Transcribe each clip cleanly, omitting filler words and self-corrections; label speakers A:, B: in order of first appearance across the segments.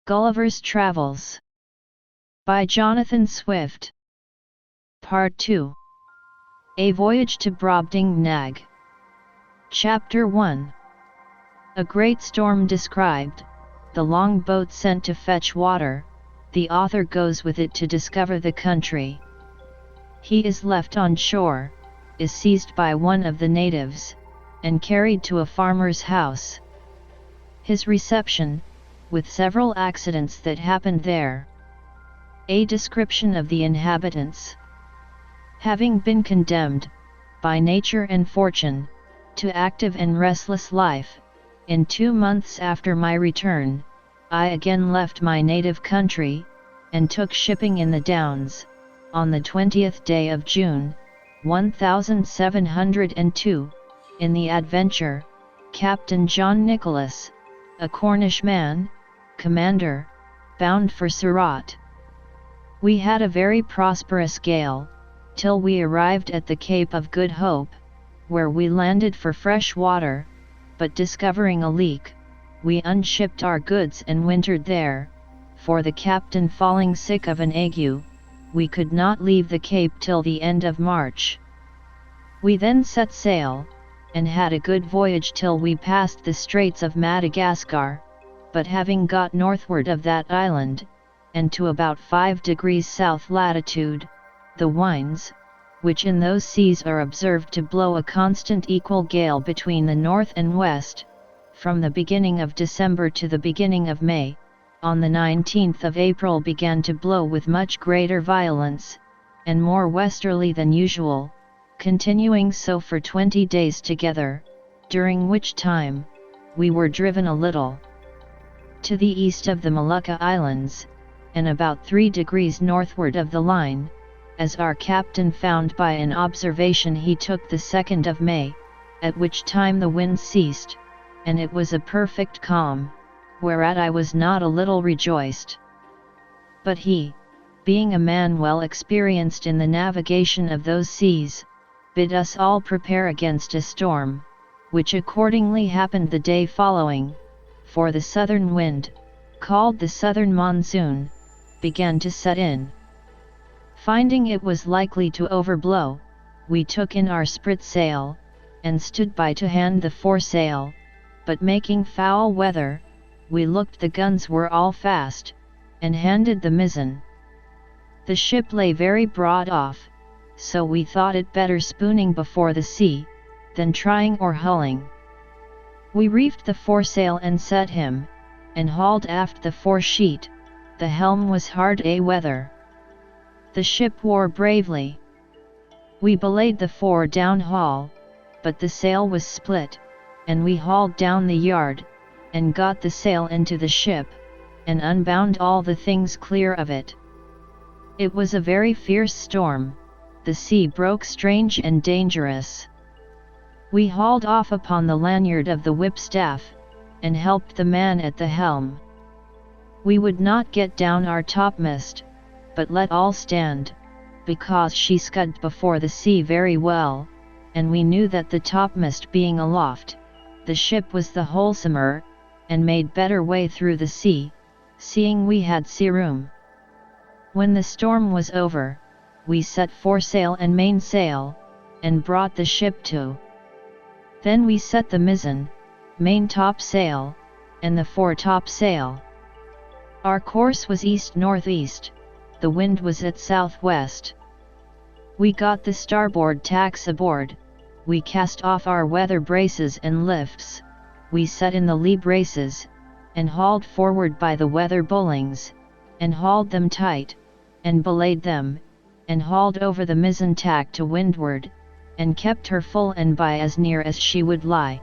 A: Gulliver's Travels by Jonathan Swift. Part 2. A Voyage to Brobdingnag. Chapter 1. A great storm described, the long boat sent to fetch water, the author goes with it to discover the country. He is left on shore, is seized by one of the natives, and carried to a farmer's house. His reception, with several accidents that happened there. A description of the inhabitants. Having been condemned, by nature and fortune, to active and restless life, in 2 months after my return, I again left my native country, and took shipping in the Downs, on the 20th day of June, 1702, in the Adventure, Captain John Nicholas, a Cornish man, commander, bound for Surat. We had a very prosperous gale, till we arrived at the Cape of Good Hope, where we landed for fresh water, but discovering a leak, we unshipped our goods and wintered there, for the captain falling sick of an ague, we could not leave the Cape till the end of March. We then set sail, and had a good voyage till we passed the Straits of Madagascar, but having got northward of that island, and to about 5 degrees south latitude, the winds, which in those seas are observed to blow a constant equal gale between the north and west, from the beginning of December to the beginning of May, on the 19th of April began to blow with much greater violence, and more westerly than usual, continuing so for 20 days together, during which time, we were driven a little to the east of the Molucca Islands, and about 3 degrees northward of the line, as our captain found by an observation he took the 2nd of May, at which time the wind ceased, and it was a perfect calm, whereat I was not a little rejoiced. But he, being a man well experienced in the navigation of those seas, bid us all prepare against a storm, which accordingly happened the day following, for the southern wind, called the southern monsoon, began to set in. Finding it was likely to overblow, we took in our spritsail, and stood by to hand the foresail, but making foul weather, we looked the guns were all fast, and handed the mizzen. The ship lay very broad off, so we thought it better spooning before the sea, than trying or hulling. We reefed the foresail and set him, and hauled aft the foresheet. The helm was hard a weather. The ship wore bravely. We belayed the fore down haul, but the sail was split, and we hauled down the yard, and got the sail into the ship, and unbound all the things clear of it. It was a very fierce storm, the sea broke strange and dangerous. We hauled off upon the lanyard of the whipstaff, and helped the man at the helm. We would not get down our topmast, but let all stand, because she scudded before the sea very well, and we knew that the topmast being aloft, the ship was the wholesomer, and made better way through the sea, seeing we had sea room. When the storm was over, we set foresail and mainsail, and brought the ship to. Then we set the mizzen, main topsail, and the fore topsail. Our course was east-northeast, the wind was at southwest. We got the starboard tacks aboard, we cast off our weather braces and lifts, we set in the lee braces, and hauled forward by the weather bowlings, and hauled them tight, and belayed them, and hauled over the mizzen tack to windward, and kept her full and by as near as she would lie.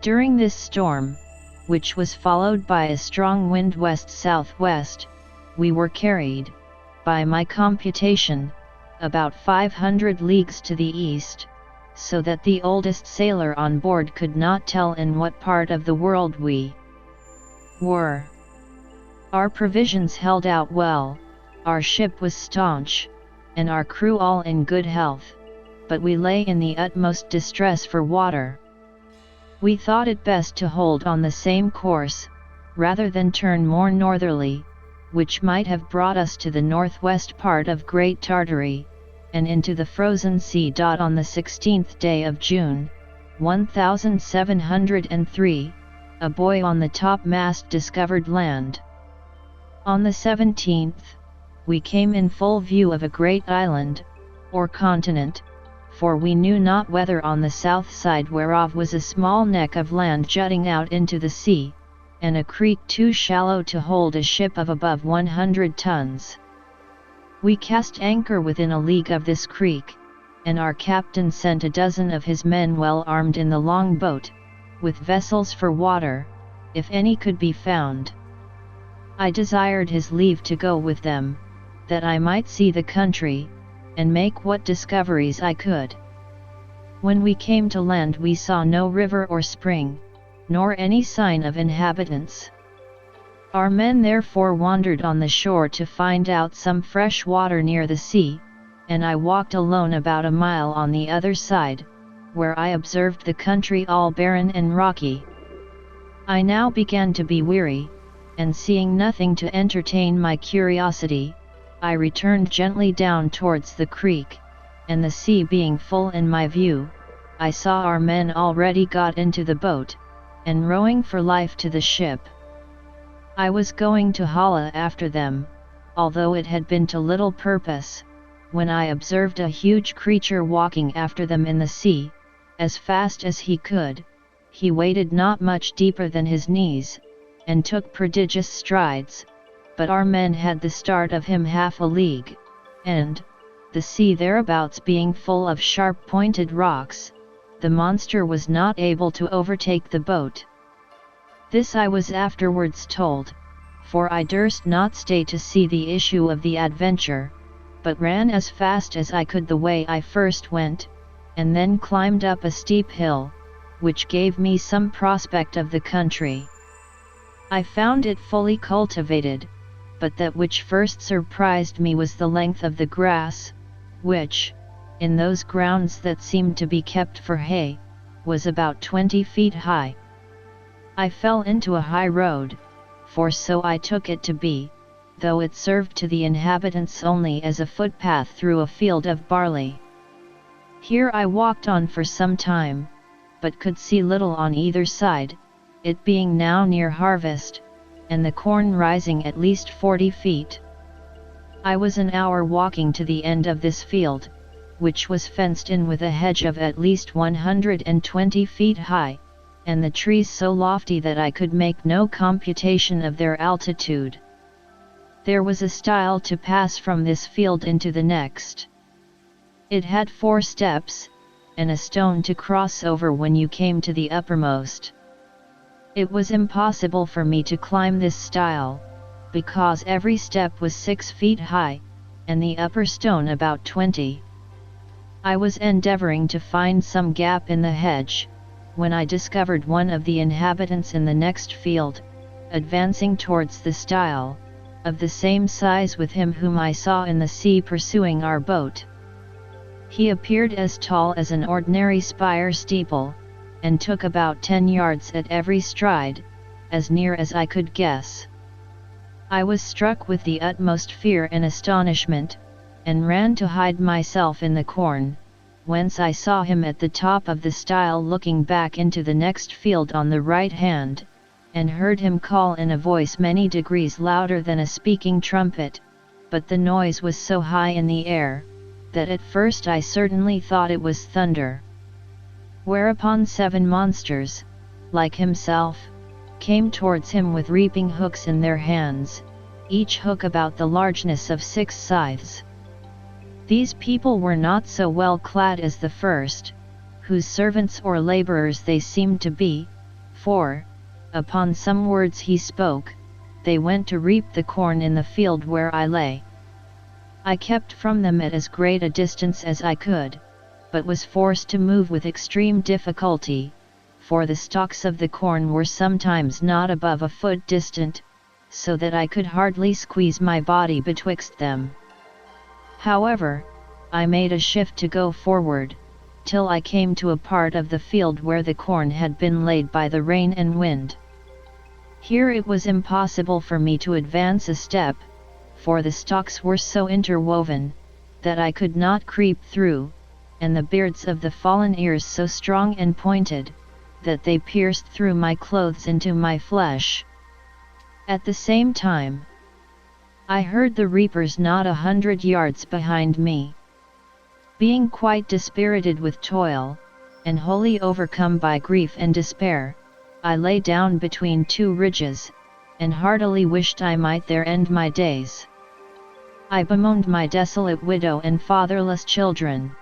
A: During this storm, which was followed by a strong wind west-southwest, we were carried, by my computation, about 500 leagues to the east, so that the oldest sailor on board could not tell in what part of the world we were. Our provisions held out well, our ship was staunch, and our crew all in good health, but we lay in the utmost distress for water. We thought it best to hold on the same course, rather than turn more northerly, which might have brought us to the northwest part of Great Tartary, and into the frozen sea. On the 16th day of June, 1703, a boy on the topmast discovered land. On the 17th, we came in full view of a great island, or continent, for we knew not whether on the south side whereof was a small neck of land jutting out into the sea, and a creek too shallow to hold a ship of above 100 tons. We cast anchor within a league of this creek, and our captain sent a dozen of his men well armed in the long boat, with vessels for water, if any could be found. I desired his leave to go with them, that I might see the country, and make what discoveries I could. When we came to land we saw no river or spring, nor any sign of inhabitants. Our men therefore wandered on the shore to find out some fresh water near the sea, and I walked alone about a mile on the other side, where I observed the country all barren and rocky. I now began to be weary, and seeing nothing to entertain my curiosity, I returned gently down towards the creek, and the sea being full in my view, I saw our men already got into the boat, and rowing for life to the ship. I was going to holla after them, although it had been to little purpose, when I observed a huge creature walking after them in the sea, as fast as he could. He waded not much deeper than his knees, and took prodigious strides, but our men had the start of him half a league, and, the sea thereabouts being full of sharp-pointed rocks, the monster was not able to overtake the boat. This I was afterwards told, for I durst not stay to see the issue of the adventure, but ran as fast as I could the way I first went, and then climbed up a steep hill, which gave me some prospect of the country. I found it fully cultivated, but that which first surprised me was the length of the grass, which, in those grounds that seemed to be kept for hay, was about 20 feet high. I fell into a high road, for so I took it to be, though it served to the inhabitants only as a footpath through a field of barley. Here I walked on for some time, but could see little on either side, it being now near harvest, and the corn rising at least 40 feet. I was an hour walking to the end of this field, which was fenced in with a hedge of at least 120 feet high, and the trees so lofty that I could make no computation of their altitude. There was a stile to pass from this field into the next. It had 4 steps, and a stone to cross over when you came to the uppermost. It was impossible for me to climb this stile, because every step was 6 feet high, and the upper stone about 20. I was endeavoring to find some gap in the hedge, when I discovered one of the inhabitants in the next field, advancing towards the stile, of the same size with him whom I saw in the sea pursuing our boat. He appeared as tall as an ordinary spire steeple, and took about 10 yards at every stride, as near as I could guess. I was struck with the utmost fear and astonishment, and ran to hide myself in the corn, whence I saw him at the top of the stile looking back into the next field on the right hand, and heard him call in a voice many degrees louder than a speaking trumpet, but the noise was so high in the air, that at first I certainly thought it was thunder. Whereupon 7 monsters, like himself, came towards him with reaping hooks in their hands, each hook about the largeness of 6 scythes. These people were not so well clad as the first, whose servants or laborers they seemed to be, for, upon some words he spoke, they went to reap the corn in the field where I lay. I kept from them at as great a distance as I could, but was forced to move with extreme difficulty, for the stalks of the corn were sometimes not above a foot distant, so that I could hardly squeeze my body betwixt them. However, I made a shift to go forward, till I came to a part of the field where the corn had been laid by the rain and wind. Here it was impossible for me to advance a step, for the stalks were so interwoven, that I could not creep through, and the beards of the fallen ears so strong and pointed, that they pierced through my clothes into my flesh. At the same time, I heard the reapers not 100 yards behind me. Being quite dispirited with toil, and wholly overcome by grief and despair, I lay down between two ridges, and heartily wished I might there end my days. I bemoaned my desolate widow and fatherless children.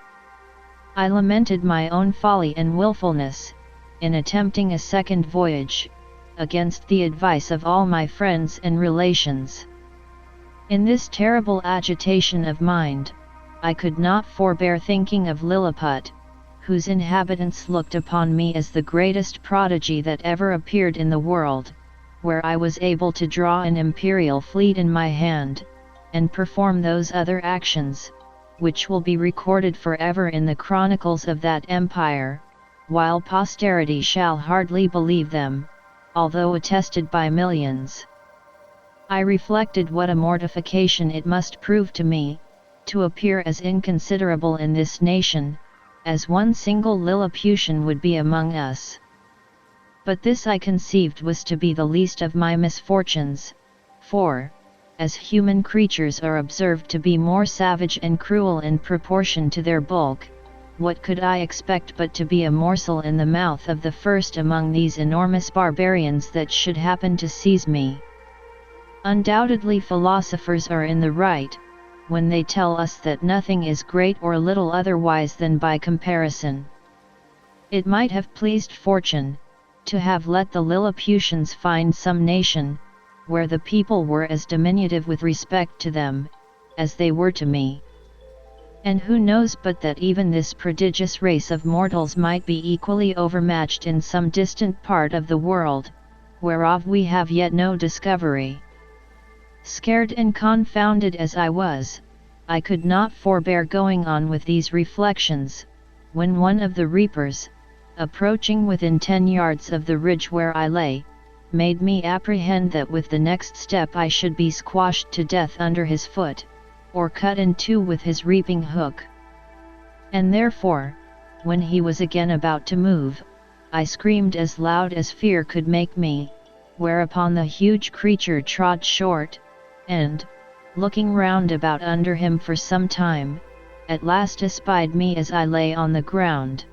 A: I lamented my own folly and wilfulness, in attempting a second voyage, against the advice of all my friends and relations. In this terrible agitation of mind, I could not forbear thinking of Lilliput, whose inhabitants looked upon me as the greatest prodigy that ever appeared in the world, where I was able to draw an imperial fleet in my hand, and perform those other actions, which will be recorded forever in the chronicles of that empire, while posterity shall hardly believe them, although attested by millions. I reflected what a mortification it must prove to me, to appear as inconsiderable in this nation, as one single Lilliputian would be among us. But this I conceived was to be the least of my misfortunes, for, as human creatures are observed to be more savage and cruel in proportion to their bulk, what could I expect but to be a morsel in the mouth of the first among these enormous barbarians that should happen to seize me? Undoubtedly philosophers are in the right, when they tell us that nothing is great or little otherwise than by comparison. It might have pleased fortune, to have let the Lilliputians find some nation, where the people were as diminutive with respect to them, as they were to me. And who knows but that even this prodigious race of mortals might be equally overmatched in some distant part of the world, whereof we have yet no discovery. Scared and confounded as I was, I could not forbear going on with these reflections, when one of the reapers, approaching within 10 yards of the ridge where I lay, made me apprehend that with the next step I should be squashed to death under his foot, or cut in two with his reaping hook. And therefore, when he was again about to move, I screamed as loud as fear could make me, whereupon the huge creature trod short, and, looking round about under him for some time, at last espied me as I lay on the ground.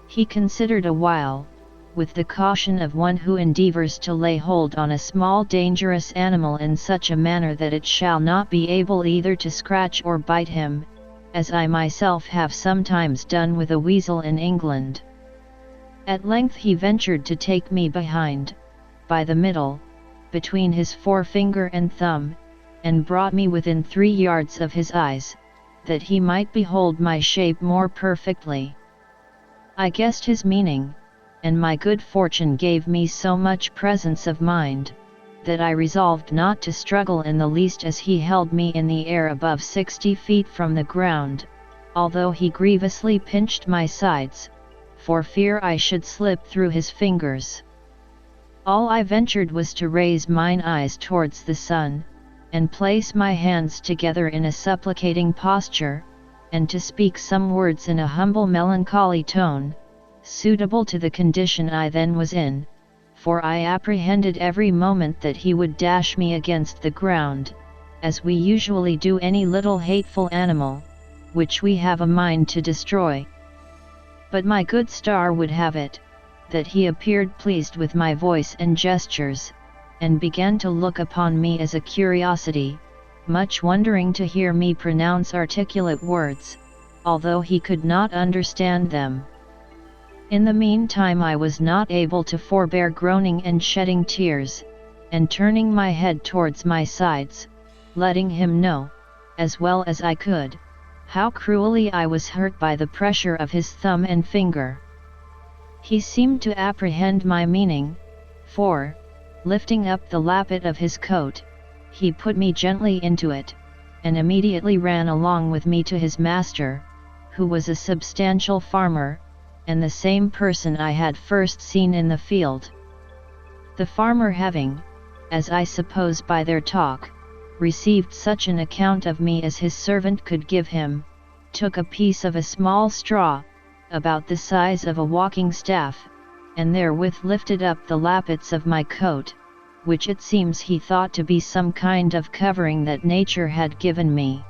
A: He considered a while, with the caution of one who endeavours to lay hold on a small dangerous animal in such a manner that it shall not be able either to scratch or bite him, as I myself have sometimes done with a weasel in England. At length he ventured to take me behind, by the middle, between his forefinger and thumb, and brought me within 3 yards of his eyes, that he might behold my shape more perfectly. I guessed his meaning, and my good fortune gave me so much presence of mind, that I resolved not to struggle in the least as he held me in the air above 60 feet from the ground, although he grievously pinched my sides, for fear I should slip through his fingers. All I ventured was to raise mine eyes towards the sun, and place my hands together in a supplicating posture, and to speak some words in a humble melancholy tone, suitable to the condition I then was in, for I apprehended every moment that he would dash me against the ground, as we usually do any little hateful animal, which we have a mind to destroy. But my good star would have it, that he appeared pleased with my voice and gestures, and began to look upon me as a curiosity, much wondering to hear me pronounce articulate words, although he could not understand them. In the meantime I was not able to forbear groaning and shedding tears, and turning my head towards my sides, letting him know, as well as I could, how cruelly I was hurt by the pressure of his thumb and finger. He seemed to apprehend my meaning, for, lifting up the lappet of his coat, he put me gently into it, and immediately ran along with me to his master, who was a substantial farmer, and the same person I had first seen in the field. The farmer having, as I suppose by their talk, received such an account of me as his servant could give him, took a piece of a small straw, about the size of a walking staff, and therewith lifted up the lappets of my coat, which it seems he thought to be some kind of covering that nature had given me.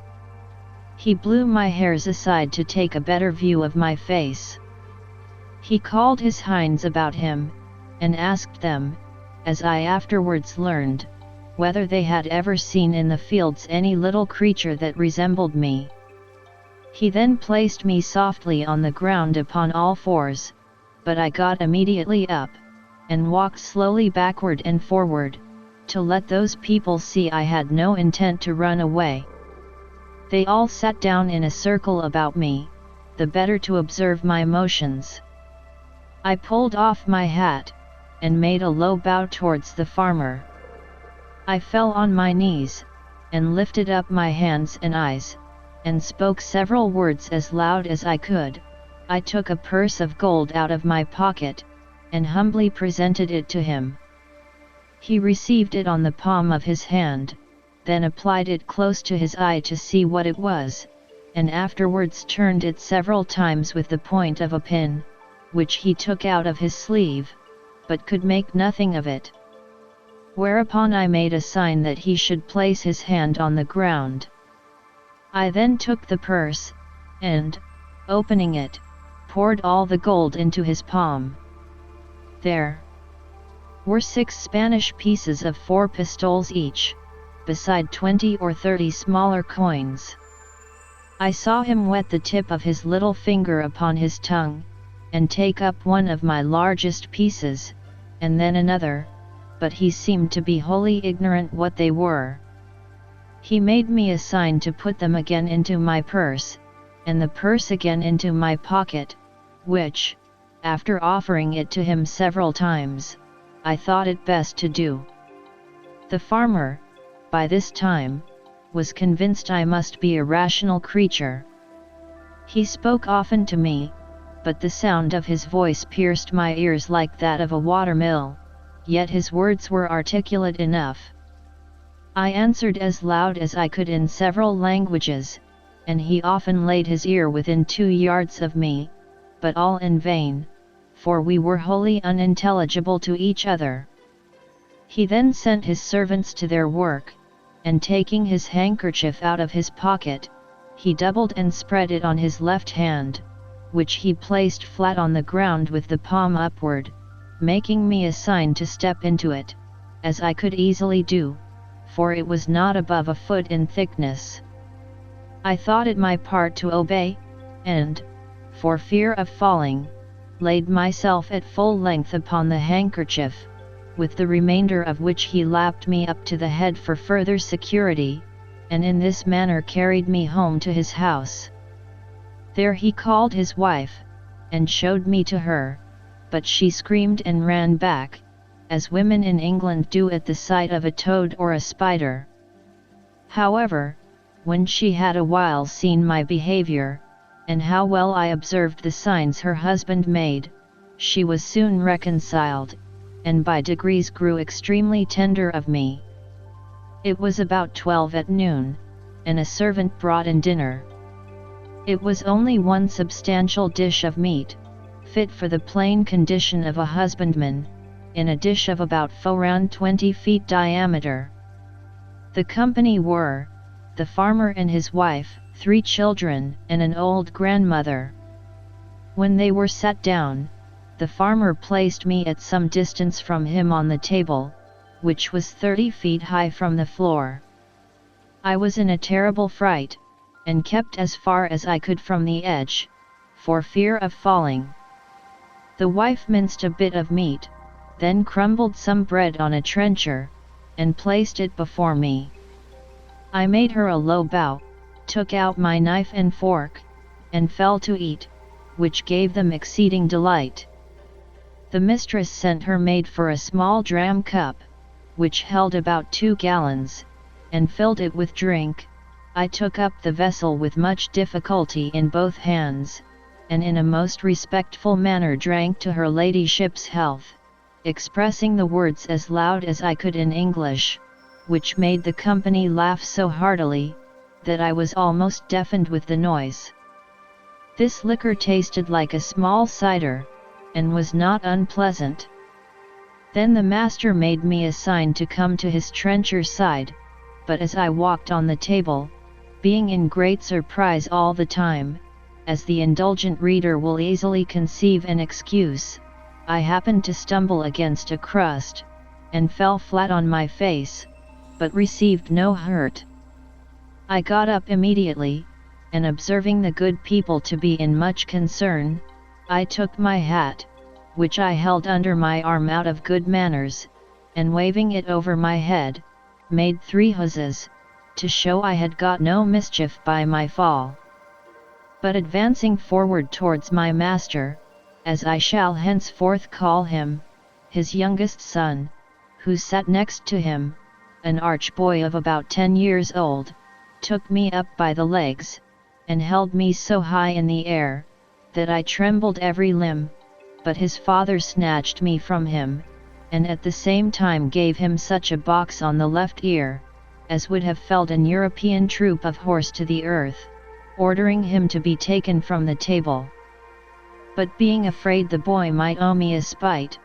A: He blew my hairs aside to take a better view of my face. He called his hinds about him, and asked them, as I afterwards learned, whether they had ever seen in the fields any little creature that resembled me. He then placed me softly on the ground upon all fours, but I got immediately up, and walked slowly backward and forward, to let those people see I had no intent to run away. They all sat down in a circle about me, the better to observe my motions. I pulled off my hat, and made a low bow towards the farmer. I fell on my knees, and lifted up my hands and eyes, and spoke several words as loud as I could. I took a purse of gold out of my pocket, and humbly presented it to him. He received it on the palm of his hand, then applied it close to his eye to see what it was, and afterwards turned it several times with the point of a pin, which he took out of his sleeve, but could make nothing of it. Whereupon I made a sign that he should place his hand on the ground. I then took the purse, and, opening it, poured all the gold into his palm. There were 6 Spanish pieces of 4 pistoles each, beside 20 or 30 smaller coins. I saw him wet the tip of his little finger upon his tongue, and take up one of my largest pieces, and then another, but he seemed to be wholly ignorant what they were. He made me a sign to put them again into my purse, and the purse again into my pocket, which, after offering it to him several times, I thought it best to do. The farmer, by this time, was convinced I must be a rational creature. He spoke often to me, but the sound of his voice pierced my ears like that of a water-mill, yet his words were articulate enough. I answered as loud as I could in several languages, and he often laid his ear within 2 yards of me, but all in vain, for we were wholly unintelligible to each other. He then sent his servants to their work, and taking his handkerchief out of his pocket, he doubled and spread it on his left hand, which he placed flat on the ground with the palm upward, making me a sign to step into it, as I could easily do, for it was not above a foot in thickness. I thought it my part to obey, and, for fear of falling, laid myself at full length upon the handkerchief, with the remainder of which he lapped me up to the head for further security, and in this manner carried me home to his house. There he called his wife, and showed me to her, but she screamed and ran back, as women in England do at the sight of a toad or a spider. However, when she had a while seen my behavior, and how well I observed the signs her husband made, she was soon reconciled, and by degrees grew extremely tender of me. It was about 12 at noon, and a servant brought in dinner. It was only one substantial dish of meat, fit for the plain condition of a husbandman, in a dish of about 20 feet diameter. The company were, the farmer and his wife, 3 children, and an old grandmother. When they were sat down, the farmer placed me at some distance from him on the table, which was 30 feet high from the floor. I was in a terrible fright, and kept as far as I could from the edge, for fear of falling. The wife minced a bit of meat, then crumbled some bread on a trencher, and placed it before me. I made her a low bow, took out my knife and fork, and fell to eat, which gave them exceeding delight. The mistress sent her maid for a small dram cup, which held about 2 gallons, and filled it with drink. I took up the vessel with much difficulty in both hands, and in a most respectful manner drank to her ladyship's health. expressing the words as loud as I could in English, which made the company laugh so heartily, that I was almost deafened with the noise. This liquor tasted like a small cider, and was not unpleasant. Then the master made me a sign to come to his trencher side, but as I walked on the table, being in great surprise all the time, as the indulgent reader will easily conceive and excuse, I happened to stumble against a crust, and fell flat on my face, but received no hurt. I got up immediately, and observing the good people to be in much concern, I took my hat, which I held under my arm out of good manners, and waving it over my head, made 3 huzzas, to show I had got no mischief by my fall. But advancing forward towards my master, as I shall henceforth call him, his youngest son, who sat next to him, an arch boy of about 10 years old, took me up by the legs, and held me so high in the air, that I trembled every limb, but his father snatched me from him, and at the same time gave him such a box on the left ear, as would have felled an European troop of horse to the earth, ordering him to be taken from the table. But being afraid the boy might owe me a spite,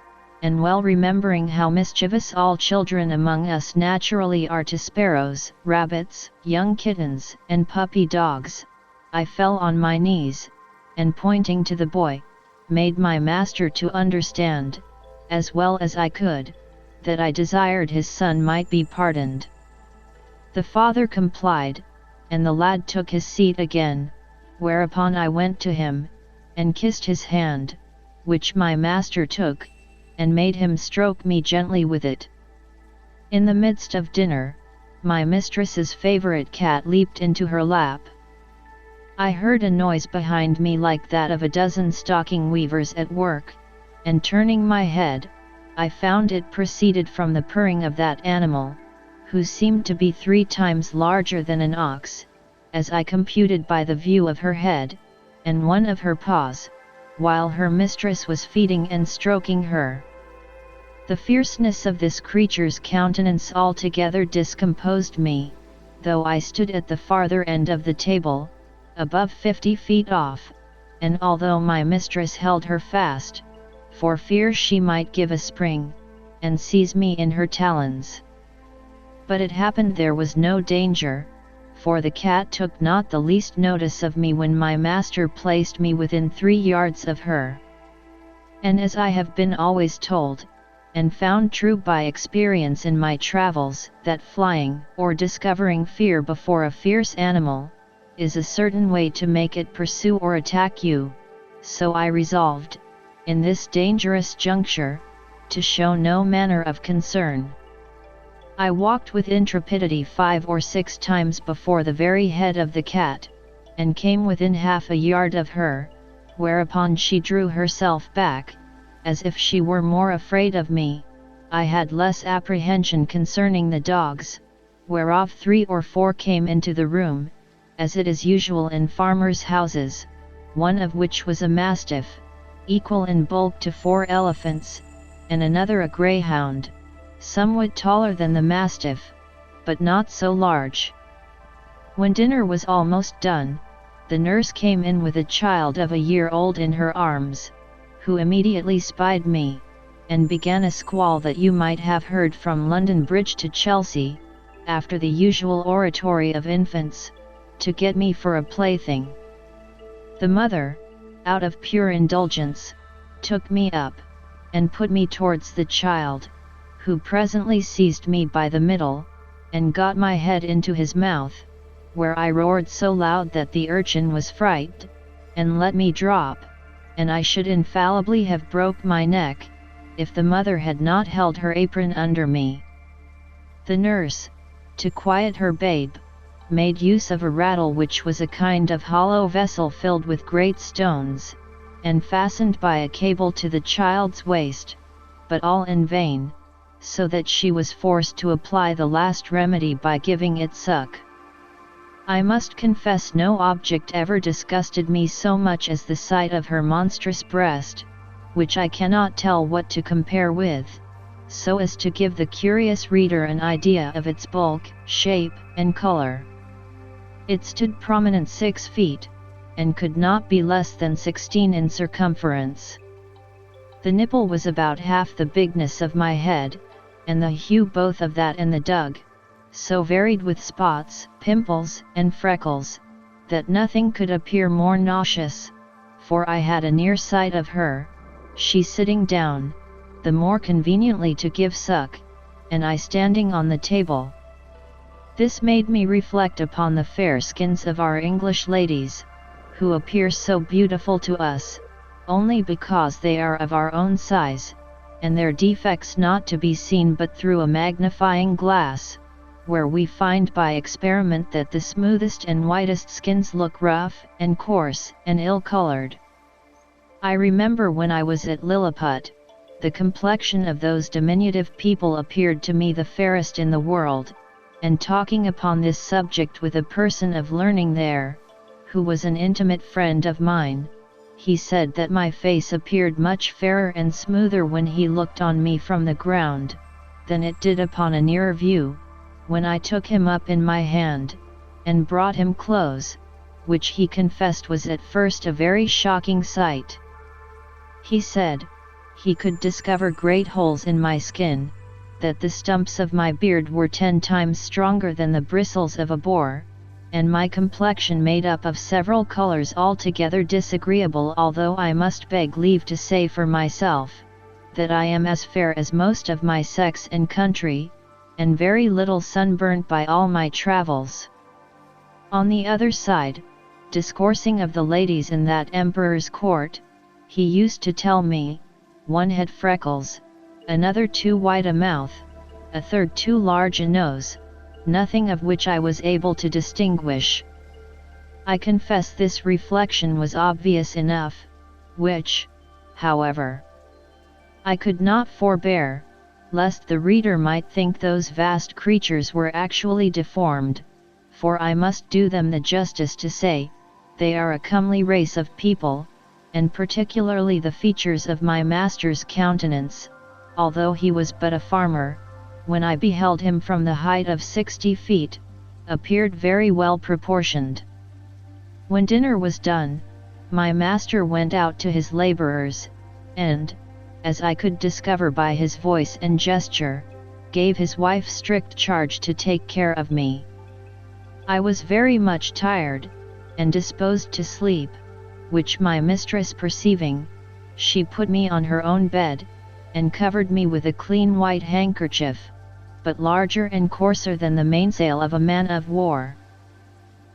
A: and well remembering how mischievous all children among us naturally are to sparrows, rabbits, young kittens, and puppy dogs, I fell on my knees, and pointing to the boy, made my master to understand, as well as I could, that I desired his son might be pardoned. The father complied, and the lad took his seat again, whereupon I went to him, and kissed his hand, which my master took, and made him stroke me gently with it. In the midst of dinner, my mistress's favorite cat leaped into her lap. I heard a noise behind me like that of a dozen stocking weavers at work, and turning my head, I found it proceeded from the purring of that animal, who seemed to be 3 times larger than an ox, as I computed by the view of her head, and one of her paws, while her mistress was feeding and stroking her. The fierceness of this creature's countenance altogether discomposed me, though I stood at the farther end of the table, above 50 feet off, and although my mistress held her fast, for fear she might give a spring, and seize me in her talons. But it happened there was no danger, for the cat took not the least notice of me when my master placed me within 3 yards of her. And as I have been always told, and found true by experience in my travels, that flying, or discovering fear before a fierce animal, is a certain way to make it pursue or attack you, so I resolved, in this dangerous juncture, to show no manner of concern. I walked with intrepidity 5 or 6 times before the very head of the cat, and came within half a yard of her, whereupon she drew herself back, as if she were more afraid of me. I had less apprehension concerning the dogs, whereof 3 or 4 came into the room, as it is usual in farmers' houses, one of which was a mastiff, equal in bulk to 4 elephants, and another a greyhound, somewhat taller than the mastiff, but not so large. When dinner was almost done, the nurse came in with a child of a year old in her arms, who immediately spied me, and began a squall that you might have heard from London Bridge to Chelsea, after the usual oratory of infants, to get me for a plaything. The mother, out of pure indulgence, took me up, and put me towards the child, who presently seized me by the middle, and got my head into his mouth, where I roared so loud that the urchin was frightened, and let me drop, and I should infallibly have broke my neck, if the mother had not held her apron under me. The nurse, to quiet her babe, made use of a rattle which was a kind of hollow vessel filled with great stones, and fastened by a cable to the child's waist, but all in vain, so that she was forced to apply the last remedy by giving it suck. I must confess no object ever disgusted me so much as the sight of her monstrous breast, which I cannot tell what to compare with, so as to give the curious reader an idea of its bulk, shape, and color. It stood prominent 6 feet, and could not be less than 16 in circumference. The nipple was about half the bigness of my head, and the hue both of that and the dug, so varied with spots, pimples, and freckles, that nothing could appear more nauseous, for I had a near sight of her, she sitting down, the more conveniently to give suck, and I standing on the table. This made me reflect upon the fair skins of our English ladies, who appear so beautiful to us, only because they are of our own size, and their defects not to be seen but through a magnifying glass, where we find by experiment that the smoothest and whitest skins look rough, and coarse, and ill-colored. I remember when I was at Lilliput, the complexion of those diminutive people appeared to me the fairest in the world, and talking upon this subject with a person of learning there, who was an intimate friend of mine, he said that my face appeared much fairer and smoother when he looked on me from the ground, than it did upon a nearer view, when I took him up in my hand, and brought him close, which he confessed was at first a very shocking sight. He said, he could discover great holes in my skin, that the stumps of my beard were 10 times stronger than the bristles of a boar, and my complexion made up of several colors altogether disagreeable, although I must beg leave to say for myself, that I am as fair as most of my sex and country, and very little sunburnt by all my travels. On the other side, discoursing of the ladies in that emperor's court, he used to tell me, one had freckles, another too wide a mouth, a third too large a nose, nothing of which I was able to distinguish. I confess this reflection was obvious enough, which, however, I could not forbear, lest the reader might think those vast creatures were actually deformed, for I must do them the justice to say, they are a comely race of people, and particularly the features of my master's countenance, although he was but a farmer, when I beheld him from the height of 60 feet, appeared very well proportioned. When dinner was done, my master went out to his labourers, and, as I could discover by his voice and gesture, gave his wife strict charge to take care of me. I was very much tired, and disposed to sleep, which my mistress perceiving, she put me on her own bed, and covered me with a clean white handkerchief, but larger and coarser than the mainsail of a man of war.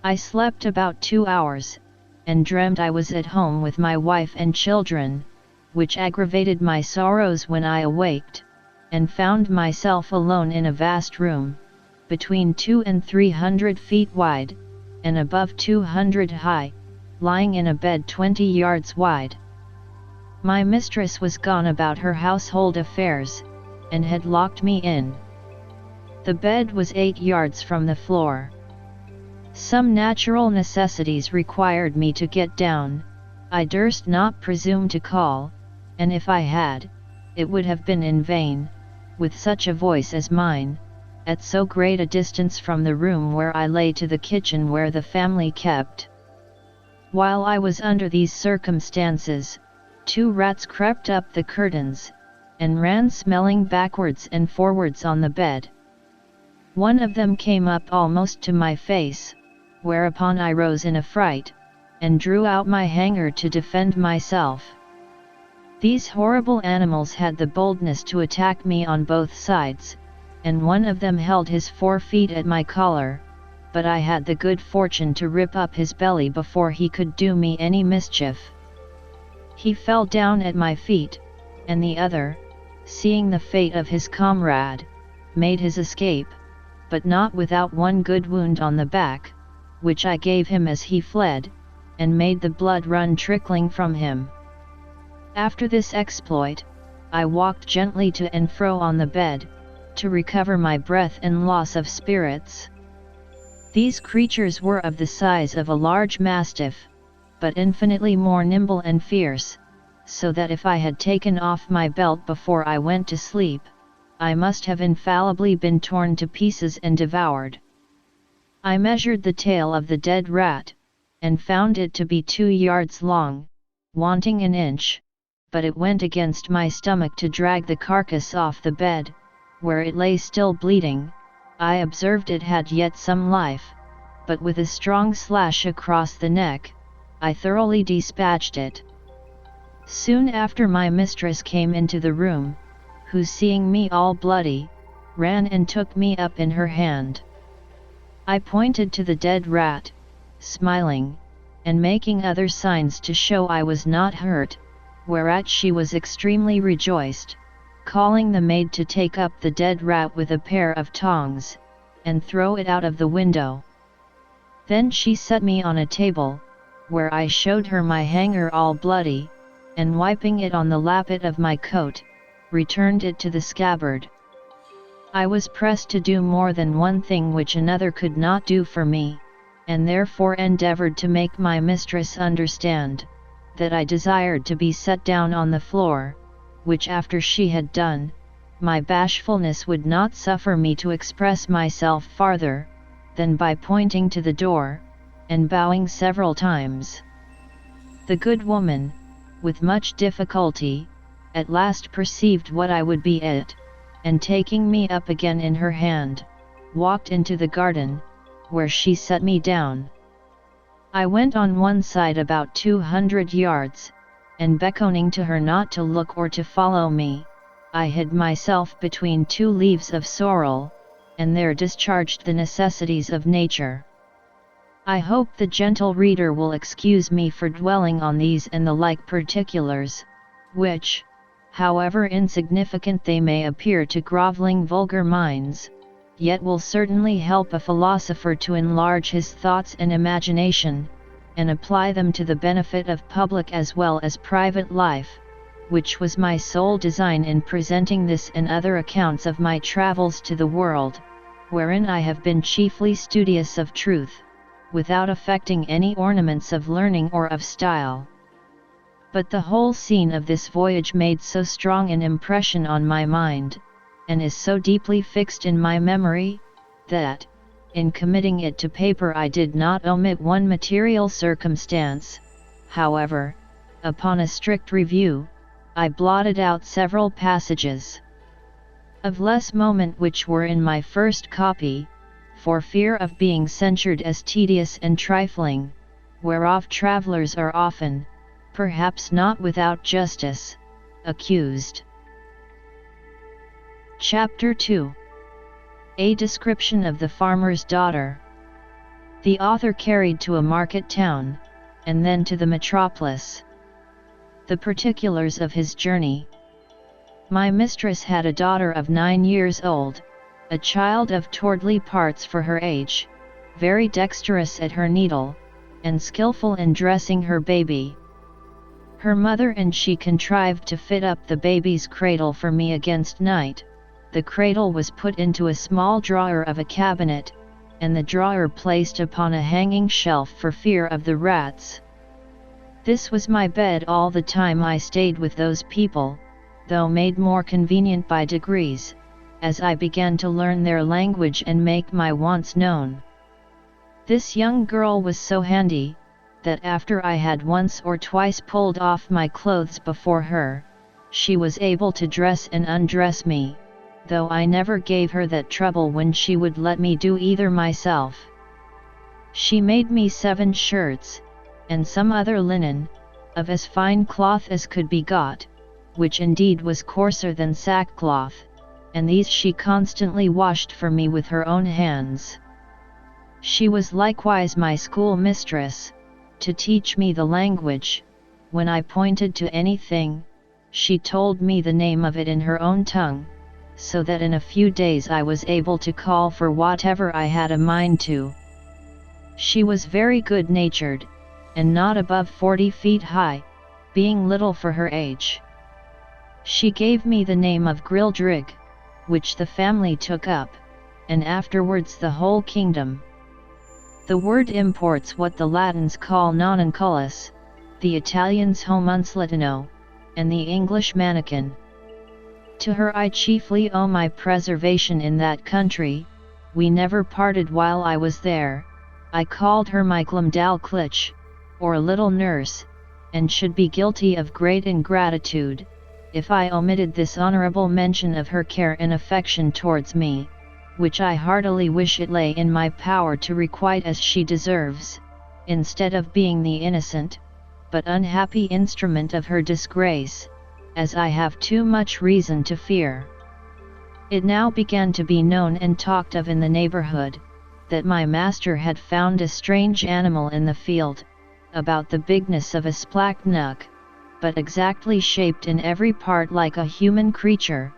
A: I slept about 2 hours, and dreamt I was at home with my wife and children, which aggravated my sorrows when I awaked, and found myself alone in a vast room, between 200 and 300 feet wide, and above 200 high, lying in a bed 20 yards wide. My mistress was gone about her household affairs, and had locked me in. The bed was 8 yards from the floor. Some natural necessities required me to get down. I durst not presume to call, and if I had, it would have been in vain, with such a voice as mine, at so great a distance from the room where I lay to the kitchen where the family kept. While I was under these circumstances, 2 rats crept up the curtains, and ran smelling backwards and forwards on the bed. One of them came up almost to my face, whereupon I rose in a fright, and drew out my hanger to defend myself. These horrible animals had the boldness to attack me on both sides, and one of them held his 4 feet at my collar, but I had the good fortune to rip up his belly before he could do me any mischief. He fell down at my feet, and the other, seeing the fate of his comrade, made his escape, but not without one good wound on the back, which I gave him as he fled, and made the blood run trickling from him. After this exploit, I walked gently to and fro on the bed, to recover my breath and loss of spirits. These creatures were of the size of a large mastiff, but infinitely more nimble and fierce, so that if I had taken off my belt before I went to sleep, I must have infallibly been torn to pieces and devoured. I measured the tail of the dead rat, and found it to be 2 yards long, wanting an inch, but it went against my stomach to drag the carcass off the bed, where it lay still bleeding. I observed it had yet some life, but with a strong slash across the neck, I thoroughly dispatched it. Soon after my mistress came into the room, who seeing me all bloody, ran and took me up in her hand. I pointed to the dead rat, smiling, and making other signs to show I was not hurt, whereat she was extremely rejoiced, calling the maid to take up the dead rat with a pair of tongs, and throw it out of the window. Then she set me on a table, where I showed her my hanger all bloody, and wiping it on the lappet of my coat, returned it to the scabbard. I was pressed to do more than one thing which another could not do for me, and therefore endeavored to make my mistress understand that I desired to be set down on the floor, which after she had done, my bashfulness would not suffer me to express myself farther, than by pointing to the door, and bowing several times. The good woman, with much difficulty, at last perceived what I would be at, and taking me up again in her hand, walked into the garden, where she set me down. I went on one side about 200 yards, and beckoning to her not to look or to follow me, I hid myself between 2 leaves of sorrel, and there discharged the necessities of nature. I hope the gentle reader will excuse me for dwelling on these and the like particulars, which, however insignificant they may appear to groveling vulgar minds, yet will certainly help a philosopher to enlarge his thoughts and imagination, and apply them to the benefit of public as well as private life, which was my sole design in presenting this and other accounts of my travels to the world, wherein I have been chiefly studious of truth, without affecting any ornaments of learning or of style. But the whole scene of this voyage made so strong an impression on my mind, and is so deeply fixed in my memory, that, in committing it to paper I did not omit one material circumstance. However, upon a strict review, I blotted out several passages of less moment which were in my first copy, for fear of being censured as tedious and trifling, whereof travellers are often, perhaps not without justice, accused. Chapter 2. A description of the farmer's daughter. The author carried to a market town, and then to the metropolis. The particulars of his journey. My mistress had a daughter of 9 years old, a child of towardly parts for her age, very dexterous at her needle, and skillful in dressing her baby. Her mother and she contrived to fit up the baby's cradle for me against night. The cradle was put into a small drawer of a cabinet, and the drawer placed upon a hanging shelf for fear of the rats. This was my bed all the time I stayed with those people, though made more convenient by degrees, as I began to learn their language and make my wants known. This young girl was so handy, that after I had once or twice pulled off my clothes before her, she was able to dress and undress me, though I never gave her that trouble when she would let me do either myself. She made me 7 shirts, and some other linen, of as fine cloth as could be got, which indeed was coarser than sackcloth, and these she constantly washed for me with her own hands. She was likewise my school mistress, to teach me the language. When I pointed to anything, she told me the name of it in her own tongue, so that in a few days I was able to call for whatever I had a mind to. She was very good-natured, and not above 40 feet high, being little for her age. She gave me the name of Grildrig, which the family took up, and afterwards the whole kingdom. The word imports what the Latins call nonunculus, the Italians homuncelatino, and the English mannikin. To her I chiefly owe my preservation in that country. We never parted while I was there. I called her my Glumdalclitch, or little nurse, and should be guilty of great ingratitude, if I omitted this honourable mention of her care and affection towards me, which I heartily wish it lay in my power to requite as she deserves, instead of being the innocent, but unhappy instrument of her disgrace, as I have too much reason to fear. It now began to be known and talked of in the neighbourhood, that my master had found a strange animal in the field, about the bigness of a splachnook, but exactly shaped in every part like a human creature,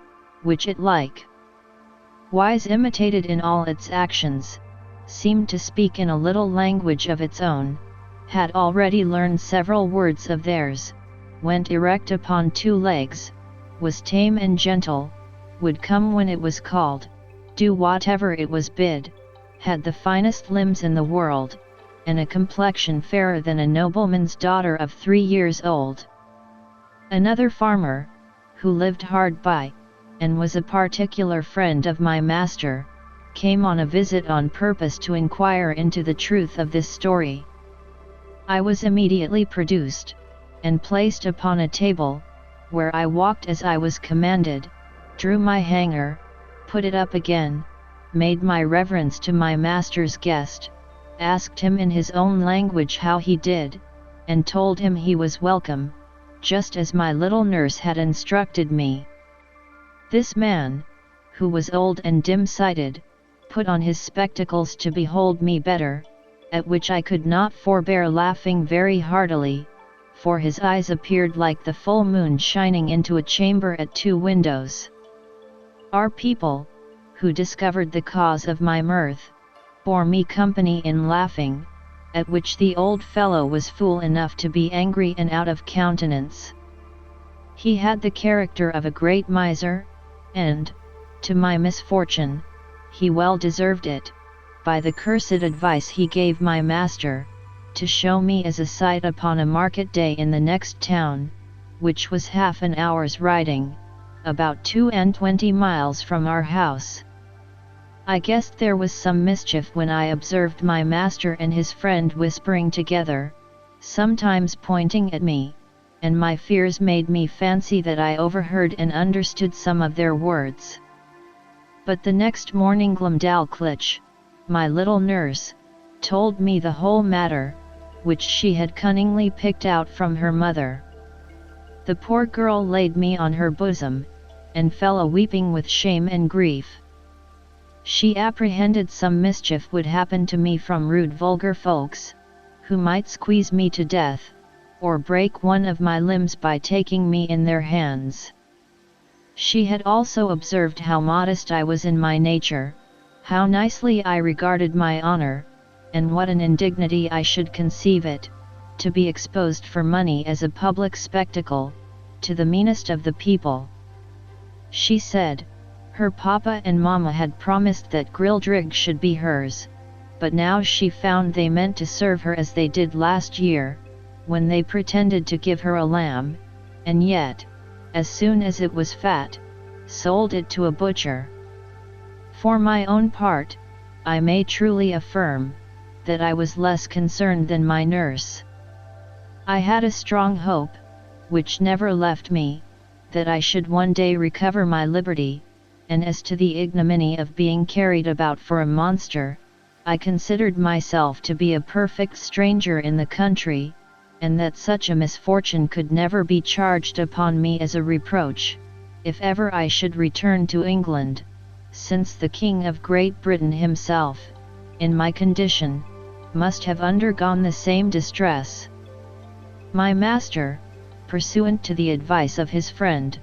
A: which it likewise imitated in all its actions, seemed to speak in a little language of its own, had already learned several words of theirs, went erect upon 2 legs, was tame and gentle, would come when it was called, do whatever it was bid, had the finest limbs in the world, and a complexion fairer than a nobleman's daughter of 3 years old. Another farmer, who lived hard by, and was a particular friend of my master, came on a visit on purpose to inquire into the truth of this story. I was immediately produced, and placed upon a table, where I walked as I was commanded, drew my hanger, put it up again, made my reverence to my master's guest, asked him in his own language how he did, and told him he was welcome, just as my little nurse had instructed me. This man, who was old and dim-sighted, put on his spectacles to behold me better, at which I could not forbear laughing very heartily, for his eyes appeared like the full moon shining into a chamber at 2 windows. Our people, who discovered the cause of my mirth, bore me company in laughing, at which the old fellow was fool enough to be angry and out of countenance. He had the character of a great miser, and, to my misfortune, he well deserved it, by the cursed advice he gave my master, to show me as a sight upon a market day in the next town, which was half an hour's riding, about 22 miles from our house. I guessed there was some mischief when I observed my master and his friend whispering together, sometimes pointing at me, and my fears made me fancy that I overheard and understood some of their words. But the next morning Glumdalclitch, my little nurse, told me the whole matter, which she had cunningly picked out from her mother. The poor girl laid me on her bosom, and fell a-weeping with shame and grief. She apprehended some mischief would happen to me from rude vulgar folks, who might squeeze me to death, or break one of my limbs by taking me in their hands. She had also observed how modest I was in my nature, how nicely I regarded my honour, and what an indignity I should conceive it, to be exposed for money as a public spectacle, to the meanest of the people. She said, her papa and mamma had promised that Grildrig should be hers, but now she found they meant to serve her as they did last year, when they pretended to give her a lamb, and yet, as soon as it was fat, sold it to a butcher. For my own part, I may truly affirm, that I was less concerned than my nurse. I had a strong hope, which never left me, that I should one day recover my liberty, and as to the ignominy of being carried about for a monster, I considered myself to be a perfect stranger in the country, and that such a misfortune could never be charged upon me as a reproach, if ever I should return to England, since the King of Great Britain himself, in my condition, must have undergone the same distress. My master, pursuant to the advice of his friend,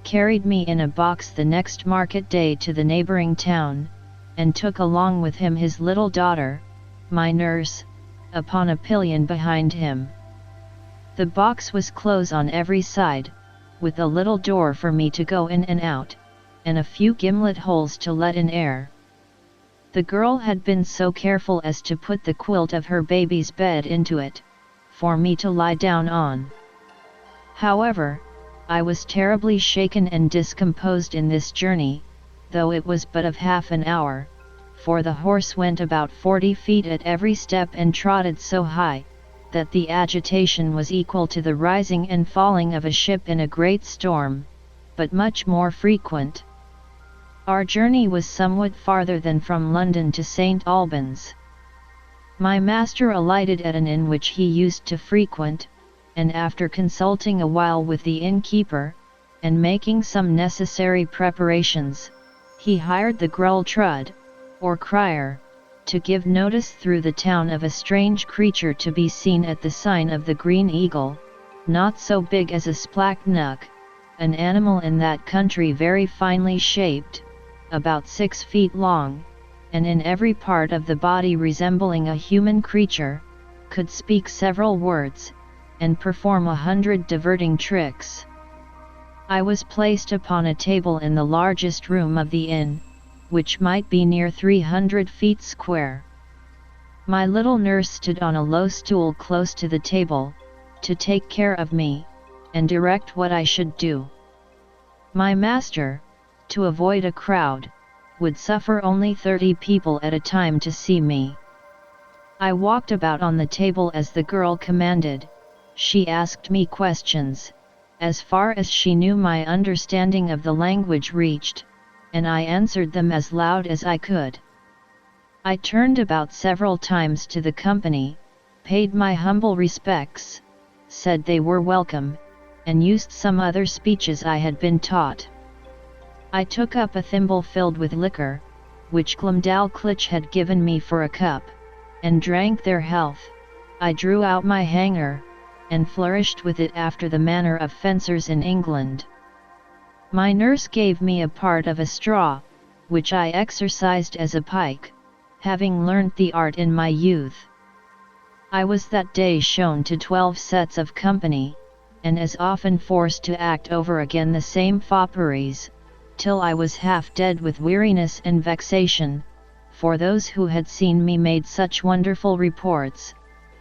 A: carried me in a box the next market day to the neighbouring town, and took along with him his little daughter, my nurse, upon a pillion behind him. The box was close on every side, with a little door for me to go in and out, and a few gimlet holes to let in air. The girl had been so careful as to put the quilt of her baby's bed into it, for me to lie down on. However, I was terribly shaken and discomposed in this journey, though it was but of half an hour, for the horse went about 40 feet at every step and trotted so high, that the agitation was equal to the rising and falling of a ship in a great storm, but much more frequent. Our journey was somewhat farther than from London to St. Albans. My master alighted at an inn which he used to frequent, and after consulting a while with the innkeeper, and making some necessary preparations, he hired the grull trud, or crier, to give notice through the town of a strange creature to be seen at the sign of the Green Eagle, not so big as a splacknook, an animal in that country very finely shaped, about 6 feet long, and in every part of the body resembling a human creature, could speak several words, and perform 100 diverting tricks. I was placed upon a table in the largest room of the inn, which might be near 300 feet square. My little nurse stood on a low stool close to the table, to take care of me, and direct what I should do. My master, to avoid a crowd, would suffer only 30 people at a time to see me. I walked about on the table as the girl commanded. She asked me questions, as far as she knew my understanding of the language reached, and I answered them as loud as I could. I turned about several times to the company, paid my humble respects, said they were welcome, and used some other speeches I had been taught. I took up a thimble filled with liquor, which Glumdalclitch had given me for a cup, and drank their health. I drew out my hanger, and flourished with it after the manner of fencers in England. My nurse gave me a part of a straw, which I exercised as a pike, having learnt the art in my youth. I was that day shown to 12 sets of company, and as often forced to act over again the same fopperies, till I was half dead with weariness and vexation, for those who had seen me made such wonderful reports,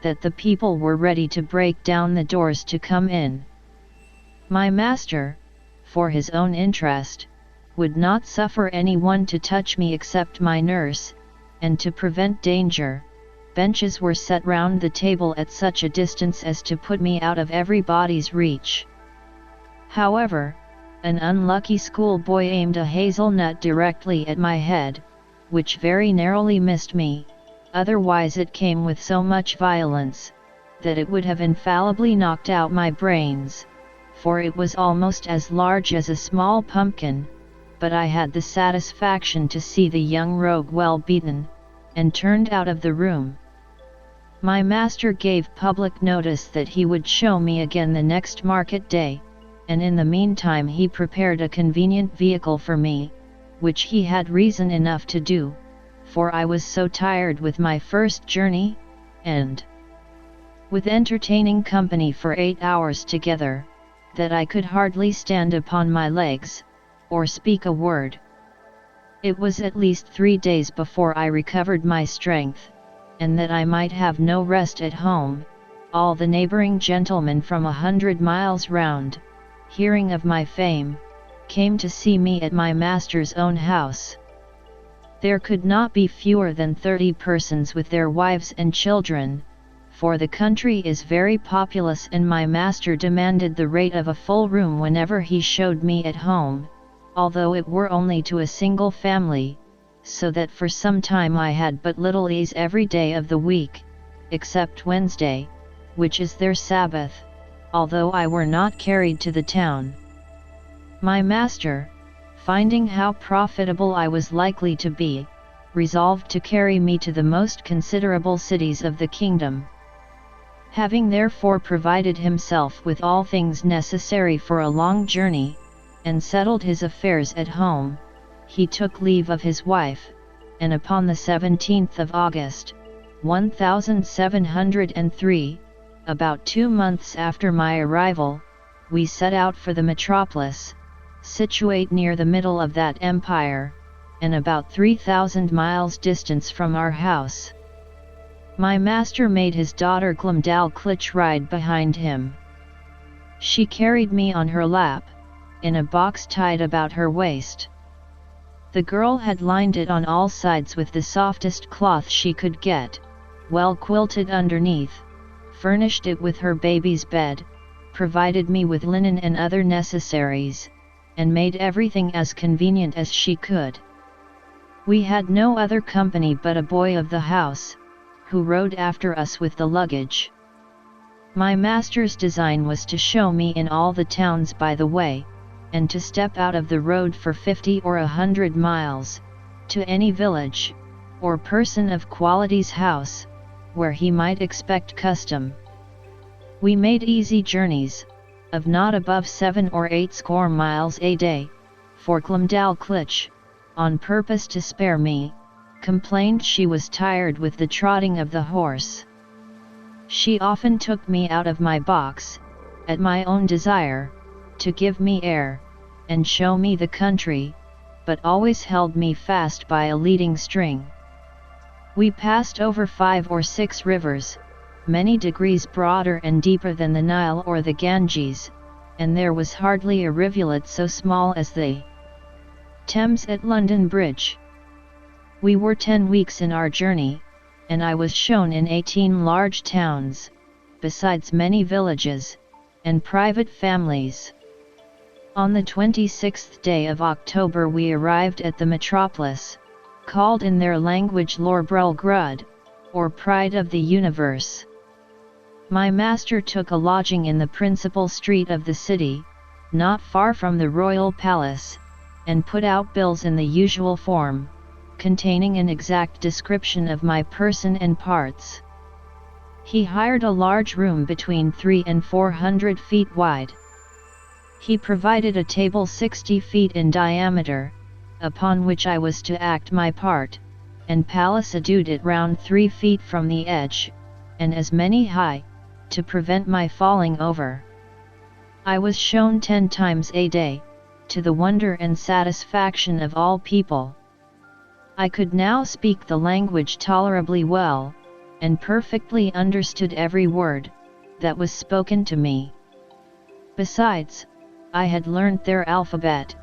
A: that the people were ready to break down the doors to come in. My master, for his own interest, would not suffer any one to touch me except my nurse, and to prevent danger, benches were set round the table at such a distance as to put me out of everybody's reach. However, an unlucky schoolboy aimed a hazelnut directly at my head, which very narrowly missed me, otherwise it came with so much violence, that it would have infallibly knocked out my brains, for it was almost as large as a small pumpkin, but I had the satisfaction to see the young rogue well beaten, and turned out of the room. My master gave public notice that he would show me again the next market day, and in the meantime he prepared a convenient vehicle for me, which he had reason enough to do, for I was so tired with my first journey, and with entertaining company for 8 hours together, that I could hardly stand upon my legs, or speak a word. It was at least 3 days before I recovered my strength, and that I might have no rest at home, all the neighbouring gentlemen from 100 miles round, hearing of my fame, came to see me at my master's own house. There could not be fewer than 30 persons with their wives and children, for the country is very populous, and my master demanded the rate of a full room whenever he showed me at home, although it were only to a single family, so that for some time I had but little ease every day of the week, except Wednesday, which is their Sabbath, although I were not carried to the town. My master, finding how profitable I was likely to be, resolved to carry me to the most considerable cities of the kingdom. Having therefore provided himself with all things necessary for a long journey, and settled his affairs at home, he took leave of his wife, and upon the 17th of August, 1703, about 2 months after my arrival, we set out for the metropolis, situate near the middle of that empire, and about 3,000 miles distance from our house. My master made his daughter Glumdalclitch ride behind him. She carried me on her lap, in a box tied about her waist. The girl had lined it on all sides with the softest cloth she could get, well quilted underneath, furnished it with her baby's bed, provided me with linen and other necessaries, and made everything as convenient as she could. We had no other company but a boy of the house, who rode after us with the luggage. My master's design was to show me in all the towns by the way, and to step out of the road for 50 or 100 miles, to any village, or person of quality's house, where he might expect custom. We made easy journeys, of not above 7 or 8 score miles a day, for Glumdalclitch, on purpose to spare me, complained she was tired with the trotting of the horse. She often took me out of my box, at my own desire, to give me air, and show me the country, but always held me fast by a leading string. We passed over 5 or 6 rivers, many degrees broader and deeper than the Nile or the Ganges, and there was hardly a rivulet so small as the Thames at London Bridge. We were 10 weeks in our journey, and I was shown in 18 large towns, besides many villages, and private families. On the 26th day of October we arrived at the metropolis, called in their language Lorbrul Grud, or Pride of the Universe. My master took a lodging in the principal street of the city, not far from the royal palace, and put out bills in the usual form, containing an exact description of my person and parts. He hired a large room between 300 and 400 feet wide. He provided a table 60 feet in diameter, upon which I was to act my part, and palisaded it round 3 feet from the edge, and as many high, to prevent my falling over. I was shown 10 times a day, to the wonder and satisfaction of all people. I could now speak the language tolerably well, and perfectly understood every word that was spoken to me. Besides, I had learnt their alphabet,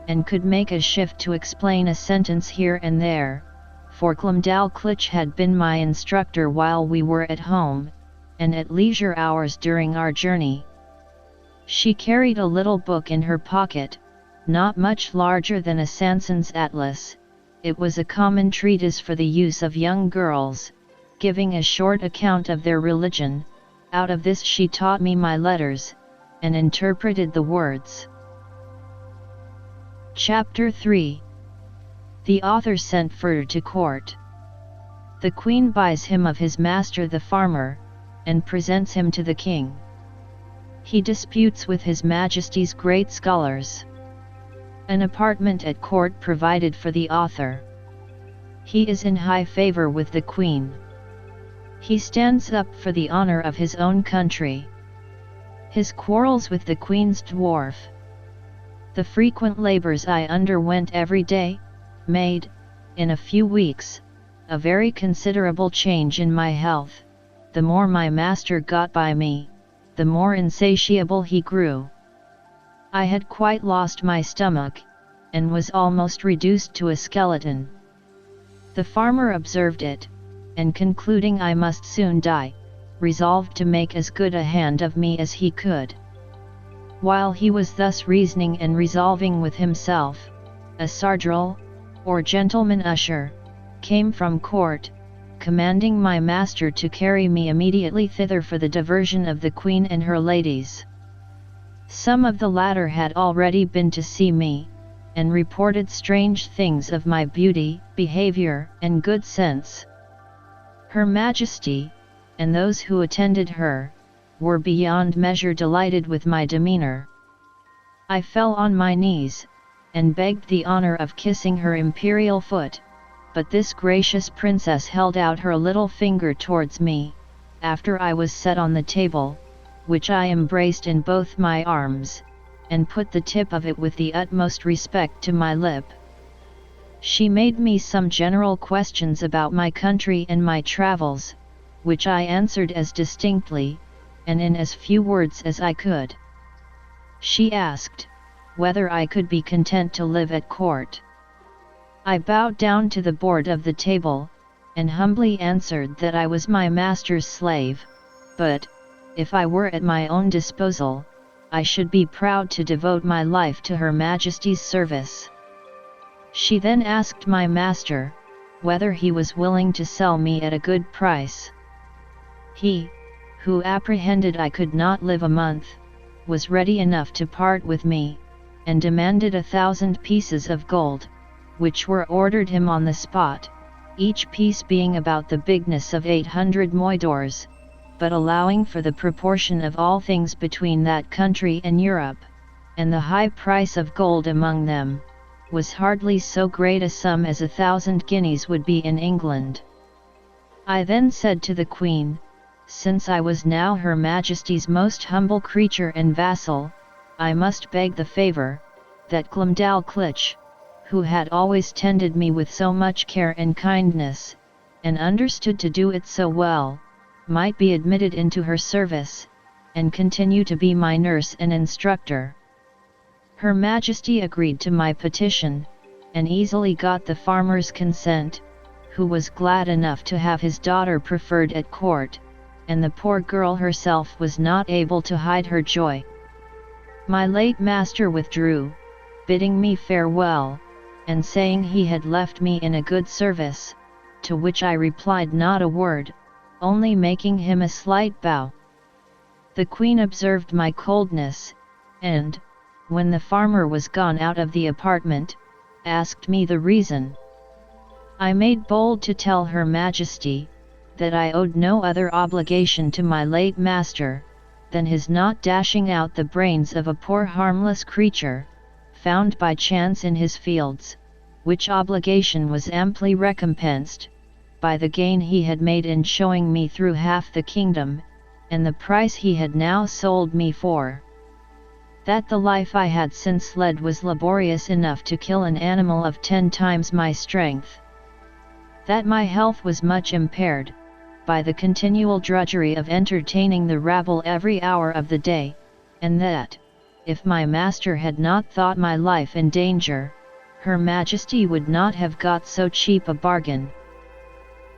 A: and could make a shift to explain a sentence here and there, for Glumdalclitch had been my instructor while we were at home, and at leisure hours during our journey. She carried a little book in her pocket, not much larger than a Sanson's atlas. It was a common treatise for the use of young girls, giving a short account of their religion. Out of this she taught me my letters, and interpreted the words. Chapter 3. The author sent for to court. The queen buys him of his master the farmer, and presents him to the king. He disputes with his majesty's great scholars. An apartment at court provided for the author. He is in high favor with the queen. He stands up for the honor of his own country. His quarrels with the queen's dwarf. The frequent labors I underwent every day, made, in a few weeks, a very considerable change in my health. The more my master got by me, the more insatiable he grew. I had quite lost my stomach, and was almost reduced to a skeleton. The farmer observed it, and concluding I must soon die, resolved to make as good a hand of me as he could. While he was thus reasoning and resolving with himself, a sardrul, or gentleman usher, came from court, commanding my master to carry me immediately thither for the diversion of the queen and her ladies. Some of the latter had already been to see me, and reported strange things of my beauty, behavior, and good sense. Her Majesty, and those who attended her, were beyond measure delighted with my demeanor. I fell on my knees, and begged the honor of kissing her imperial foot, but this gracious princess held out her little finger towards me, after I was set on the table, which I embraced in both my arms, and put the tip of it with the utmost respect to my lip. She made me some general questions about my country and my travels, which I answered as distinctly, and in as few words as I could. She asked whether I could be content to live at court. I bowed down to the board of the table, and humbly answered that I was my master's slave, but, if I were at my own disposal, I should be proud to devote my life to Her Majesty's service. She then asked my master whether he was willing to sell me at a good price. He, who apprehended I could not live a month, was ready enough to part with me, and demanded 1,000 pieces of gold, which were ordered him on the spot, each piece being about the bigness of 800 moidores, but allowing for the proportion of all things between that country and Europe, and the high price of gold among them, was hardly so great a sum as 1,000 guineas would be in England. I then said to the Queen, since I was now Her Majesty's most humble creature and vassal, I must beg the favour, that Glumdalclitch, who had always tended me with so much care and kindness, and understood to do it so well, might be admitted into her service, and continue to be my nurse and instructor. Her Majesty agreed to my petition, and easily got the farmer's consent, who was glad enough to have his daughter preferred at court, and the poor girl herself was not able to hide her joy. My late master withdrew, bidding me farewell, and saying he had left me in a good service, to which I replied not a word, only making him a slight bow. The Queen observed my coldness, and, when the farmer was gone out of the apartment, asked me the reason. I made bold to tell Her Majesty, that I owed no other obligation to my late master, than his not dashing out the brains of a poor harmless creature, found by chance in his fields, which obligation was amply recompensed, by the gain he had made in showing me through half the kingdom, and the price he had now sold me for. That the life I had since led was laborious enough to kill an animal of 10 times my strength. That my health was much impaired, by the continual drudgery of entertaining the rabble every hour of the day, and that, if my master had not thought my life in danger, Her Majesty would not have got so cheap a bargain.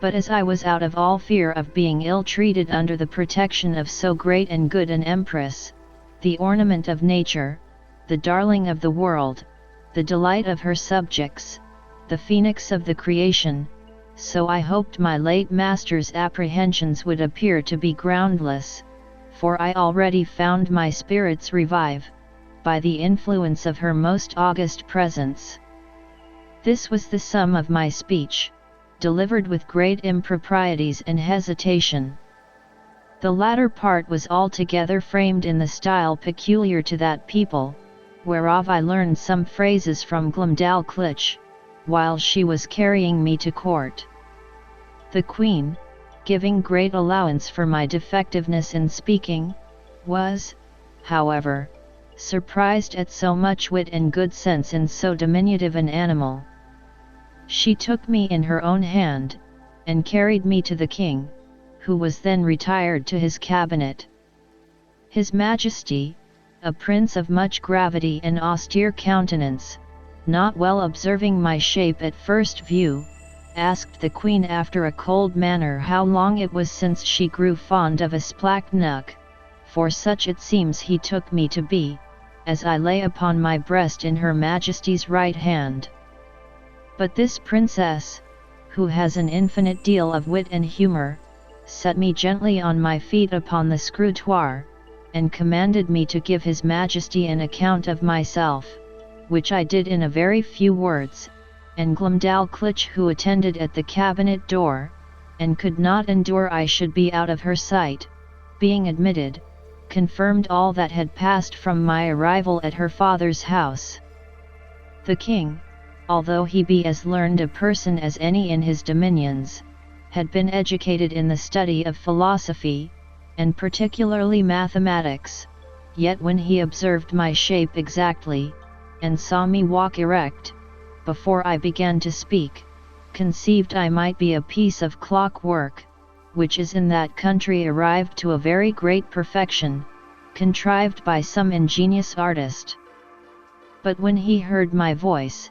A: But as I was out of all fear of being ill-treated under the protection of so great and good an empress, the ornament of nature, the darling of the world, the delight of her subjects, the phoenix of the creation, so I hoped my late master's apprehensions would appear to be groundless, for I already found my spirits revive, by the influence of her most august presence. This was the sum of my speech, delivered with great improprieties and hesitation. The latter part was altogether framed in the style peculiar to that people, whereof I learned some phrases from Glumdalclitch, while she was carrying me to court. The Queen, giving great allowance for my defectiveness in speaking, was, however, surprised at so much wit and good sense in so diminutive an animal. She took me in her own hand, and carried me to the King, who was then retired to his cabinet. His Majesty, a prince of much gravity and austere countenance, not well observing my shape at first view, asked the Queen after a cold manner how long it was since she grew fond of a splachnook, for such it seems he took me to be, as I lay upon my breast in Her Majesty's right hand. But this princess, who has an infinite deal of wit and humour, set me gently on my feet upon the scrutoire, and commanded me to give His Majesty an account of myself, which I did in a very few words, and Glumdalclitch, who attended at the cabinet door, and could not endure I should be out of her sight, being admitted, confirmed all that had passed from my arrival at her father's house. The King, although he be as learned a person as any in his dominions, had been educated in the study of philosophy, and particularly mathematics, yet when he observed my shape exactly, and saw me walk erect, before I began to speak, conceived I might be a piece of clockwork, which is in that country arrived to a very great perfection, contrived by some ingenious artist. But when he heard my voice,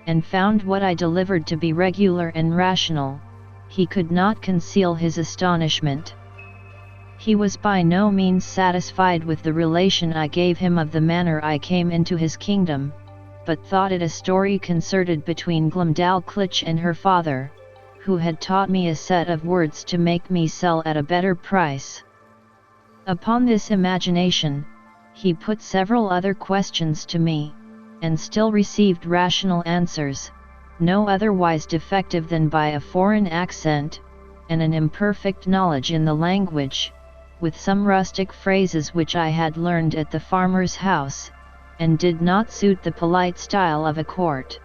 A: and found what I delivered to be regular and rational, he could not conceal his astonishment. He was by no means satisfied with the relation I gave him of the manner I came into his kingdom, but thought it a story concerted between Glumdalclitch and her father, who had taught me a set of words to make me sell at a better price. Upon this imagination, he put several other questions to me, and still received rational answers, no otherwise defective than by a foreign accent, and an imperfect knowledge in the language, with some rustic phrases which I had learned at the farmer's house, and did not suit the polite style of a court.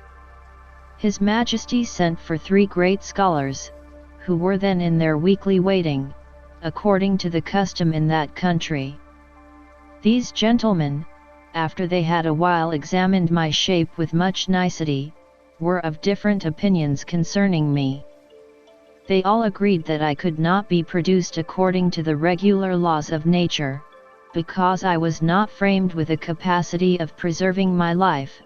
A: His Majesty sent for 3 great scholars, who were then in their weekly waiting, according to the custom in that country. These gentlemen, after they had a while examined my shape with much nicety, were of different opinions concerning me. They all agreed that I could not be produced according to the regular laws of nature, because I was not framed with a capacity of preserving my life,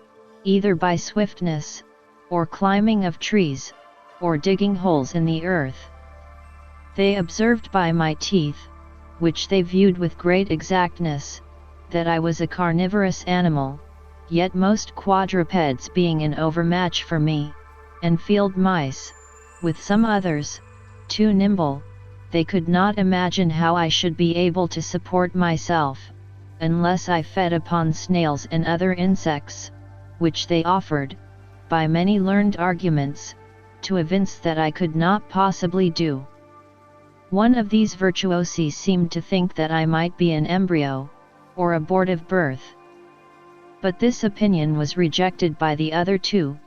A: either by swiftness, or climbing of trees, or digging holes in the earth. They observed by my teeth, which they viewed with great exactness, that I was a carnivorous animal, yet most quadrupeds being an overmatch for me, and field mice, with some others, too nimble, they could not imagine how I should be able to support myself, unless I fed upon snails and other insects, which they offered, by many learned arguments, to evince that I could not possibly do. One of these virtuosi seemed to think that I might be an embryo, or abortive birth. But this opinion was rejected by the other 2,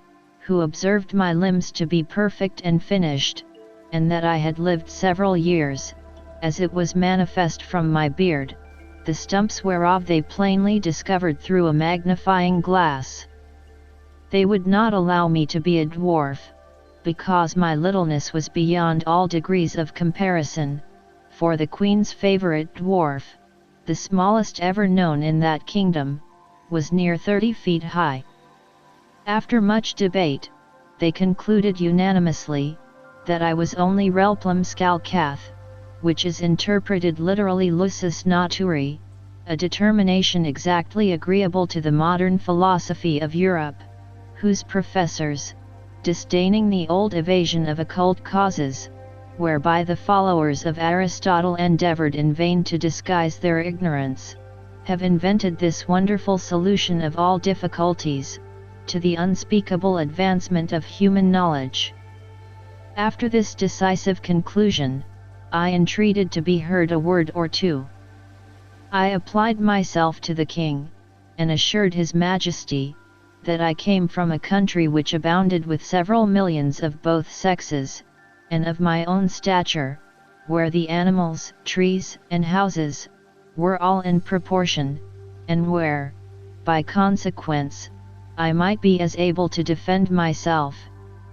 A: who observed my limbs to be perfect and finished, and that I had lived several years, as it was manifest from my beard, the stumps whereof they plainly discovered through a magnifying glass. They would not allow me to be a dwarf, because my littleness was beyond all degrees of comparison, for the Queen's favourite dwarf, the smallest ever known in that kingdom, was near 30 feet high. After much debate, they concluded unanimously, that I was only relplum scalcath, which is interpreted literally lusus naturae, a determination exactly agreeable to the modern philosophy of Europe, whose professors, disdaining the old evasion of occult causes, whereby the followers of Aristotle endeavored in vain to disguise their ignorance, have invented this wonderful solution of all difficulties, to the unspeakable advancement of human knowledge. After this decisive conclusion, I entreated to be heard a word or 2. I applied myself to the king, and assured his Majesty, that I came from a country which abounded with several millions of both sexes, and of my own stature, where the animals, trees, and houses, were all in proportion, and where, by consequence, I might be as able to defend myself,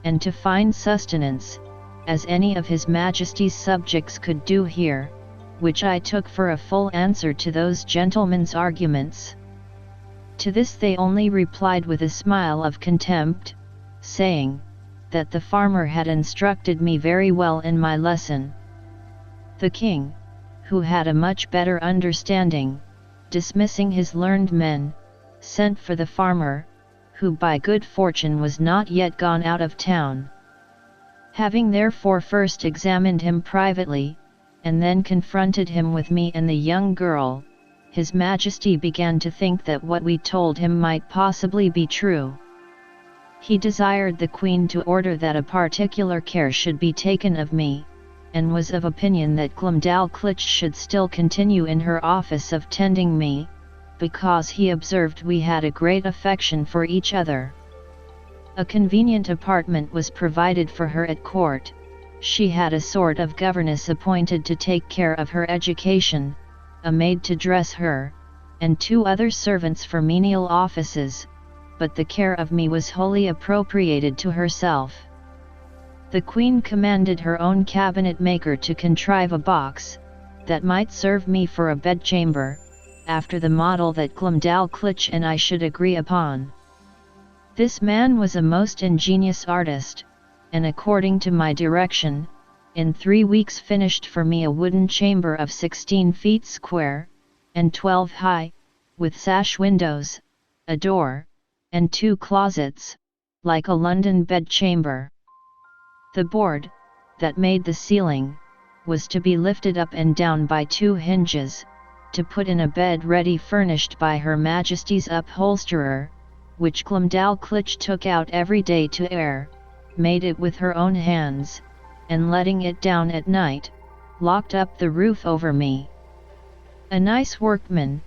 A: and to find sustenance, as any of His Majesty's subjects could do here, which I took for a full answer to those gentlemen's arguments. To this they only replied with a smile of contempt, saying, that the farmer had instructed me very well in my lesson. The king, who had a much better understanding, dismissing his learned men, sent for the farmer, who by good fortune was not yet gone out of town. Having therefore first examined him privately, and then confronted him with me and the young girl, His Majesty began to think that what we told him might possibly be true. He desired the Queen to order that a particular care should be taken of me, and was of opinion that Glumdalclitch should still continue in her office of tending me, because he observed we had a great affection for each other. A convenient apartment was provided for her at court. She had a sort of governess appointed to take care of her education, a maid to dress her, and 2 other servants for menial offices, but the care of me was wholly appropriated to herself. The Queen commanded her own cabinet maker to contrive a box, that might serve me for a bedchamber, after the model that Glumdalclitch and I should agree upon. This man was a most ingenious artist, and according to my direction, in 3 weeks finished for me a wooden chamber of 16 feet square, and 12 high, with sash windows, a door, and 2 closets, like a London bed-chamber. The board, that made the ceiling, was to be lifted up and down by 2 hinges, to put in a bed ready furnished by Her Majesty's upholsterer, which Glumdalclitch took out every day to air, made it with her own hands, and letting it down at night, locked up the roof over me. A nice workman,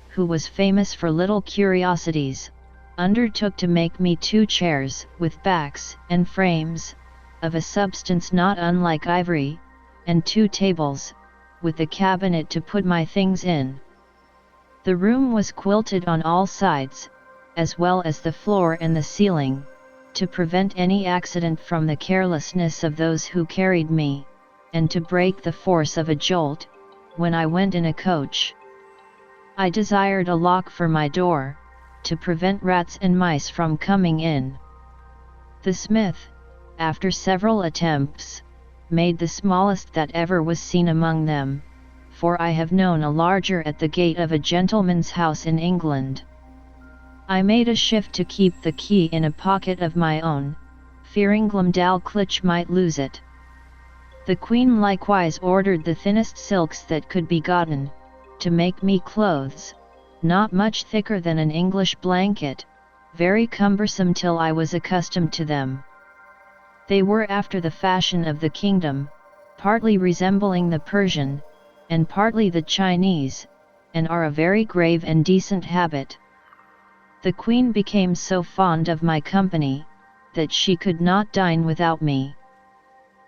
A: who was famous for little curiosities, undertook to make me 2 chairs with backs and frames, of a substance not unlike ivory, and 2 tables, with a cabinet to put my things in. The room was quilted on all sides, as well as the floor and the ceiling, to prevent any accident from the carelessness of those who carried me, and to break the force of a jolt, when I went in a coach. I desired a lock for my door, to prevent rats and mice from coming in. The smith, after several attempts, made the smallest that ever was seen among them, for I have known a larger at the gate of a gentleman's house in England. I made a shift to keep the key in a pocket of my own, fearing Glumdalclitch might lose it. The Queen likewise ordered the thinnest silks that could be gotten, to make me clothes, not much thicker than an English blanket, very cumbersome till I was accustomed to them. They were after the fashion of the kingdom, partly resembling the Persian, and partly the Chinese, and are a very grave and decent habit. The Queen became so fond of my company, that she could not dine without me.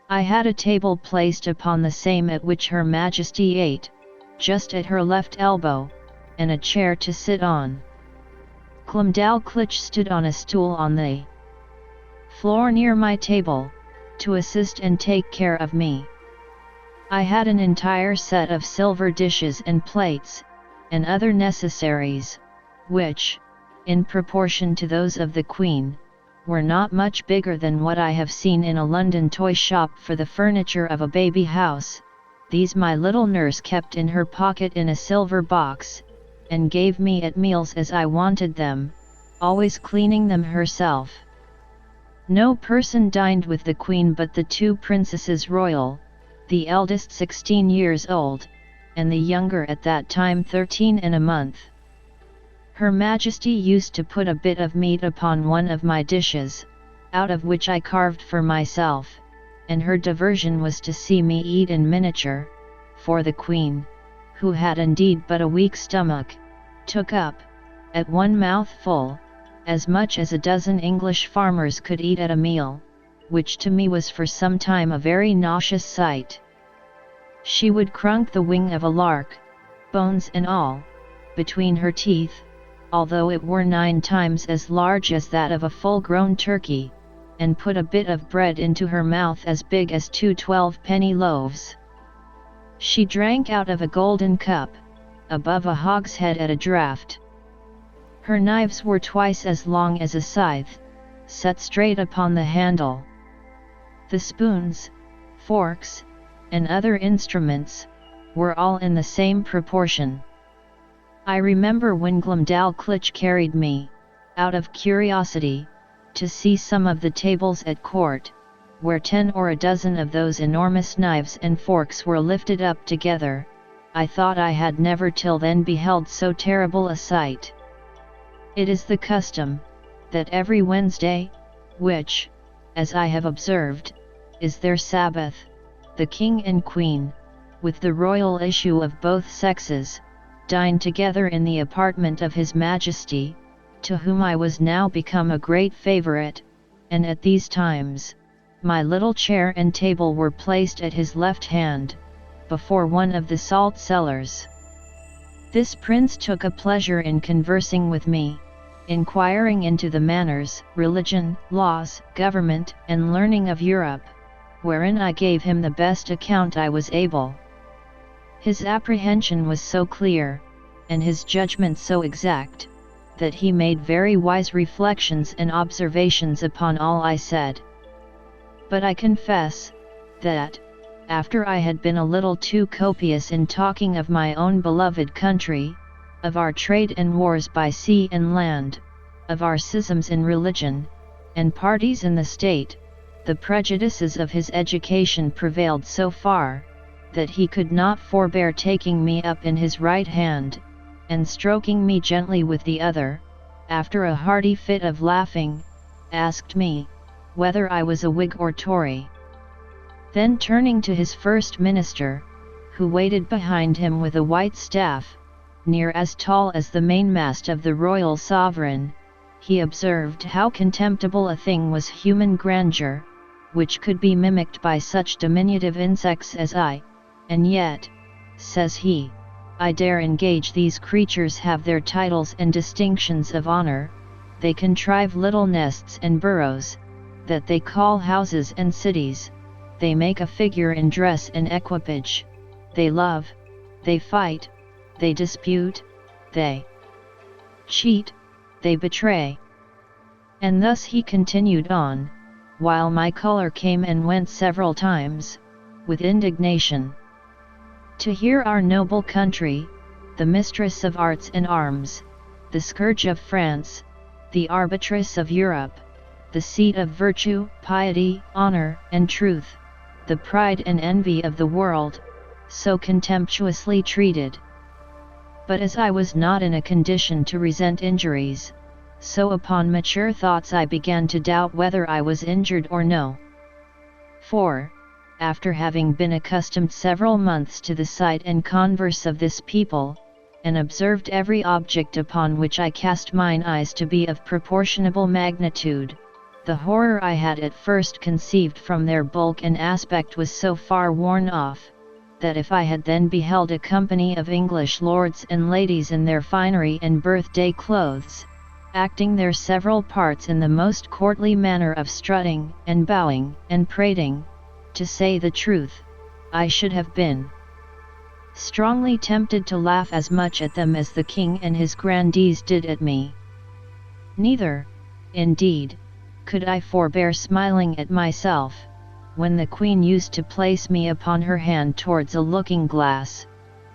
A: I had a table placed upon the same at which Her Majesty ate, just at her left elbow, and a chair to sit on. Glumdalclitch stood on a stool on the floor near my table, to assist and take care of me. I had an entire set of silver dishes and plates, and other necessaries, which, in proportion to those of the Queen, were not much bigger than what I have seen in a London toy shop for the furniture of a baby house. These my little nurse kept in her pocket in a silver box, and gave me at meals as I wanted them, always cleaning them herself. No person dined with the Queen but the 2 princesses royal, the eldest 16 years old, and the younger at that time 13 and a month. Her Majesty used to put a bit of meat upon one of my dishes, out of which I carved for myself, and her diversion was to see me eat in miniature, for the Queen, who had indeed but a weak stomach, took up, at one mouthful, as much as a dozen English farmers could eat at a meal, which to me was for some time a very nauseous sight. She would crunk the wing of a lark, bones and all, between her teeth, although it were 9 times as large as that of a full-grown turkey, and put a bit of bread into her mouth as big as 2 12-penny loaves. She drank out of a golden cup, above a hogshead at a draught. Her knives were twice as long as a scythe, set straight upon the handle. The spoons, forks, and other instruments, were all in the same proportion. I remember when Glumdalclitch carried me, out of curiosity, to see some of the tables at court, where 10 or a dozen of those enormous knives and forks were lifted up together. I thought I had never till then beheld so terrible a sight. It is the custom, that every Wednesday, which, as I have observed, is their Sabbath, the King and Queen, with the royal issue of both sexes, dine together in the apartment of His Majesty, to whom I was now become a great favourite, and at these times, my little chair and table were placed at his left hand, before one of the salt cellars. This prince took a pleasure in conversing with me, inquiring into the manners, religion, laws, government, and learning of Europe, wherein I gave him the best account I was able. His apprehension was so clear, and his judgment so exact, that he made very wise reflections and observations upon all I said. But I confess, that, after I had been a little too copious in talking of my own beloved country, of our trade and wars by sea and land, of our schisms in religion, and parties in the state, the prejudices of his education prevailed so far, that he could not forbear taking me up in his right hand, and stroking me gently with the other, after a hearty fit of laughing, asked me, whether I was a Whig or Tory. Then turning to his first minister, who waited behind him with a white staff, near as tall as the mainmast of the royal sovereign, he observed how contemptible a thing was human grandeur, which could be mimicked by such diminutive insects as I, and yet, says he, I dare engage these creatures have their titles and distinctions of honor, they contrive little nests and burrows, that they call houses and cities, they make a figure in dress and equipage, they love, they fight, they dispute, they cheat, they betray. And thus he continued on, while my color came and went several times, with indignation. To hear our noble country, the mistress of arts and arms, the scourge of France, the arbitress of Europe, the seat of virtue, piety, honor, and truth, the pride and envy of the world, so contemptuously treated. But as I was not in a condition to resent injuries, so upon mature thoughts I began to doubt whether I was injured or no. For, after having been accustomed several months to the sight and converse of this people, and observed every object upon which I cast mine eyes to be of proportionable magnitude, the horror I had at first conceived from their bulk and aspect was so far worn off, that if I had then beheld a company of English lords and ladies in their finery and birthday clothes, acting their several parts in the most courtly manner of strutting, and bowing, and prating, to say the truth, I should have been strongly tempted to laugh as much at them as the king and his grandees did at me. Neither, indeed, could I forbear smiling at myself, when the queen used to place me upon her hand towards a looking-glass,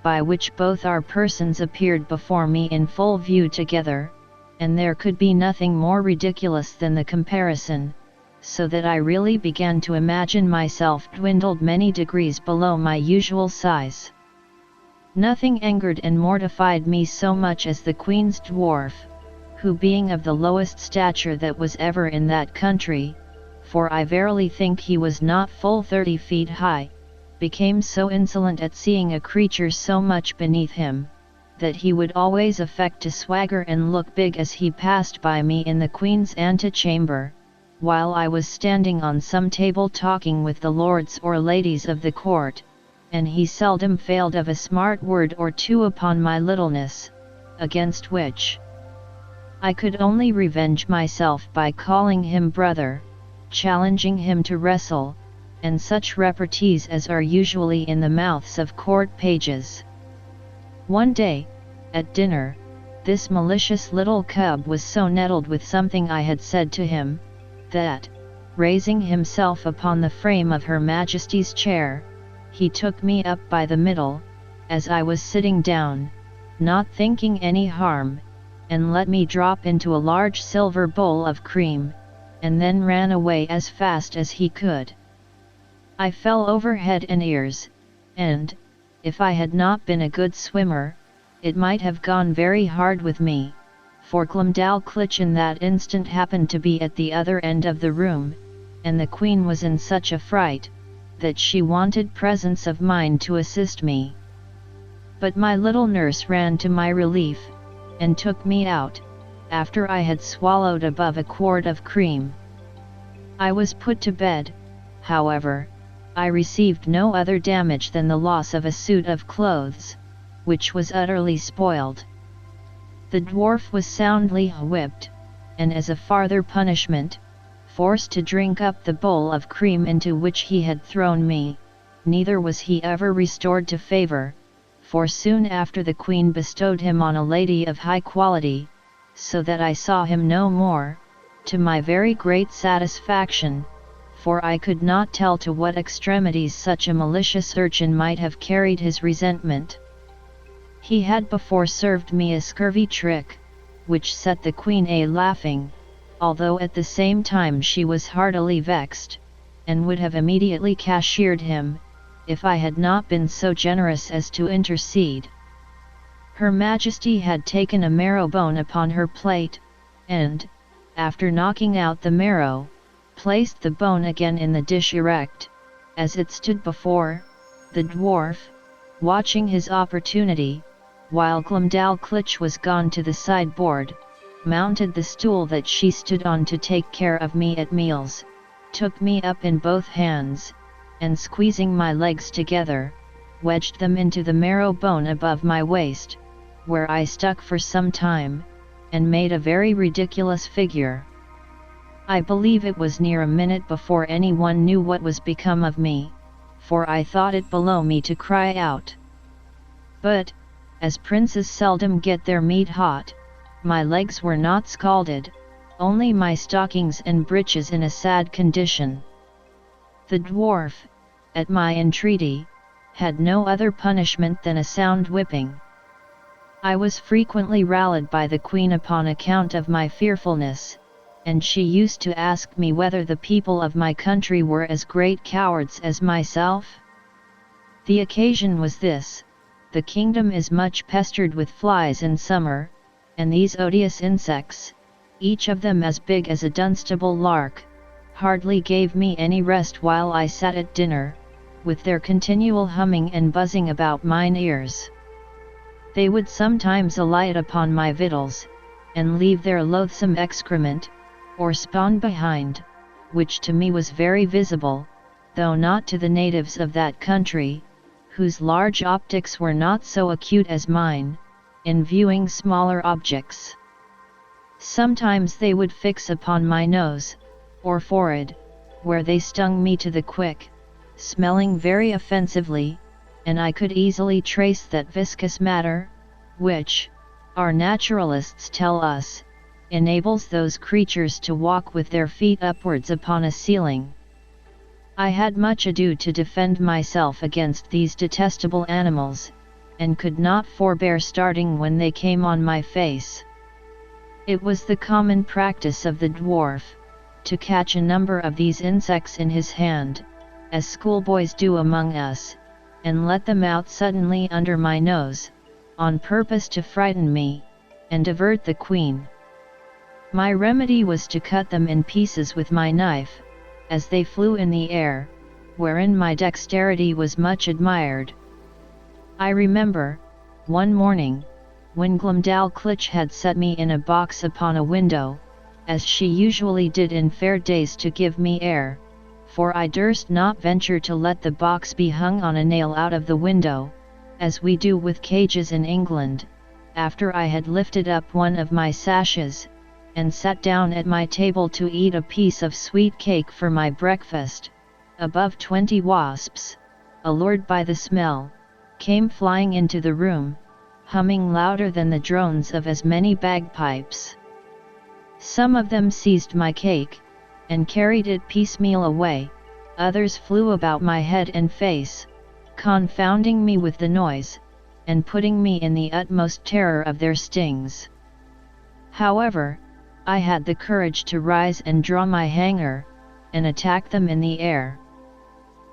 A: by which both our persons appeared before me in full view together, and there could be nothing more ridiculous than the comparison, so that I really began to imagine myself dwindled many degrees below my usual size. Nothing angered and mortified me so much as the queen's dwarf, who being of the lowest stature that was ever in that country, for I verily think he was not full 30 feet high, became so insolent at seeing a creature so much beneath him, that he would always affect to swagger and look big as he passed by me in the queen's antechamber, while I was standing on some table talking with the lords or ladies of the court, and he seldom failed of a smart word or two upon my littleness, against which I could only revenge myself by calling him brother, challenging him to wrestle, and such repartees as are usually in the mouths of court pages. One day, at dinner, this malicious little cub was so nettled with something I had said to him, that, raising himself upon the frame of Her Majesty's chair, he took me up by the middle, as I was sitting down, not thinking any harm, and let me drop into a large silver bowl of cream, and then ran away as fast as he could. I fell over head and ears, and, if I had not been a good swimmer, it might have gone very hard with me, for Glumdalclitch in that instant happened to be at the other end of the room, and the queen was in such a fright, that she wanted presence of mind to assist me. But my little nurse ran to my relief, and took me out, after I had swallowed above a quart of cream. I was put to bed, however. I received no other damage than the loss of a suit of clothes, which was utterly spoiled. The dwarf was soundly whipped, and as a farther punishment, forced to drink up the bowl of cream into which he had thrown me, neither was he ever restored to favor, for soon after the Queen bestowed him on a lady of high quality, so that I saw him no more, to my very great satisfaction, for I could not tell to what extremities such a malicious urchin might have carried his resentment. He had before served me a scurvy trick, which set the Queen a laughing, although at the same time she was heartily vexed, and would have immediately cashiered him, if I had not been so generous as to intercede. Her Majesty had taken a marrow bone upon her plate, and, after knocking out the marrow, placed the bone again in the dish erect, as it stood before the dwarf, watching his opportunity, while Glumdalclitch was gone to the sideboard, mounted the stool that she stood on to take care of me at meals, took me up in both hands, and squeezing my legs together, wedged them into the marrow bone above my waist, where I stuck for some time, and made a very ridiculous figure. I believe it was near a minute before anyone knew what was become of me, for I thought it below me to cry out. But, as princes seldom get their meat hot, my legs were not scalded, only my stockings and breeches in a sad condition. The dwarf, at my entreaty, had no other punishment than a sound whipping. I was frequently rallied by the Queen upon account of my fearfulness, and she used to ask me whether the people of my country were as great cowards as myself. The occasion was this: the kingdom is much pestered with flies in summer, and these odious insects, each of them as big as a Dunstable lark, hardly gave me any rest while I sat at dinner, with their continual humming and buzzing about mine ears. They would sometimes alight upon my victuals, and leave their loathsome excrement, or spawn behind, which to me was very visible, though not to the natives of that country, whose large optics were not so acute as mine, in viewing smaller objects. Sometimes they would fix upon my nose, or forehead, where they stung me to the quick, smelling very offensively, and I could easily trace that viscous matter, which, our naturalists tell us, enables those creatures to walk with their feet upwards upon a ceiling. I had much ado to defend myself against these detestable animals, and could not forbear starting when they came on my face. It was the common practice of the dwarf, to catch a number of these insects in his hand, as schoolboys do among us, and let them out suddenly under my nose, on purpose to frighten me, and divert the Queen. My remedy was to cut them in pieces with my knife, as they flew in the air, wherein my dexterity was much admired. I remember, one morning, when Glumdalclitch had set me in a box upon a window, as she usually did in fair days to give me air, for I durst not venture to let the box be hung on a nail out of the window, as we do with cages in England, after I had lifted up one of my sashes, and sat down at my table to eat a piece of sweet cake for my breakfast. Above 20 wasps, allured by the smell, came flying into the room, humming louder than the drones of as many bagpipes. Some of them seized my cake, and carried it piecemeal away, others flew about my head and face, confounding me with the noise, and putting me in the utmost terror of their stings. However, I had the courage to rise and draw my hanger, and attack them in the air.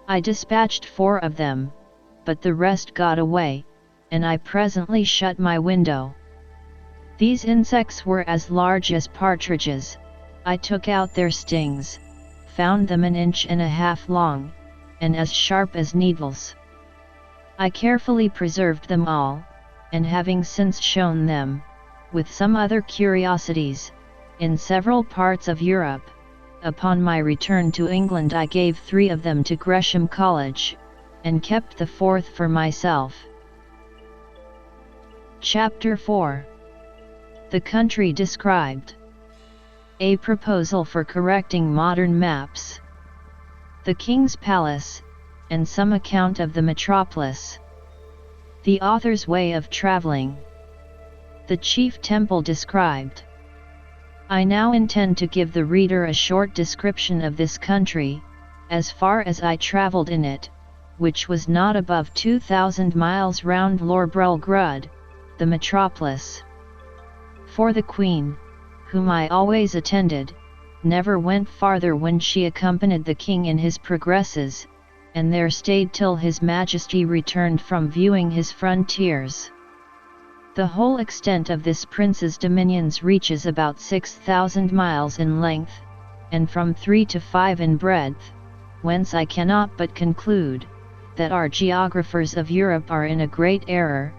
A: I dispatched 4 of them, but the rest got away, and I presently shut my window. These insects were as large as partridges. I took out their stings, found them 1.5 inches long, and as sharp as needles. I carefully preserved them all, and having since shown them, with some other curiosities, in several parts of Europe, upon my return to England I gave 3 of them to Gresham College, and kept the 4th for myself. Chapter 4. The Country Described. A Proposal for Correcting Modern Maps. The King's Palace, and some account of the metropolis. The author's way of traveling. The chief temple described. I now intend to give the reader a short description of this country, as far as I travelled in it, which was not above 2,000 miles round Lorbrulgrud, the metropolis. For the Queen, whom I always attended, never went farther when she accompanied the King in his progresses, and there stayed till His Majesty returned from viewing his frontiers. The whole extent of this prince's dominions reaches about 6,000 miles in length, and from 3 to 5 in breadth, whence I cannot but conclude, that our geographers of Europe are in a great error,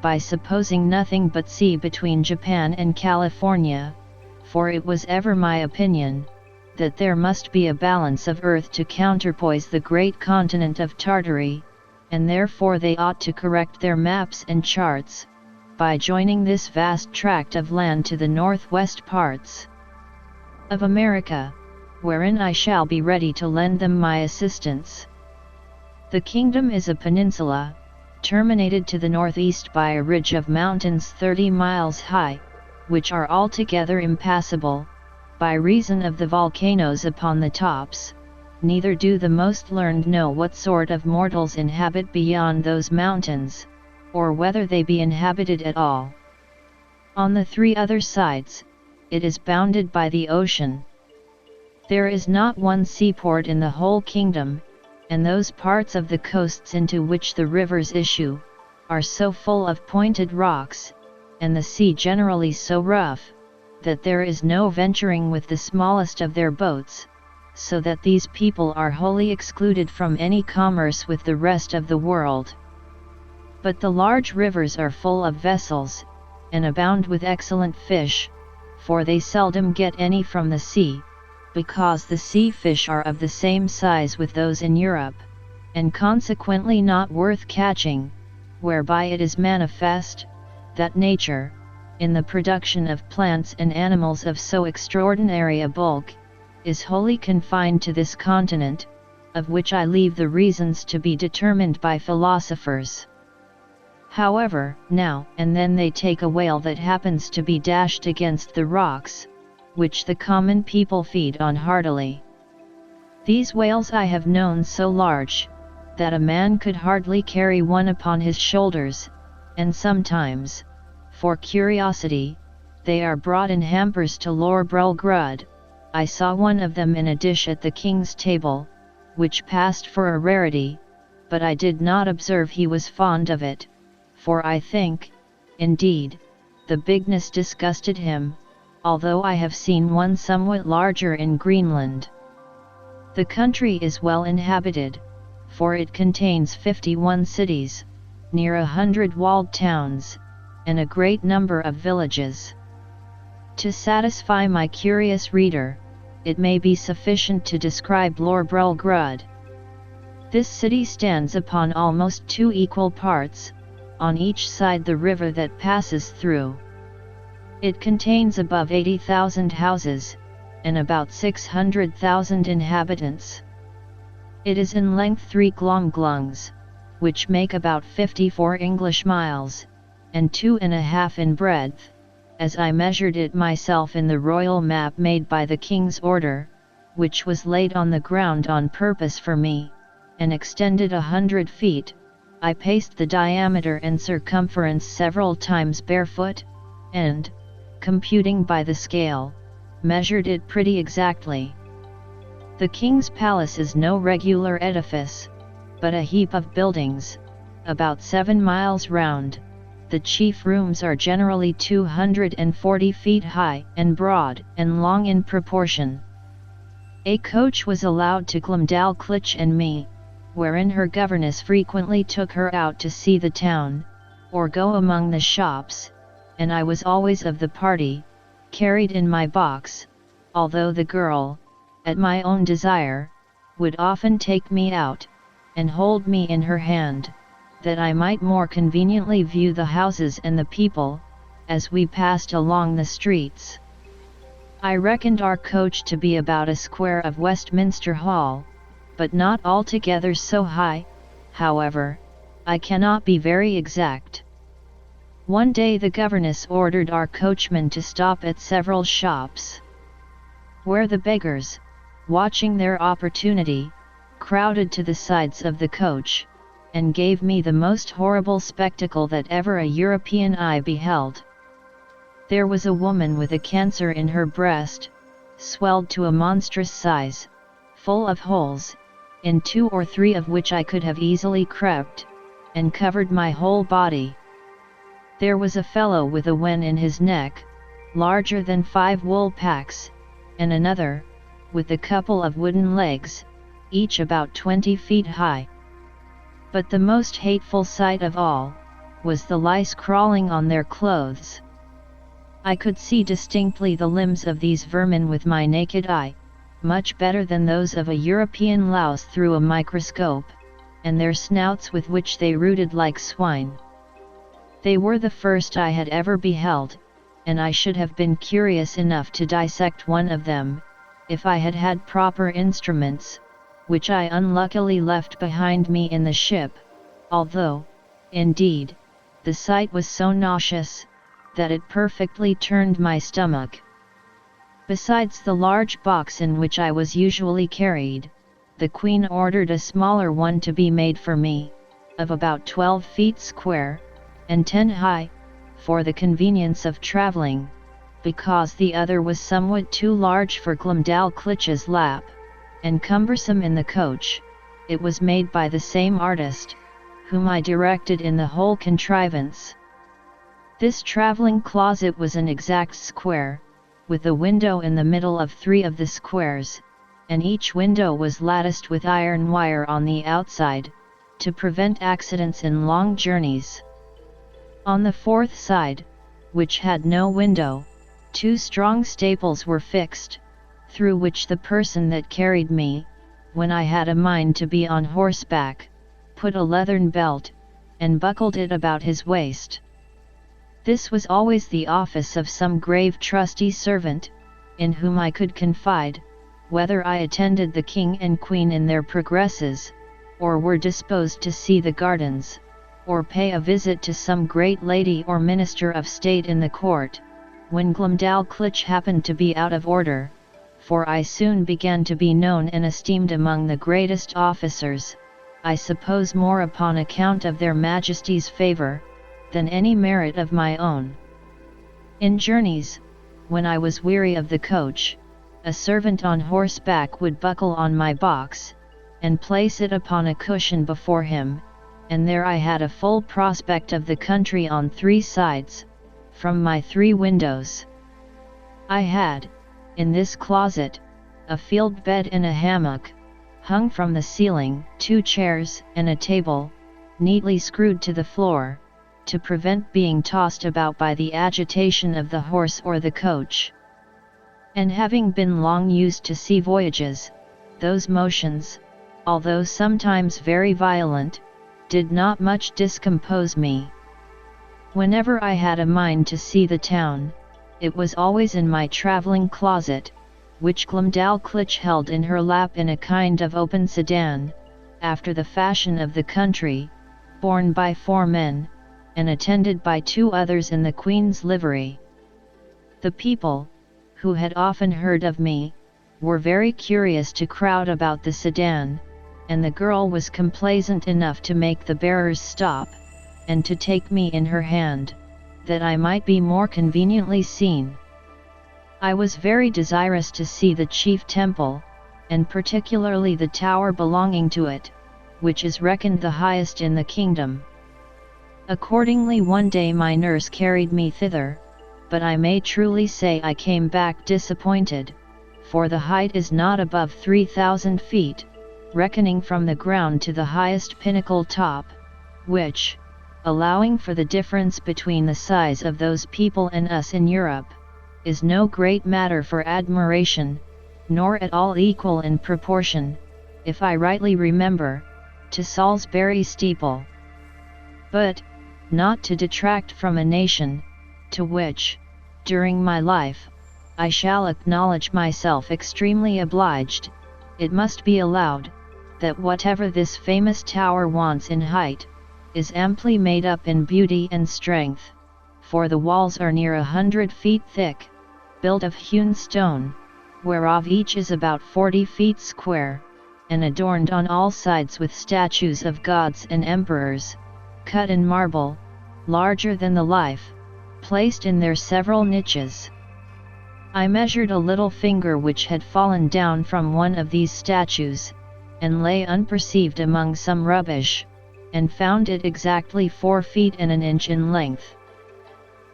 A: by supposing nothing but sea between Japan and California, for it was ever my opinion, that there must be a balance of earth to counterpoise the great continent of Tartary, and therefore they ought to correct their maps and charts, by joining this vast tract of land to the northwest parts of America, wherein I shall be ready to lend them my assistance. The kingdom is a peninsula, terminated to the northeast by a ridge of mountains 30 miles high, which are altogether impassable, by reason of the volcanoes upon the tops. Neither do the most learned know what sort of mortals inhabit beyond those mountains, or whether they be inhabited at all. On the 3 other sides, it is bounded by the ocean. There is not one seaport in the whole kingdom, and those parts of the coasts into which the rivers issue, are so full of pointed rocks, and the sea generally so rough, that there is no venturing with the smallest of their boats, so that these people are wholly excluded from any commerce with the rest of the world. But the large rivers are full of vessels, and abound with excellent fish, for they seldom get any from the sea, because the sea fish are of the same size with those in Europe, and consequently not worth catching, whereby it is manifest, that nature, in the production of plants and animals of so extraordinary a bulk, is wholly confined to this continent, of which I leave the reasons to be determined by philosophers. However, now and then they take a whale that happens to be dashed against the rocks, which the common people feed on heartily. These whales I have known so large, that a man could hardly carry one upon his shoulders, and sometimes, for curiosity, they are brought in hampers to Lorbrulgrud. I saw one of them in a dish at the king's table, which passed for a rarity, but I did not observe he was fond of it, for I think, indeed, the bigness disgusted him, although I have seen one somewhat larger in Greenland. The country is well inhabited, for it contains 51 cities, near 100 walled towns, and a great number of villages. To satisfy my curious reader, it may be sufficient to describe Lorbrulgrud. This city stands upon almost 2 equal parts, on each side the river that passes through. It contains above 80,000 houses, and about 600,000 inhabitants. It is in length 3 glonglungs, which make about 54 English miles, and 2½ in breadth, as I measured it myself in the royal map made by the king's order, which was laid on the ground on purpose for me, and extended 100 feet. I paced the diameter and circumference several times barefoot, and, computing by the scale, measured it pretty exactly. The king's palace is no regular edifice, but a heap of buildings, about 7 miles round. The chief rooms are generally 240 feet high and broad and long in proportion. A coach was allowed to Glumdalclitch and me, wherein her governess frequently took her out to see the town, or go among the shops, and I was always of the party, carried in my box, although the girl, at my own desire, would often take me out, and hold me in her hand, that I might more conveniently view the houses and the people, as we passed along the streets. I reckoned our coach to be about a square of Westminster Hall, but not altogether so high. However, I cannot be very exact. One day the governess ordered our coachman to stop at several shops, where the beggars, watching their opportunity, crowded to the sides of the coach, and gave me the most horrible spectacle that ever a European eye beheld. There was a woman with a cancer in her breast, swelled to a monstrous size, full of holes, in 2 or 3 of which I could have easily crept, and covered my whole body. There was a fellow with a wen in his neck, larger than 5 wool packs, and another, with a couple of wooden legs, each about 20 feet high. But the most hateful sight of all, was the lice crawling on their clothes. I could see distinctly the limbs of these vermin with my naked eye, much better than those of a European louse through a microscope, and their snouts with which they rooted like swine. They were the first I had ever beheld, and I should have been curious enough to dissect one of them, if I had had proper instruments, which I unluckily left behind me in the ship, although, indeed, the sight was so nauseous, that it perfectly turned my stomach. Besides the large box in which I was usually carried, the Queen ordered a smaller one to be made for me, of about 12 feet square, and 10 high, for the convenience of travelling, because the other was somewhat too large for Glumdalclitch's lap, and cumbersome in the coach. It was made by the same artist, whom I directed in the whole contrivance. This travelling closet was an exact square, with a window in the middle of 3 of the squares, and each window was latticed with iron wire on the outside, to prevent accidents in long journeys. On the 4th side, which had no window, 2 strong staples were fixed, through which the person that carried me, when I had a mind to be on horseback, put a leathern belt, and buckled it about his waist. This was always the office of some grave trusty servant, in whom I could confide, whether I attended the King and Queen in their progresses, or were disposed to see the gardens, or pay a visit to some great lady or minister of state in the court, when Glumdalclitch happened to be out of order, for I soon began to be known and esteemed among the greatest officers, I suppose more upon account of their Majesty's favour, than any merit of my own. In journeys, when I was weary of the coach, a servant on horseback would buckle on my box, and place it upon a cushion before him, and there I had a full prospect of the country on 3 sides, from my 3 windows. I had, in this closet, a field bed and a hammock, hung from the ceiling, 2 chairs and a table, neatly screwed to the floor, to prevent being tossed about by the agitation of the horse or the coach. And having been long used to sea voyages, those motions, although sometimes very violent, did not much discompose me. Whenever I had a mind to see the town, it was always in my travelling closet, which Glumdalclitch held in her lap in a kind of open sedan, after the fashion of the country, borne by 4 men, and attended by 2 others in the Queen's livery. The people, who had often heard of me, were very curious to crowd about the sedan, and the girl was complaisant enough to make the bearers stop, and to take me in her hand, that I might be more conveniently seen. I was very desirous to see the chief temple, and particularly the tower belonging to it, which is reckoned the highest in the kingdom. Accordingly one day my nurse carried me thither, but I may truly say I came back disappointed, for the height is not above 3,000 feet, reckoning from the ground to the highest pinnacle top, which, allowing for the difference between the size of those people and us in Europe, is no great matter for admiration, nor at all equal in proportion, if I rightly remember, to Salisbury steeple. But, not to detract from a nation, to which, during my life, I shall acknowledge myself extremely obliged, it must be allowed, that whatever this famous tower wants in height, is amply made up in beauty and strength, for the walls are near 100 feet thick, built of hewn stone, whereof each is about 40 feet square, and adorned on all sides with statues of gods and emperors, cut in marble, larger than the life, placed in their several niches. I measured a little finger which had fallen down from one of these statues, and lay unperceived among some rubbish, and found it exactly 4 feet and an inch in length.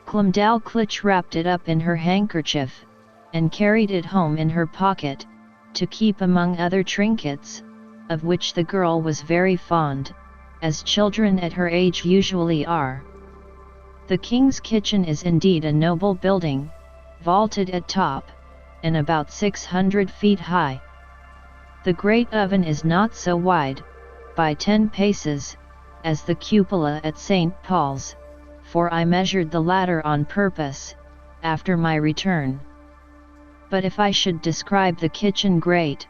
A: Glumdalclitch wrapped it up in her handkerchief, and carried it home in her pocket, to keep among other trinkets, of which the girl was very fond, as children at her age usually are. The king's kitchen is indeed a noble building, vaulted at top, and about 600 feet high. The great oven is not so wide, by 10 paces, as the cupola at St. Paul's, for I measured the latter on purpose, after my return. But if I should describe the kitchen grate,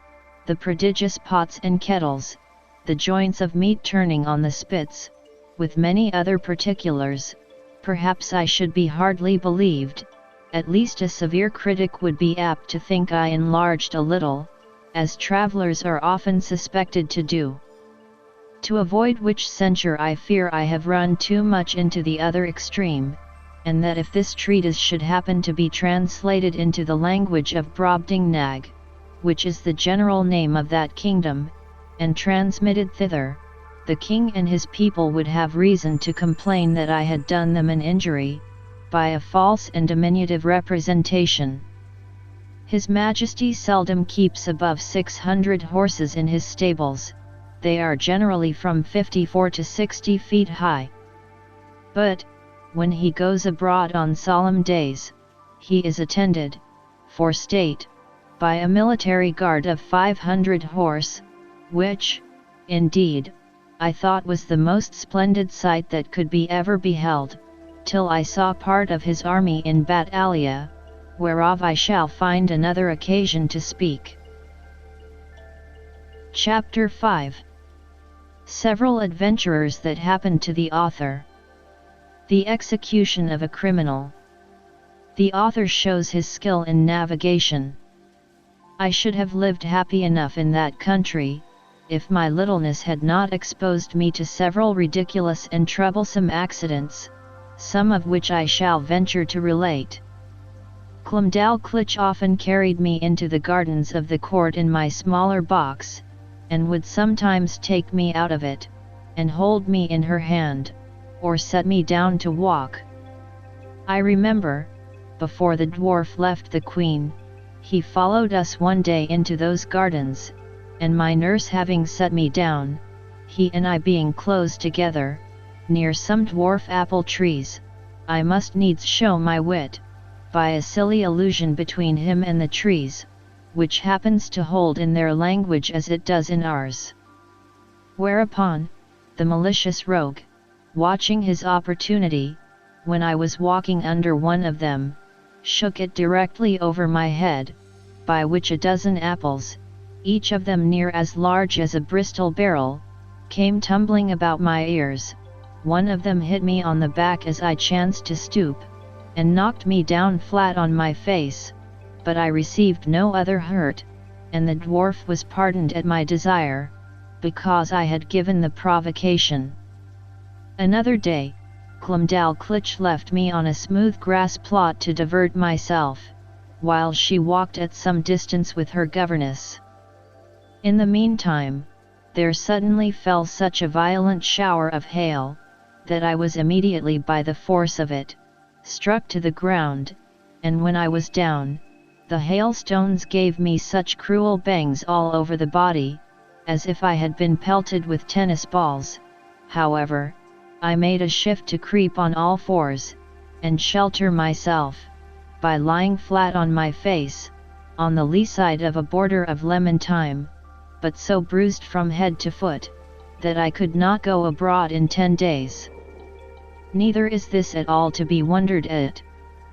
A: the prodigious pots and kettles, the joints of meat turning on the spits, with many other particulars, perhaps I should be hardly believed, at least a severe critic would be apt to think I enlarged a little, as travellers are often suspected to do. To avoid which censure I fear I have run too much into the other extreme, and that if this treatise should happen to be translated into the language of Brobdingnag, which is the general name of that kingdom, and transmitted thither, the king and his people would have reason to complain that I had done them an injury, by a false and diminutive representation. His Majesty seldom keeps above 600 horses in his stables, they are generally from 54 to 60 feet high. But, when he goes abroad on solemn days, he is attended, for state, by a military guard of 500 horse, which, indeed, I thought was the most splendid sight that could be ever beheld, till I saw part of his army in Battalia, whereof I shall find another occasion to speak. Chapter 5. Several adventurers that happened to the author. The execution of a criminal. The author shows his skill in navigation. I should have lived happy enough in that country, if my littleness had not exposed me to several ridiculous and troublesome accidents, some of which I shall venture to relate. Glumdalclitch often carried me into the gardens of the court in my smaller box, and would sometimes take me out of it, and hold me in her hand, or set me down to walk. I remember, before the dwarf left the queen, he followed us one day into those gardens, and my nurse having set me down, he and I being close together, near some dwarf apple trees, I must needs show my wit, by a silly allusion between him and the trees, which happens to hold in their language as it does in ours. Whereupon, the malicious rogue, watching his opportunity, when I was walking under one of them, shook it directly over my head, by which a dozen apples, each of them near as large as a Bristol barrel, came tumbling about my ears. One of them hit me on the back as I chanced to stoop, and knocked me down flat on my face, but I received no other hurt, and the dwarf was pardoned at my desire, because I had given the provocation. Another day, Glumdalclitch left me on a smooth grass plot to divert myself, while she walked at some distance with her governess. In the meantime, there suddenly fell such a violent shower of hail, that I was immediately by the force of it, struck to the ground, and when I was down, the hailstones gave me such cruel bangs all over the body, as if I had been pelted with tennis balls. However, I made a shift to creep on all fours, and shelter myself, by lying flat on my face, on the lee side of a border of lemon thyme, but so bruised from head to foot, that I could not go abroad in 10 days. Neither is this at all to be wondered at,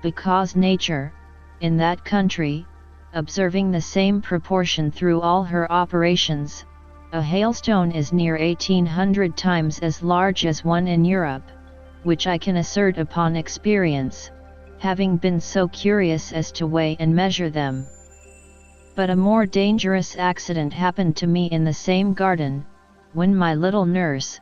A: because nature, in that country, observing the same proportion through all her operations, A hailstone is near 1800 times as large as one in Europe, which I can assert upon experience, having been so curious as to weigh and measure them. But a more dangerous accident happened to me in the same garden, when my little nurse,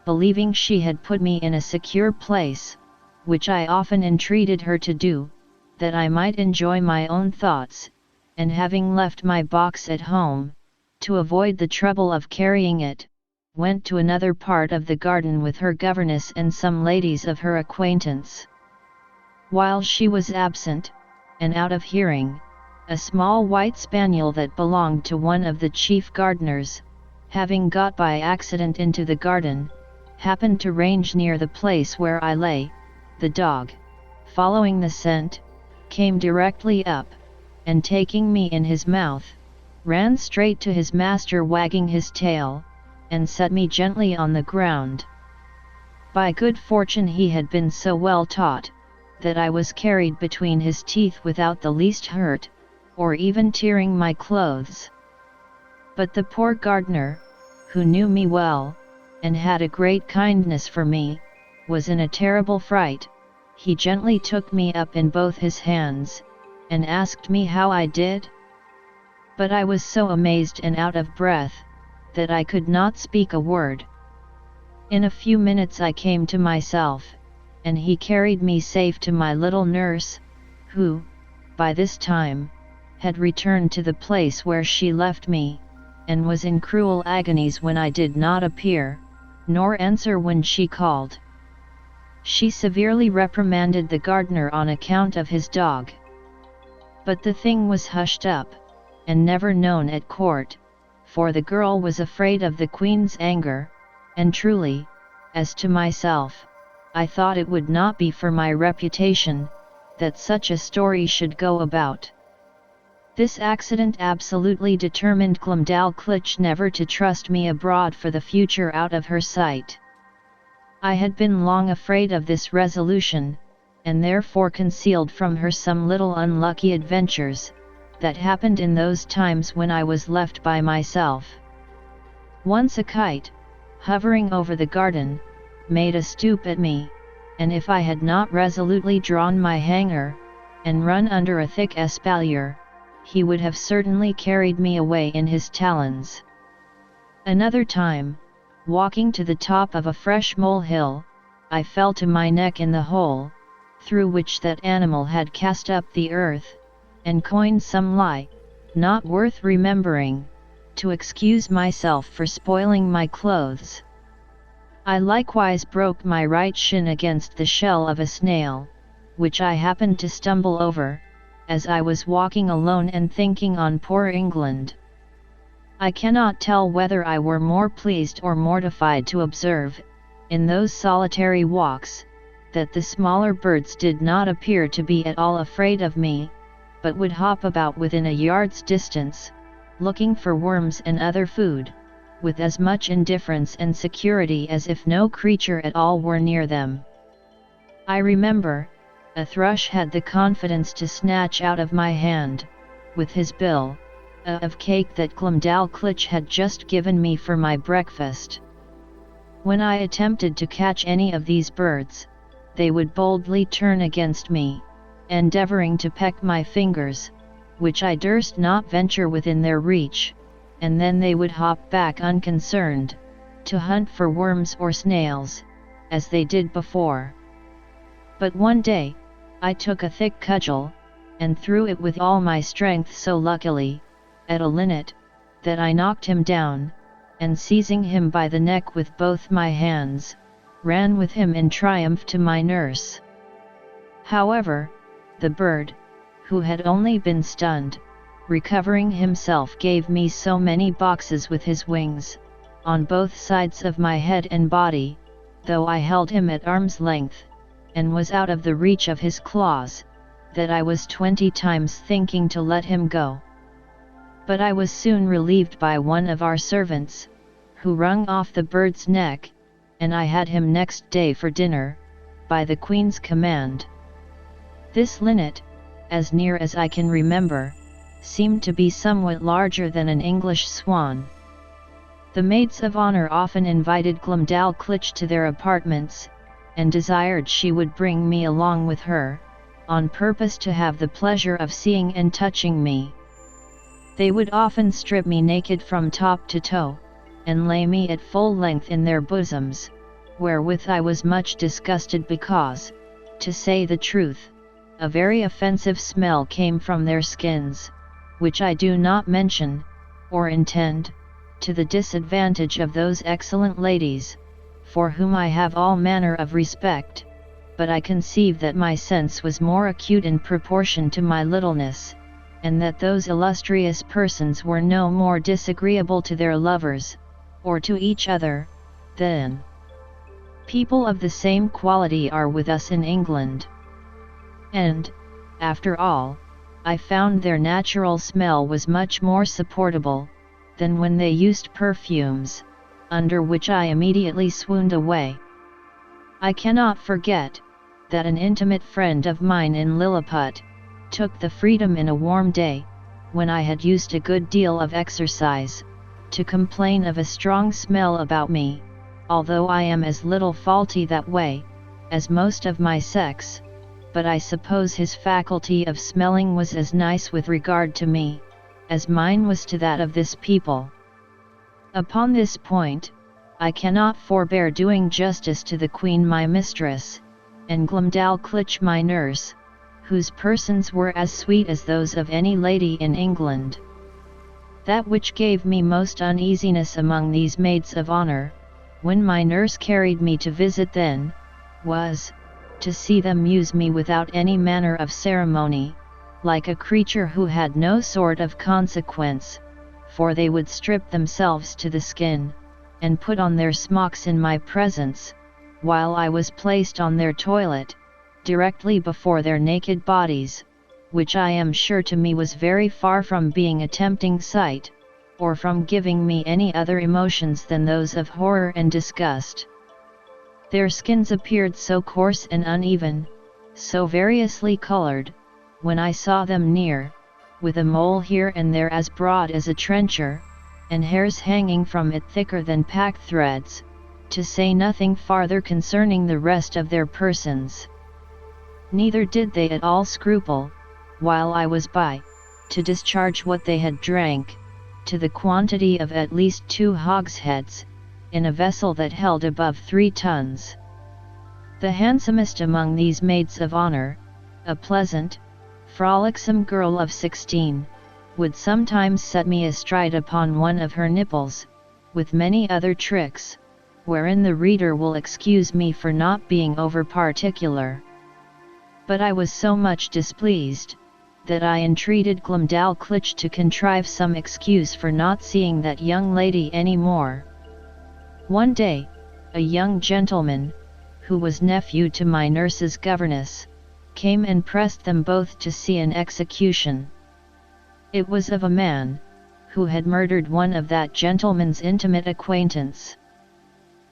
A: believing she had put me in a secure place, which I often entreated her to do, that I might enjoy my own thoughts, and having left my box at home, to avoid the trouble of carrying it, went to another part of the garden with her governess and some ladies of her acquaintance. While she was absent, and out of hearing, a small white spaniel that belonged to one of the chief gardeners, having got by accident into the garden, happened to range near the place where I lay. The dog, following the scent, came directly up, and taking me in his mouth, ran straight to his master wagging his tail, and set me gently on the ground. By good fortune he had been so well taught, that I was carried between his teeth without the least hurt, or even tearing my clothes. But the poor gardener, who knew me well, and had a great kindness for me, was in a terrible fright. He gently took me up in both his hands, and asked me how I did. But I was so amazed and out of breath, that I could not speak a word. In a few minutes I came to myself, and he carried me safe to my little nurse, who, by this time, had returned to the place where she left me, and was in cruel agonies when I did not appear, nor answer when she called. She severely reprimanded the gardener on account of his dog. But the thing was hushed up, and never known at court, for the girl was afraid of the Queen's anger, and truly, as to myself, I thought it would not be for my reputation, that such a story should go about. This accident absolutely determined Glumdalclitch never to trust me abroad for the future out of her sight. I had been long afraid of this resolution, and therefore concealed from her some little unlucky adventures, that happened in those times when I was left by myself. Once a kite, hovering over the garden, made a stoop at me, and if I had not resolutely drawn my hanger, and run under a thick espalier, he would have certainly carried me away in his talons. Another time, walking to the top of a fresh molehill, I fell to my neck in the hole, through which that animal had cast up the earth, and coined some lie, not worth remembering, to excuse myself for spoiling my clothes. I likewise broke my right shin against the shell of a snail, which I happened to stumble over, as I was walking alone and thinking on poor England. I cannot tell whether I were more pleased or mortified to observe, in those solitary walks, that the smaller birds did not appear to be at all afraid of me, but would hop about within a yard's distance, looking for worms and other food, with as much indifference and security as if no creature at all were near them. I remember, a thrush had the confidence to snatch out of my hand, with his bill, of cake that Glumdalclitch had just given me for my breakfast. When I attempted to catch any of these birds, they would boldly turn against me, endeavouring to peck my fingers, which I durst not venture within their reach, and then they would hop back unconcerned, to hunt for worms or snails, as they did before. But one day, I took a thick cudgel, and threw it with all my strength so luckily, at a linnet, that I knocked him down, and seizing him by the neck with both my hands, ran with him in triumph to my nurse. However, the bird, who had only been stunned, recovering himself gave me so many boxes with his wings, on both sides of my head and body, though I held him at arm's length, and was out of the reach of his claws, that I was 20 times thinking to let him go. But I was soon relieved by one of our servants, who wrung off the bird's neck, and I had him next day for dinner, by the Queen's command. This linnet, as near as I can remember, seemed to be somewhat larger than an English swan. The maids of honor often invited Glumdalclitch to their apartments, and desired she would bring me along with her, on purpose to have the pleasure of seeing and touching me. They would often strip me naked from top to toe, and lay me at full length in their bosoms, wherewith I was much disgusted because, to say the truth, a very offensive smell came from their skins, which I do not mention, or intend, to the disadvantage of those excellent ladies, for whom I have all manner of respect, but I conceive that my sense was more acute in proportion to my littleness, and that those illustrious persons were no more disagreeable to their lovers, or to each other, than people of the same quality are with us in England. And, after all, I found their natural smell was much more supportable, than when they used perfumes, under which I immediately swooned away. I cannot forget, that an intimate friend of mine in Lilliput, took the freedom in a warm day, when I had used a good deal of exercise, to complain of a strong smell about me, although I am as little faulty that way, as most of my sex, but I suppose his faculty of smelling was as nice with regard to me, as mine was to that of this people. Upon this point, I cannot forbear doing justice to the Queen my mistress, and Glumdalclitch my nurse, whose persons were as sweet as those of any lady in England. That which gave me most uneasiness among these maids of honor, when my nurse carried me to visit them, was, to see them use me without any manner of ceremony, like a creature who had no sort of consequence, for they would strip themselves to the skin, and put on their smocks in my presence, while I was placed on their toilet, directly before their naked bodies, which I am sure to me was very far from being a tempting sight, or from giving me any other emotions than those of horror and disgust. Their skins appeared so coarse and uneven, so variously colored, when I saw them near, with a mole here and there as broad as a trencher, and hairs hanging from it thicker than pack threads, to say nothing farther concerning the rest of their persons. Neither did they at all scruple, while I was by, to discharge what they had drank, to the quantity of at least 2 hogsheads, in a vessel that held above 3 tons. The handsomest among these maids of honor, a pleasant, frolicsome girl of 16, would sometimes set me astride upon one of her nipples, with many other tricks, wherein the reader will excuse me for not being over particular. But I was so much displeased, that I entreated Glumdalclitch to contrive some excuse for not seeing that young lady any more. One day, a young gentleman, who was nephew to my nurse's governess, came and pressed them both to see an execution. It was of a man, who had murdered one of that gentleman's intimate acquaintance.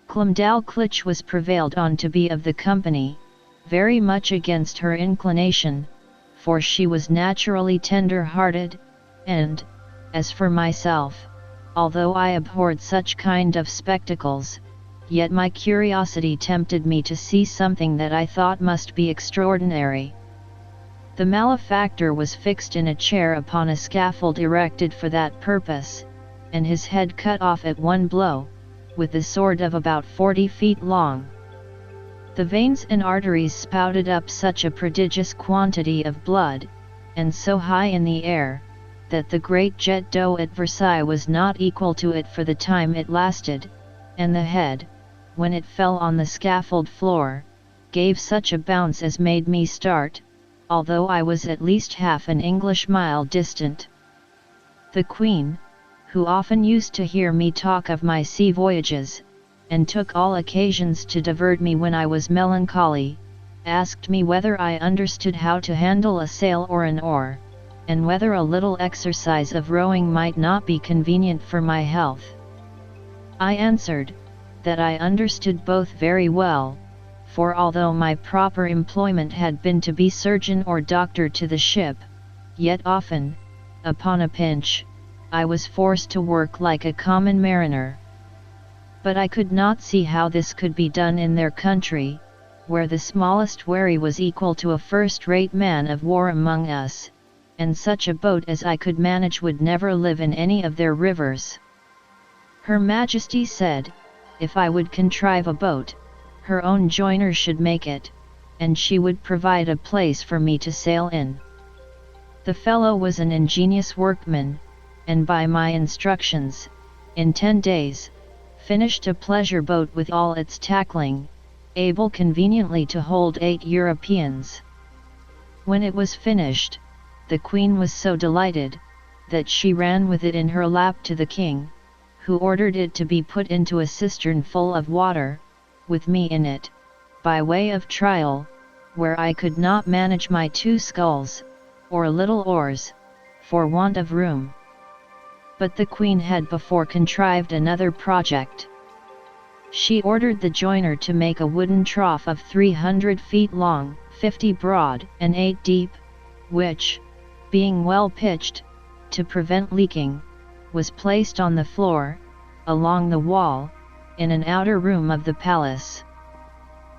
A: Glumdalclitch was prevailed on to be of the company, very much against her inclination, for she was naturally tender-hearted, and, as for myself, although I abhorred such kind of spectacles, yet my curiosity tempted me to see something that I thought must be extraordinary. The malefactor was fixed in a chair upon a scaffold erected for that purpose, and his head cut off at one blow, with a sword of about 40 feet long. The veins and arteries spouted up such a prodigious quantity of blood, and so high in the air, that the great jet d'eau at Versailles was not equal to it for the time it lasted, and the head, when it fell on the scaffold floor, gave such a bounce as made me start, although I was at least half an English mile distant. The Queen, who often used to hear me talk of my sea voyages, and took all occasions to divert me when I was melancholy, asked me whether I understood how to handle a sail or an oar, and whether a little exercise of rowing might not be convenient for my health. I answered, that I understood both very well, for although my proper employment had been to be surgeon or doctor to the ship, yet often, upon a pinch, I was forced to work like a common mariner, But I could not see how this could be done in their country, where the smallest wherry was equal to a first-rate man of war among us, and such a boat as I could manage would never live in any of their rivers. Her Majesty said, if I would contrive a boat, her own joiner should make it, and she would provide a place for me to sail in. The fellow was an ingenious workman, and by my instructions, in 10 days, finished a pleasure boat with all its tackling, able conveniently to hold 8 Europeans. When it was finished, the Queen was so delighted, that she ran with it in her lap to the King, who ordered it to be put into a cistern full of water, with me in it, by way of trial, where I could not manage my 2 sculls, or little oars, for want of room. But the Queen had before contrived another project. She ordered the joiner to make a wooden trough of 300 feet long, 50 broad, and 8 deep, which, being well pitched, to prevent leaking, was placed on the floor, along the wall, in an outer room of the palace.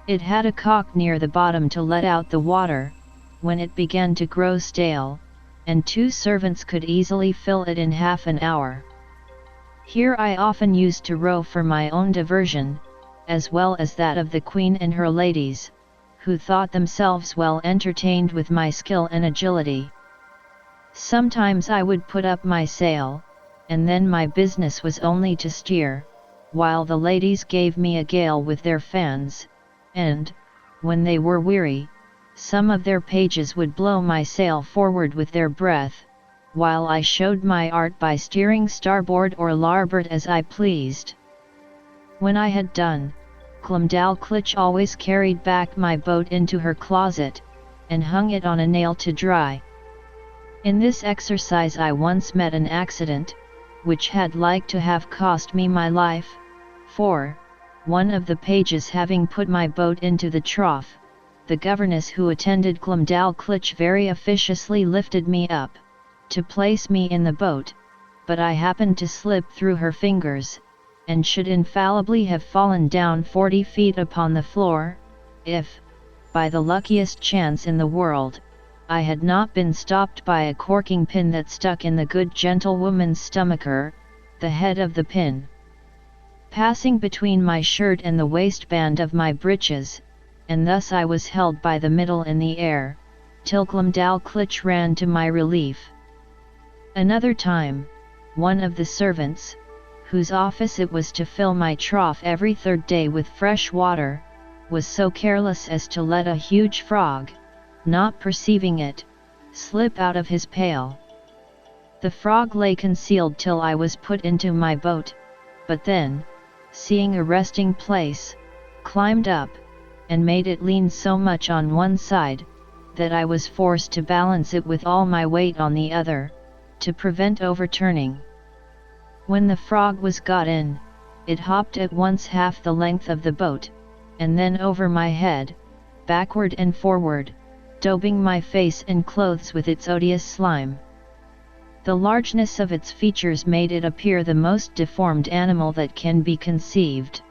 A: It had a cock near the bottom to let out the water, when it began to grow stale, and 2 servants could easily fill it in half an hour. Here I often used to row for my own diversion, as well as that of the Queen and her ladies, who thought themselves well entertained with my skill and agility. Sometimes I would put up my sail, and then my business was only to steer, while the ladies gave me a gale with their fans, and, when they were weary, some of their pages would blow my sail forward with their breath, while I showed my art by steering starboard or larboard as I pleased. When I had done, Glumdalclitch always carried back my boat into her closet, and hung it on a nail to dry. In this exercise I once met an accident, which had like to have cost me my life, for, one of the pages having put my boat into the trough, the governess who attended Glumdalclitch very officiously lifted me up, to place me in the boat, but I happened to slip through her fingers, and should infallibly have fallen down 40 feet upon the floor, if, by the luckiest chance in the world, I had not been stopped by a corking pin that stuck in the good gentlewoman's stomacher, the head of the pin passing between my shirt and the waistband of my breeches, and thus I was held by the middle in the air, till Glumdalclitch ran to my relief. Another time, one of the servants, whose office it was to fill my trough every 3rd day with fresh water, was so careless as to let a huge frog, not perceiving it, slip out of his pail. The frog lay concealed till I was put into my boat, but then, seeing a resting place, climbed up, and made it lean so much on one side, that I was forced to balance it with all my weight on the other, to prevent overturning. When the frog was got in, it hopped at once half the length of the boat, and then over my head, backward and forward, daubing my face and clothes with its odious slime. The largeness of its features made it appear the most deformed animal that can be conceived.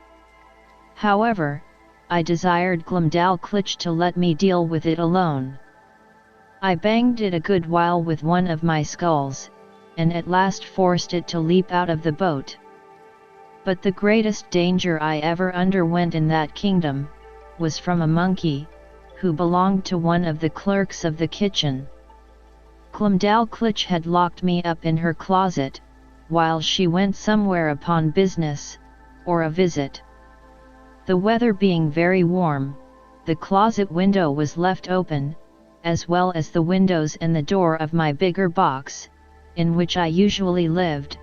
A: However, I desired Glumdalclitch to let me deal with it alone. I banged it a good while with one of my sculls, and at last forced it to leap out of the boat. But the greatest danger I ever underwent in that kingdom, was from a monkey, who belonged to one of the clerks of the kitchen. Glumdalclitch had locked me up in her closet, while she went somewhere upon business, or a visit. The weather being very warm, the closet window was left open, as well as the windows and the door of my bigger box, in which I usually lived,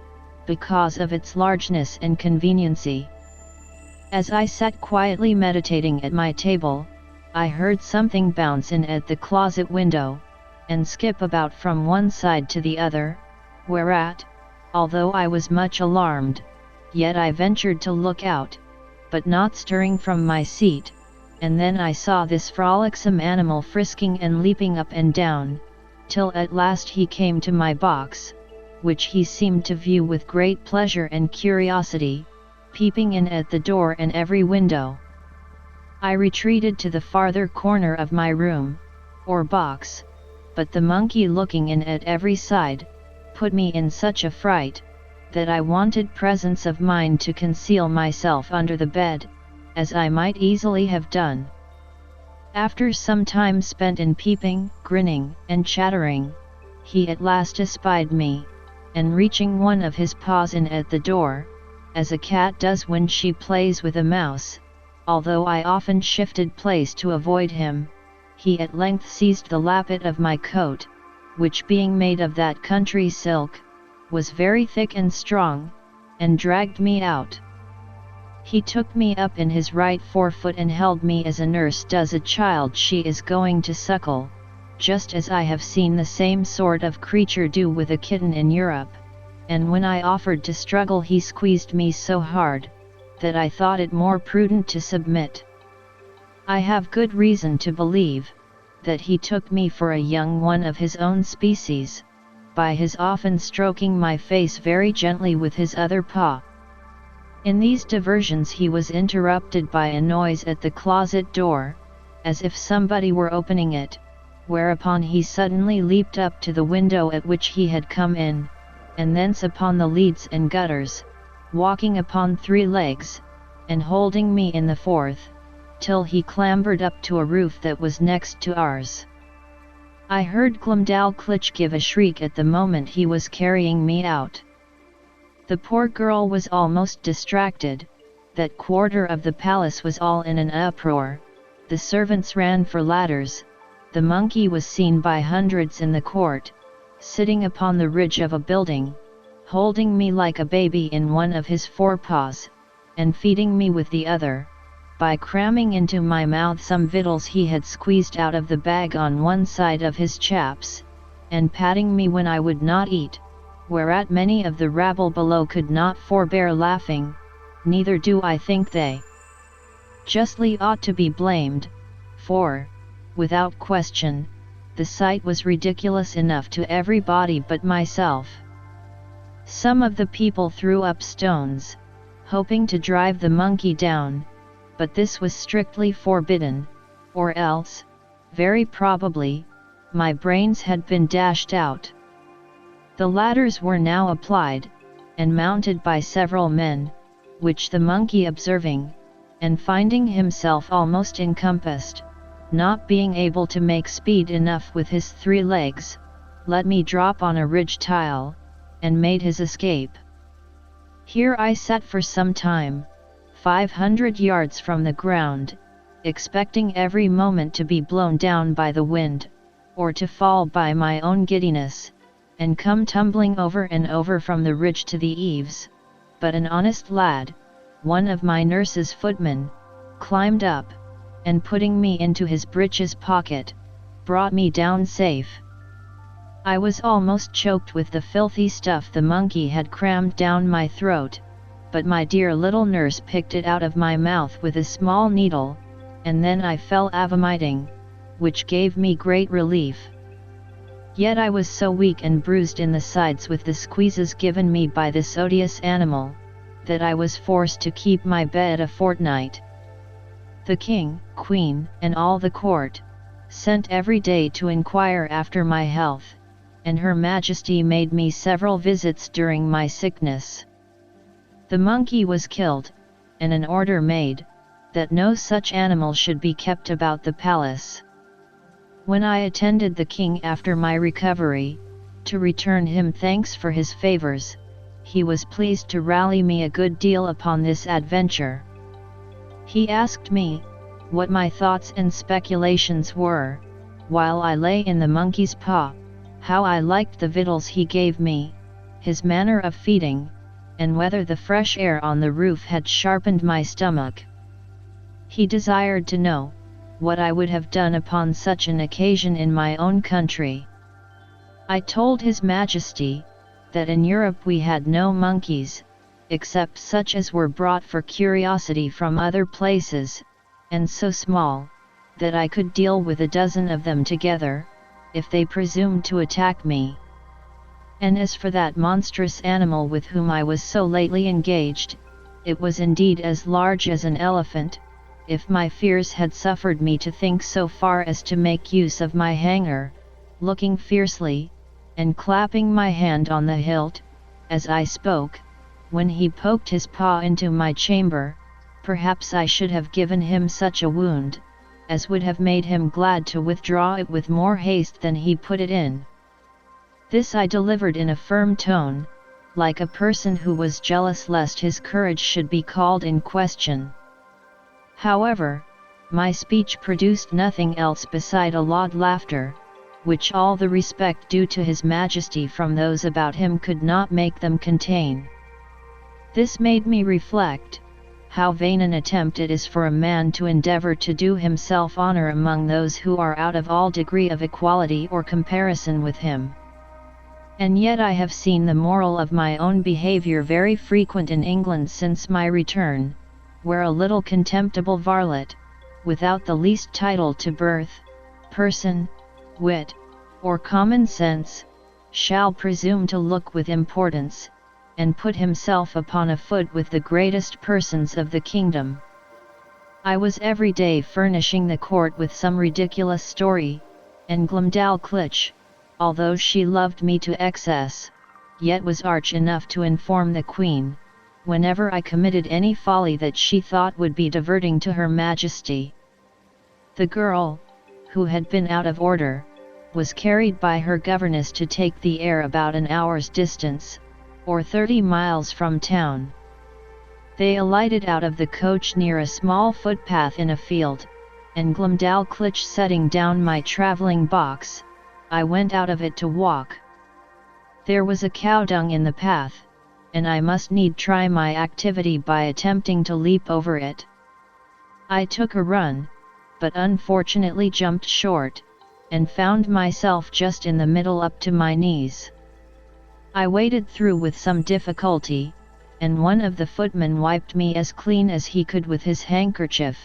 A: because of its largeness and conveniency. As I sat quietly meditating at my table, I heard something bounce in at the closet window, and skip about from one side to the other, whereat, although I was much alarmed, yet I ventured to look out, but not stirring from my seat, and then I saw this frolicsome animal frisking and leaping up and down, till at last he came to my box, which he seemed to view with great pleasure and curiosity, peeping in at the door and every window. I retreated to the farther corner of my room, or box, but the monkey looking in at every side, put me in such a fright, that I wanted presence of mind to conceal myself under the bed, as I might easily have done. After some time spent in peeping, grinning, and chattering, he at last espied me, and reaching one of his paws in at the door, as a cat does when she plays with a mouse, although I often shifted place to avoid him, he at length seized the lappet of my coat, which being made of that country silk, was very thick and strong, and dragged me out. He took me up in his right forefoot and held me as a nurse does a child she is going to suckle, just as I have seen the same sort of creature do with a kitten in Europe, and when I offered to struggle he squeezed me so hard, that I thought it more prudent to submit. I have good reason to believe, that he took me for a young one of his own species, by his often stroking my face very gently with his other paw. In these diversions he was interrupted by a noise at the closet door, as if somebody were opening it, whereupon he suddenly leaped up to the window at which he had come in, and thence upon the leads and gutters, walking upon 3 legs, and holding me in the 4th, till he clambered up to a roof that was next to ours. I heard Glumdalclitch give a shriek at the moment he was carrying me out. The poor girl was almost distracted, that quarter of the palace was all in an uproar, the servants ran for ladders, the monkey was seen by hundreds in the court, sitting upon the ridge of a building, holding me like a baby in one of his forepaws, and feeding me with the other, by cramming into my mouth some victuals he had squeezed out of the bag on one side of his chaps, and patting me when I would not eat, whereat many of the rabble below could not forbear laughing, neither do I think they justly ought to be blamed, for, without question, the sight was ridiculous enough to everybody but myself. Some of the people threw up stones, hoping to drive the monkey down, but this was strictly forbidden, or else, very probably, my brains had been dashed out. The ladders were now applied, and mounted by several men, which the monkey observing, and finding himself almost encompassed, not being able to make speed enough with his 3 legs, let me drop on a ridge tile, and made his escape. Here I sat for some time, 500 yards from the ground, expecting every moment to be blown down by the wind, or to fall by my own giddiness, and come tumbling over and over from the ridge to the eaves, but an honest lad, one of my nurse's footmen, climbed up, and putting me into his breeches pocket, brought me down safe. I was almost choked with the filthy stuff the monkey had crammed down my throat, but my dear little nurse picked it out of my mouth with a small needle, and then I fell a-vomiting, which gave me great relief. Yet I was so weak and bruised in the sides with the squeezes given me by this odious animal, that I was forced to keep my bed a fortnight. The king, queen, and all the court, sent every day to inquire after my health, and Her Majesty made me several visits during my sickness. The monkey was killed, and an order made, that no such animal should be kept about the palace. When I attended the king after my recovery, to return him thanks for his favors, he was pleased to rally me a good deal upon this adventure. He asked me, what my thoughts and speculations were, while I lay in the monkey's paw, how I liked the victuals he gave me, his manner of feeding, and whether the fresh air on the roof had sharpened my stomach. He desired to know, what I would have done upon such an occasion in my own country. I told His Majesty, that in Europe we had no monkeys, except such as were brought for curiosity from other places, and so small, that I could deal with a dozen of them together, if they presumed to attack me. And as for that monstrous animal with whom I was so lately engaged, it was indeed as large as an elephant, if my fears had suffered me to think so far as to make use of my hanger, looking fiercely, and clapping my hand on the hilt, as I spoke, when he poked his paw into my chamber, perhaps I should have given him such a wound, as would have made him glad to withdraw it with more haste than he put it in. This I delivered in a firm tone, like a person who was jealous lest his courage should be called in question. However, my speech produced nothing else beside a loud laughter, which all the respect due to His Majesty from those about him could not make them contain. This made me reflect, how vain an attempt it is for a man to endeavour to do himself honour among those who are out of all degree of equality or comparison with him. And yet I have seen the moral of my own behaviour very frequent in England since my return, where a little contemptible varlet, without the least title to birth, person, wit, or common sense, shall presume to look with importance, and put himself upon a foot with the greatest persons of the kingdom. I was every day furnishing the court with some ridiculous story, and Glumdalclitch, although she loved me to excess, yet was arch enough to inform the Queen, whenever I committed any folly that she thought would be diverting to Her Majesty. The girl, who had been out of order, was carried by her governess to take the air about an hour's distance, or 30 miles from town. They alighted out of the coach near a small footpath in a field, and Glumdalclitch setting down my travelling box, I went out of it to walk. There was a cow dung in the path, and I must need try my activity by attempting to leap over it. I took a run, but unfortunately jumped short, and found myself just in the middle up to my knees. I waded through with some difficulty, and one of the footmen wiped me as clean as he could with his handkerchief,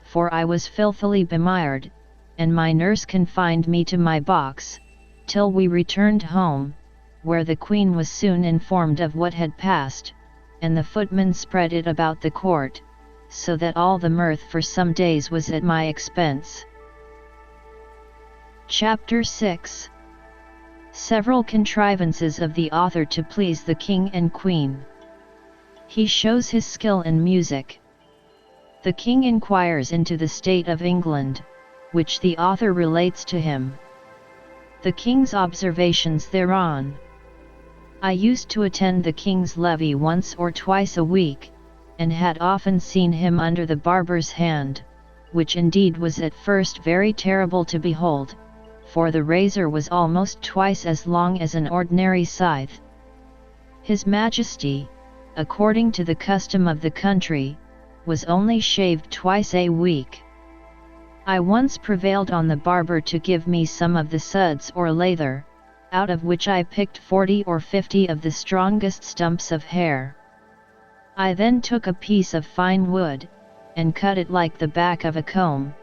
A: for I was filthily bemired, and my nurse confined me to my box, till we returned home, where the Queen was soon informed of what had passed, and the footman spread it about the court, so that all the mirth for some days was at my expense. Chapter 6. Several contrivances of the author to please the King and Queen. He shows his skill in music. The King inquires into the state of England, which the author relates to him. The King's observations thereon. I used to attend the King's levee once or twice a week, and had often seen him under the barber's hand, which indeed was at first very terrible to behold, for the razor was almost twice as long as an ordinary scythe. His Majesty, according to the custom of the country, was only shaved twice a week. I once prevailed on the barber to give me some of the suds or lather, out of which I picked 40 or 50 of the strongest stumps of hair. I then took a piece of fine wood, and cut it like the back of a comb,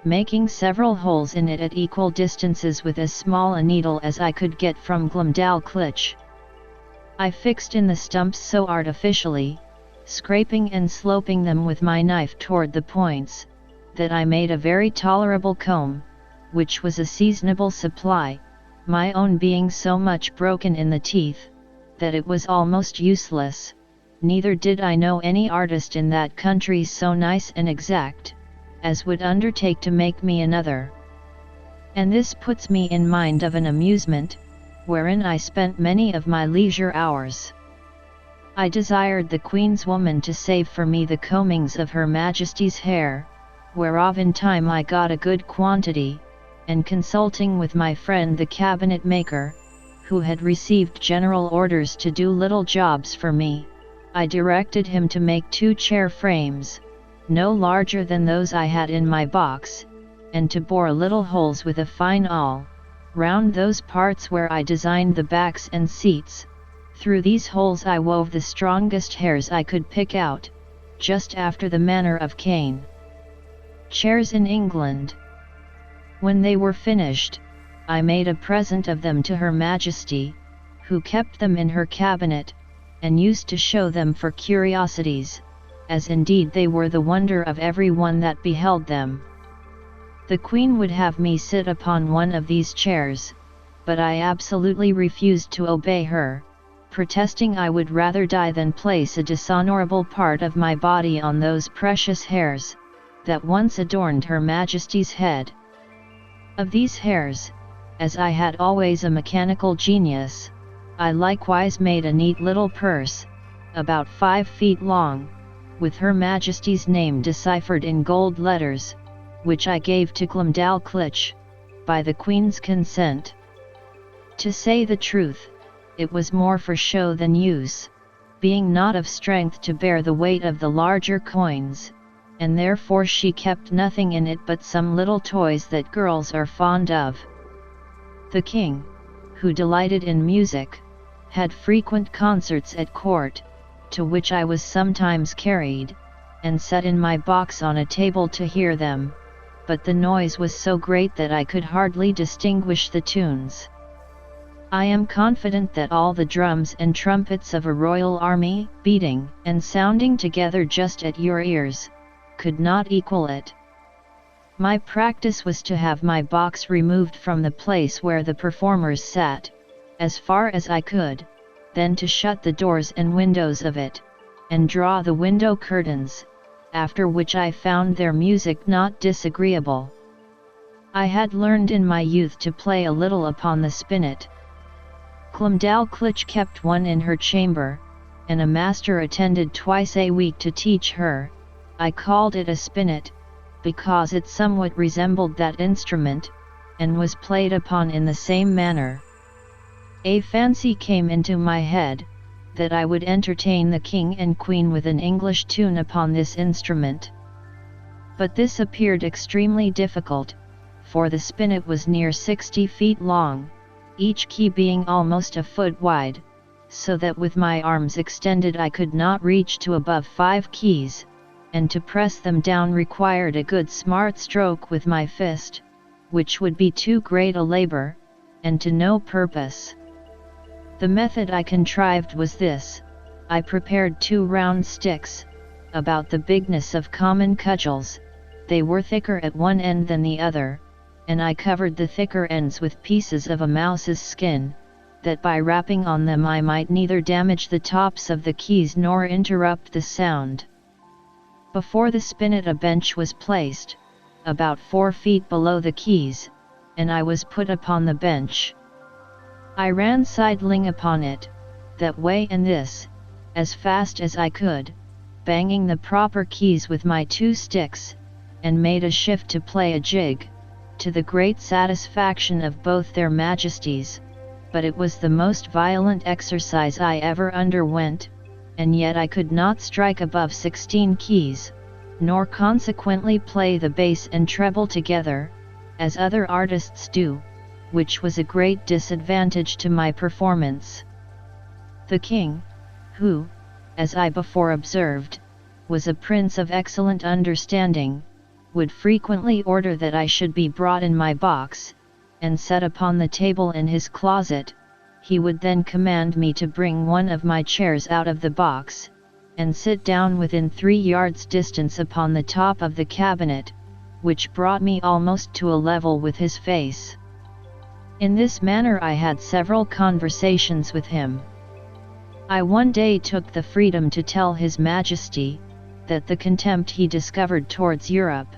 A: making several holes in it at equal distances with as small a needle as I could get from Glumdalclitch. I fixed in the stumps so artificially, scraping and sloping them with my knife toward the points, that I made a very tolerable comb, which was a seasonable supply, my own being so much broken in the teeth, that it was almost useless, neither did I know any artist in that country so nice and exact, as would undertake to make me another. And this puts me in mind of an amusement, wherein I spent many of my leisure hours. I desired the Queen's woman to save for me the combings of Her Majesty's hair, whereof in time I got a good quantity, and consulting with my friend the cabinet maker, who had received general orders to do little jobs for me, I directed him to make 2 chair frames, no larger than those I had in my box, and to bore little holes with a fine awl, round those parts where I designed the backs and seats. Through these holes I wove the strongest hairs I could pick out, just after the manner of cane chairs in England. When they were finished, I made a present of them to Her Majesty, who kept them in her cabinet, and used to show them for curiosities, as indeed they were the wonder of every one that beheld them. The Queen would have me sit upon one of these chairs, but I absolutely refused to obey her, protesting I would rather die than place a dishonorable part of my body on those precious hairs, that once adorned Her Majesty's head. Of these hairs, as I had always a mechanical genius, I likewise made a neat little purse, about 5 feet long, with Her Majesty's name deciphered in gold letters, which I gave to Glumdalclitch, by the Queen's consent. To say the truth, it was more for show than use, being not of strength to bear the weight of the larger coins, and therefore she kept nothing in it but some little toys that girls are fond of. The King, who delighted in music, had frequent concerts at court, to which I was sometimes carried, and set in my box on a table to hear them, but the noise was so great that I could hardly distinguish the tunes. I am confident that all the drums and trumpets of a royal army, beating and sounding together just at your ears, could not equal it. My practice was to have my box removed from the place where the performers sat, as far as I could, then to shut the doors and windows of it, and draw the window curtains, after which I found their music not disagreeable. I had learned in my youth to play a little upon the spinet. Glumdalclitch kept one in her chamber, and a master attended twice a week to teach her. I called it a spinet, because it somewhat resembled that instrument, and was played upon in the same manner. A fancy came into my head, that I would entertain the King and Queen with an English tune upon this instrument. But this appeared extremely difficult, for the spinet was near 60 feet long, each key being almost a foot wide, so that with my arms extended I could not reach to above 5 keys, and to press them down required a good smart stroke with my fist, which would be too great a labor, and to no purpose. The method I contrived was this: I prepared 2 round sticks, about the bigness of common cudgels, they were thicker at one end than the other, and I covered the thicker ends with pieces of a mouse's skin, that by rapping on them I might neither damage the tops of the keys nor interrupt the sound. Before the spinet a bench was placed, about 4 feet below the keys, and I was put upon the bench. I ran sidling upon it, that way and this, as fast as I could, banging the proper keys with my 2 sticks, and made a shift to play a jig, to the great satisfaction of both their majesties, but it was the most violent exercise I ever underwent, and yet I could not strike above 16 keys, nor consequently play the bass and treble together, as other artists do, which was a great disadvantage to my performance. The King, who, as I before observed, was a prince of excellent understanding, would frequently order that I should be brought in my box, and set upon the table in his closet. He would then command me to bring one of my chairs out of the box, and sit down within 3 yards distance upon the top of the cabinet, which brought me almost to a level with his face. In this manner I had several conversations with him. I one day took the freedom to tell His Majesty, that the contempt he discovered towards Europe,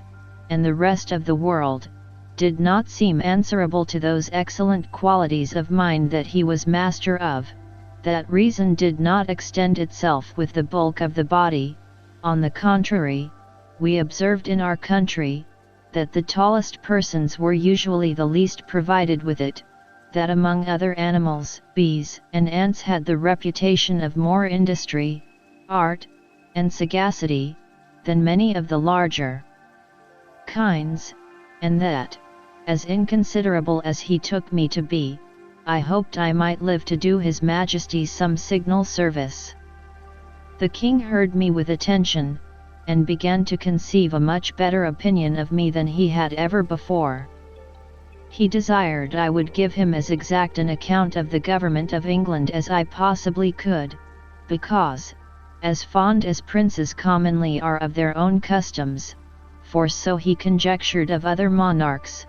A: and the rest of the world, did not seem answerable to those excellent qualities of mind that he was master of, that reason did not extend itself with the bulk of the body. On the contrary, we observed in our country, that the tallest persons were usually the least provided with it, that among other animals, bees and ants had the reputation of more industry, art, and sagacity, than many of the larger kinds, and that, as inconsiderable as he took me to be, I hoped I might live to do His Majesty some signal service. The King heard me with attention, and began to conceive a much better opinion of me than he had ever before. He desired I would give him as exact an account of the government of England as I possibly could, because, as fond as princes commonly are of their own customs, for so he conjectured of other monarchs,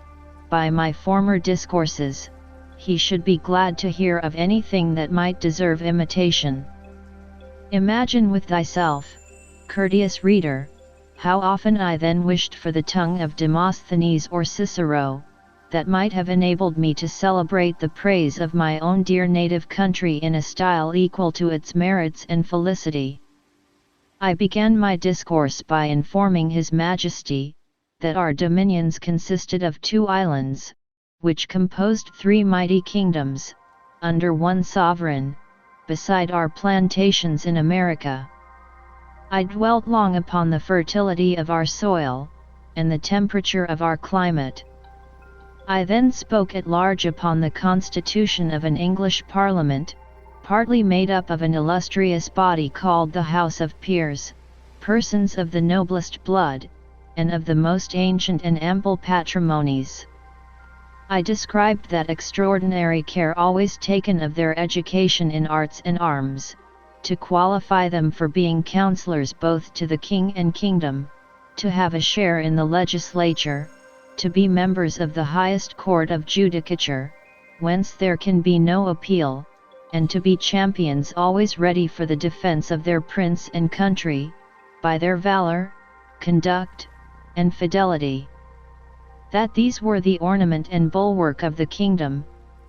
A: by my former discourses, he should be glad to hear of anything that might deserve imitation. Imagine with thyself, courteous reader, how often I then wished for the tongue of Demosthenes or Cicero, that might have enabled me to celebrate the praise of my own dear native country in a style equal to its merits and felicity. I began my discourse by informing His Majesty, that our dominions consisted of 2 islands, which composed 3 mighty kingdoms, under one sovereign, beside our plantations in America. I dwelt long upon the fertility of our soil, and the temperature of our climate. I then spoke at large upon the constitution of an English Parliament, partly made up of an illustrious body called the House of Peers, persons of the noblest blood, and of the most ancient and ample patrimonies. I described that extraordinary care always taken of their education in arts and arms, to qualify them for being counsellors both to the king and kingdom, to have a share in the legislature, to be members of the highest court of judicature, whence there can be no appeal, and to be champions always ready for the defence of their prince and country, by their valour, conduct, and fidelity. That these were the ornament and bulwark of the kingdom,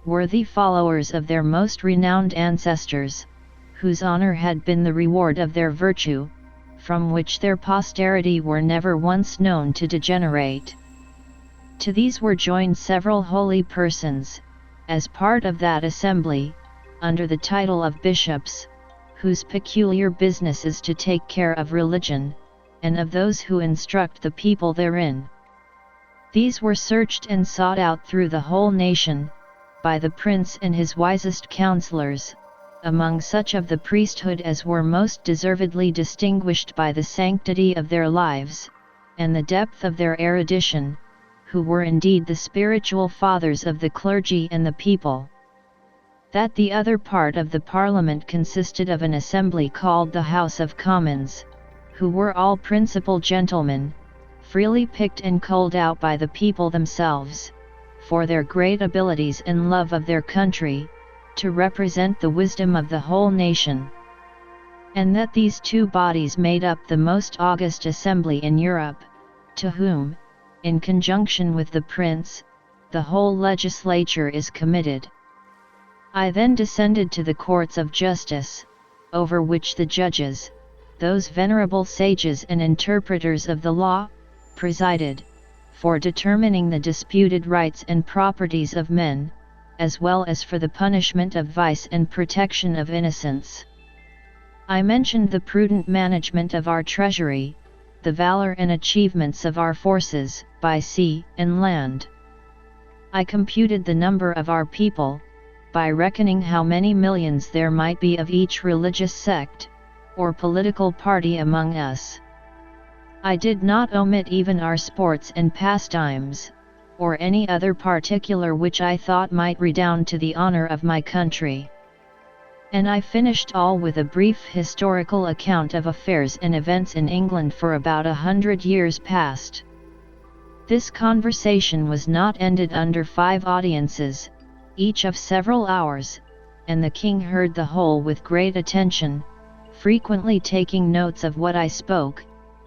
A: worthy followers of their most renowned ancestors, whose honour had been the reward of their virtue, from which their posterity were never once known to degenerate. To these were joined several holy persons, as part of that assembly, under the title of bishops, whose peculiar business is to take care of religion, and of those who instruct the people therein. These were searched and sought out through the whole nation, by the prince and his wisest counsellors, among such of the priesthood as were most deservedly distinguished by the sanctity of their lives, and the depth of their erudition, who were indeed the spiritual fathers of the clergy and the people. That the other part of the Parliament consisted of an assembly called the House of Commons, who were all principal gentlemen, freely picked and culled out by the people themselves, for their great abilities and love of their country, to represent the wisdom of the whole nation. And that these 2 bodies made up the most august assembly in Europe, to whom, in conjunction with the prince, the whole legislature is committed. I then descended to the courts of justice, over which the judges, those venerable sages and interpreters of the law, presided, for determining the disputed rights and properties of men, as well as for the punishment of vice and protection of innocence. I mentioned the prudent management of our treasury, the valor and achievements of our forces, by sea and land. I computed the number of our people, by reckoning how many millions there might be of each religious sect, or political party among us. I did not omit even our sports and pastimes, or any other particular which I thought might redound to the honour of my country. And I finished all with a brief historical account of affairs and events in England for about 100 years past. This conversation was not ended under 5 audiences, each of several hours, and the king heard the whole with great attention, frequently taking notes of what I spoke,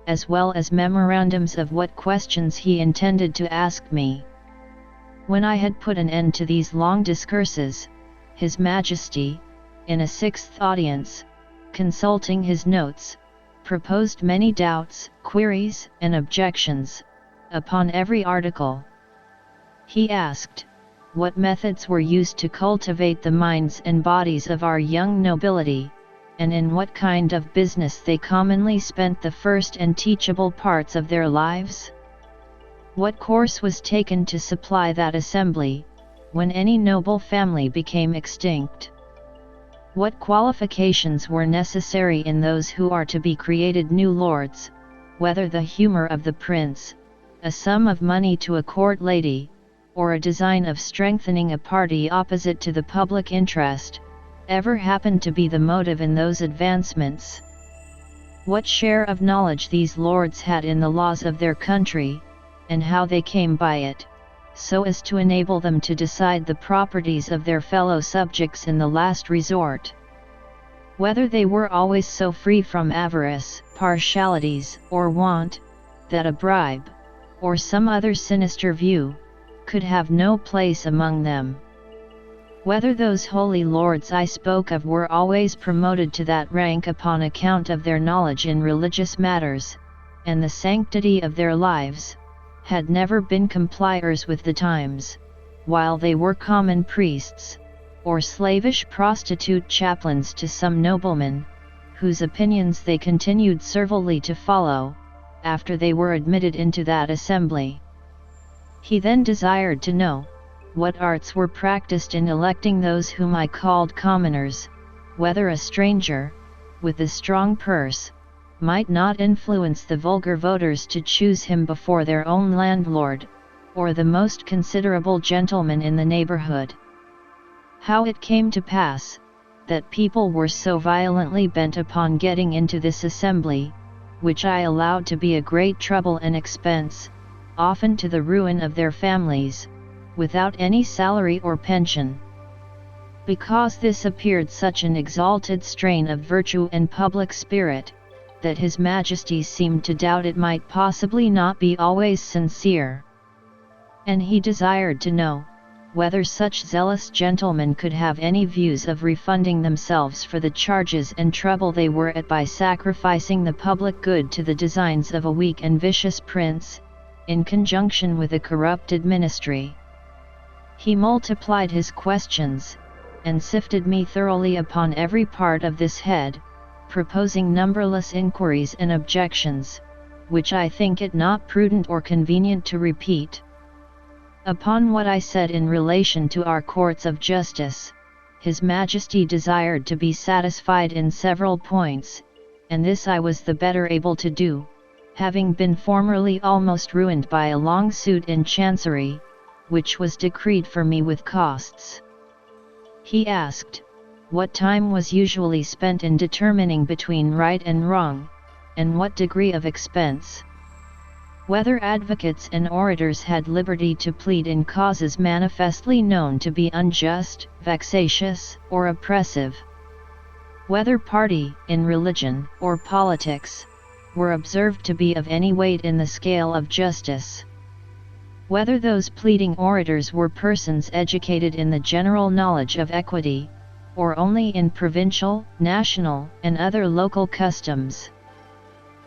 A: as well as memorandums of what questions he intended to ask me. When I had put an end to these long discourses, His Majesty, in a 6th audience, consulting his notes, proposed many doubts, queries, and objections, upon every article. He asked, what methods were used to cultivate the minds and bodies of our young nobility, and in what kind of business they commonly spent the first and teachable parts of their lives? What course was taken to supply that assembly, when any noble family became extinct? What qualifications were necessary in those who are to be created new lords, whether the humour of the prince, a sum of money to a court lady, or a design of strengthening a party opposite to the public interest, ever happened to be the motive in those advancements? what share of knowledge these lords had in the laws of their country, and how they came by it, so as to enable them to decide the properties of their fellow subjects in the last resort. Whether they were always so free from avarice, partialities, or want, that a bribe, or some other sinister view, could have no place among them. Whether those holy lords I spoke of were always promoted to that rank upon account of their knowledge in religious matters, and the sanctity of their lives, had never been compliers with the times, while they were common priests, or slavish prostitute chaplains to some nobleman, whose opinions they continued servilely to follow, after they were admitted into that assembly. He then desired to know, what arts were practiced in electing those whom I called commoners, whether a stranger, with a strong purse, might not influence the vulgar voters to choose him before their own landlord, or the most considerable gentleman in the neighborhood. How it came to pass, that people were so violently bent upon getting into this assembly, which I allowed to be a great trouble and expense, often to the ruin of their families, without any salary or pension. Because this appeared such an exalted strain of virtue and public spirit, that His Majesty seemed to doubt it might possibly not be always sincere. And he desired to know, whether such zealous gentlemen could have any views of refunding themselves for the charges and trouble they were at by sacrificing the public good to the designs of a weak and vicious prince, in conjunction with a corrupted ministry. He multiplied his questions, and sifted me thoroughly upon every part of this head, proposing numberless inquiries and objections, which I think it not prudent or convenient to repeat. Upon what I said in relation to our courts of justice, His Majesty desired to be satisfied in several points, and this I was the better able to do, having been formerly almost ruined by a long suit in Chancery, which was decreed for me with costs. He asked, what time was usually spent in determining between right and wrong, and what degree of expense. Whether advocates and orators had liberty to plead in causes manifestly known to be unjust, vexatious, or oppressive. Whether party, in religion, or politics, were observed to be of any weight in the scale of justice. Whether those pleading orators were persons educated in the general knowledge of equity, or only in provincial, national, and other local customs.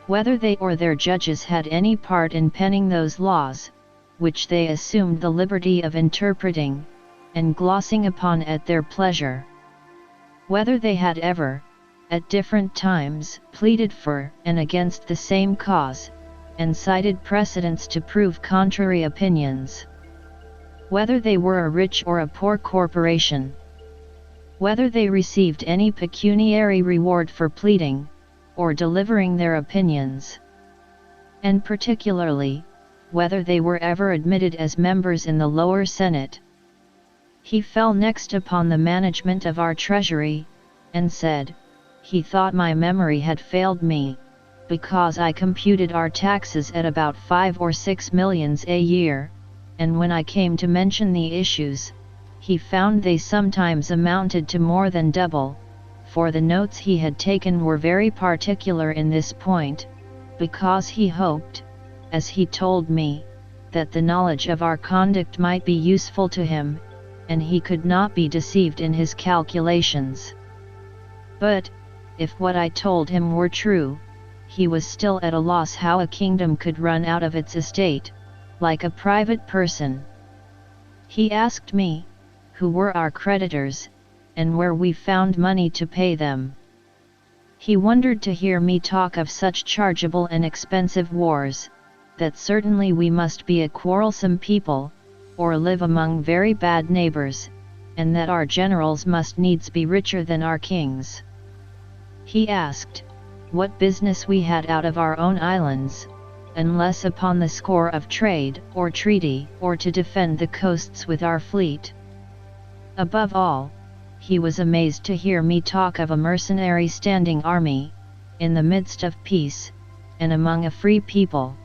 A: Whether they or their judges had any part in penning those laws, which they assumed the liberty of interpreting, and glossing upon at their pleasure. Whether they had ever, at different times, pleaded for and against the same cause, and cited precedents to prove contrary opinions. Whether they were a rich or a poor corporation. Whether they received any pecuniary reward for pleading, or delivering their opinions. And particularly, whether they were ever admitted as members in the lower Senate. He fell next upon the management of our treasury, and said, he thought my memory had failed me, because I computed our taxes at about 5 or 6 millions a year, and when I came to mention the issues, he found they sometimes amounted to more than double, for the notes he had taken were very particular in this point, because he hoped, as he told me, that the knowledge of our conduct might be useful to him, and he could not be deceived in his calculations. But, if what I told him were true, he was still at a loss how a kingdom could run out of its estate, like a private person. He asked me, who were our creditors, and where we found money to pay them. He wondered to hear me talk of such chargeable and expensive wars, that certainly we must be a quarrelsome people, or live among very bad neighbors, and that our generals must needs be richer than our kings. He asked, what business we had out of our own islands, unless upon the score of trade or treaty, or to defend the coasts with our fleet. Above all, he was amazed to hear me talk of a mercenary standing army, in the midst of peace, and among a free people.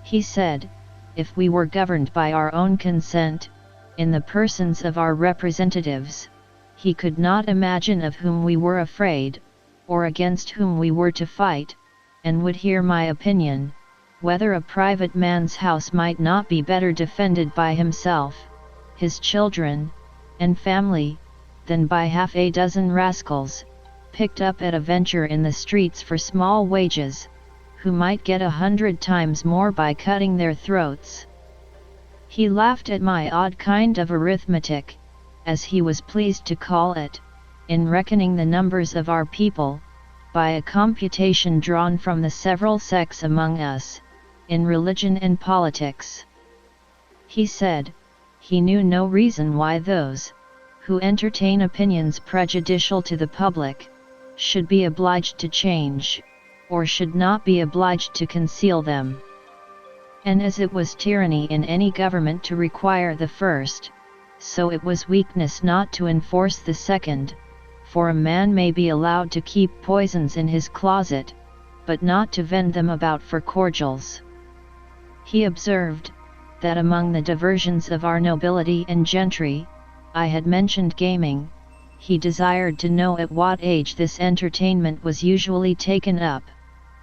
A: He said, if we were governed by our own consent, in the persons of our representatives, he could not imagine of whom we were afraid, or against whom we were to fight, and would hear my opinion, whether a private man's house might not be better defended by himself, his children, and family, than by half a dozen rascals, picked up at a venture in the streets for small wages, who might get 100 times more by cutting their throats. He laughed at my odd kind of arithmetic, as he was pleased to call it, in reckoning the numbers of our people, by a computation drawn from the several sects among us, in religion and politics. He said, he knew no reason why those, who entertain opinions prejudicial to the public, should be obliged to change, or should not be obliged to conceal them. And as it was tyranny in any government to require the first, so it was weakness not to enforce the second, for a man may be allowed to keep poisons in his closet, but not to vend them about for cordials. He observed, that among the diversions of our nobility and gentry, I had mentioned gaming. He desired to know at what age this entertainment was usually taken up,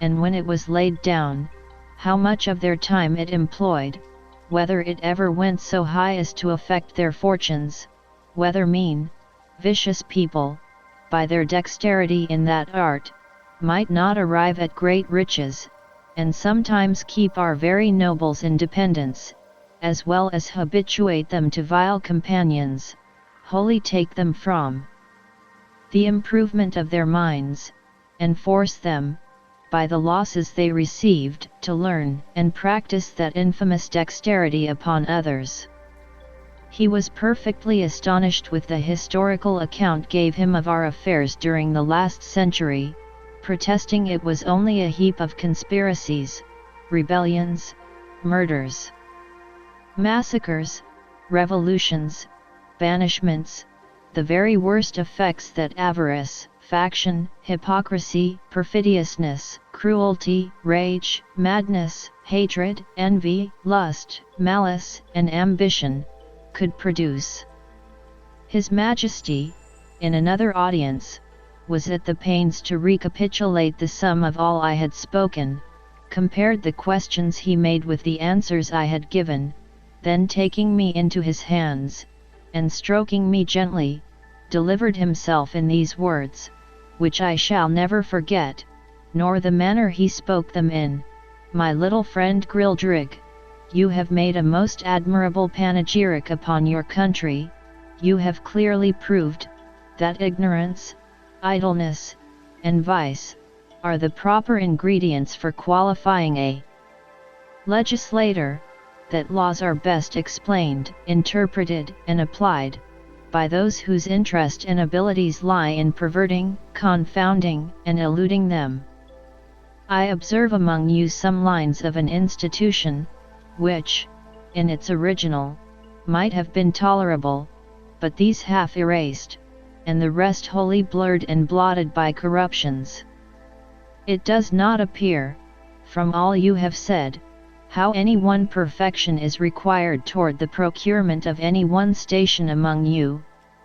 A: and when it was laid down, how much of their time it employed, whether it ever went so high as to affect their fortunes, whether mean, vicious people, by their dexterity in that art, might not arrive at great riches, and sometimes keep our very nobles in dependence, as well as habituate them to vile companions, wholly take them from the improvement of their minds, and force them, by the losses they received, to learn and practice that infamous dexterity upon others. He was perfectly astonished with the historical account gave him of our affairs during the last century, protesting it was only a heap of conspiracies, rebellions, murders, massacres, revolutions, banishments, the very worst effects that avarice, faction, hypocrisy, perfidiousness, cruelty, rage, madness, hatred, envy, lust, malice, and ambition, could produce. His Majesty, in another audience, was at the pains to recapitulate the sum of all I had spoken, compared the questions he made with the answers I had given, then taking me into his hands, and stroking me gently, delivered himself in these words, which I shall never forget, nor the manner he spoke them in: my little friend Grildrig, you have made a most admirable panegyric upon your country. You have clearly proved, that ignorance, idleness, and vice, are the proper ingredients for qualifying a legislator, that laws are best explained, interpreted, and applied, by those whose interest and abilities lie in perverting, confounding, and eluding them. I observe among you some lines of an institution, which, in its original, might have been tolerable, but these half erased, and the rest wholly blurred and blotted by corruptions. It does not appear, from all you have said, how any one perfection is required toward the procurement of any one station among you,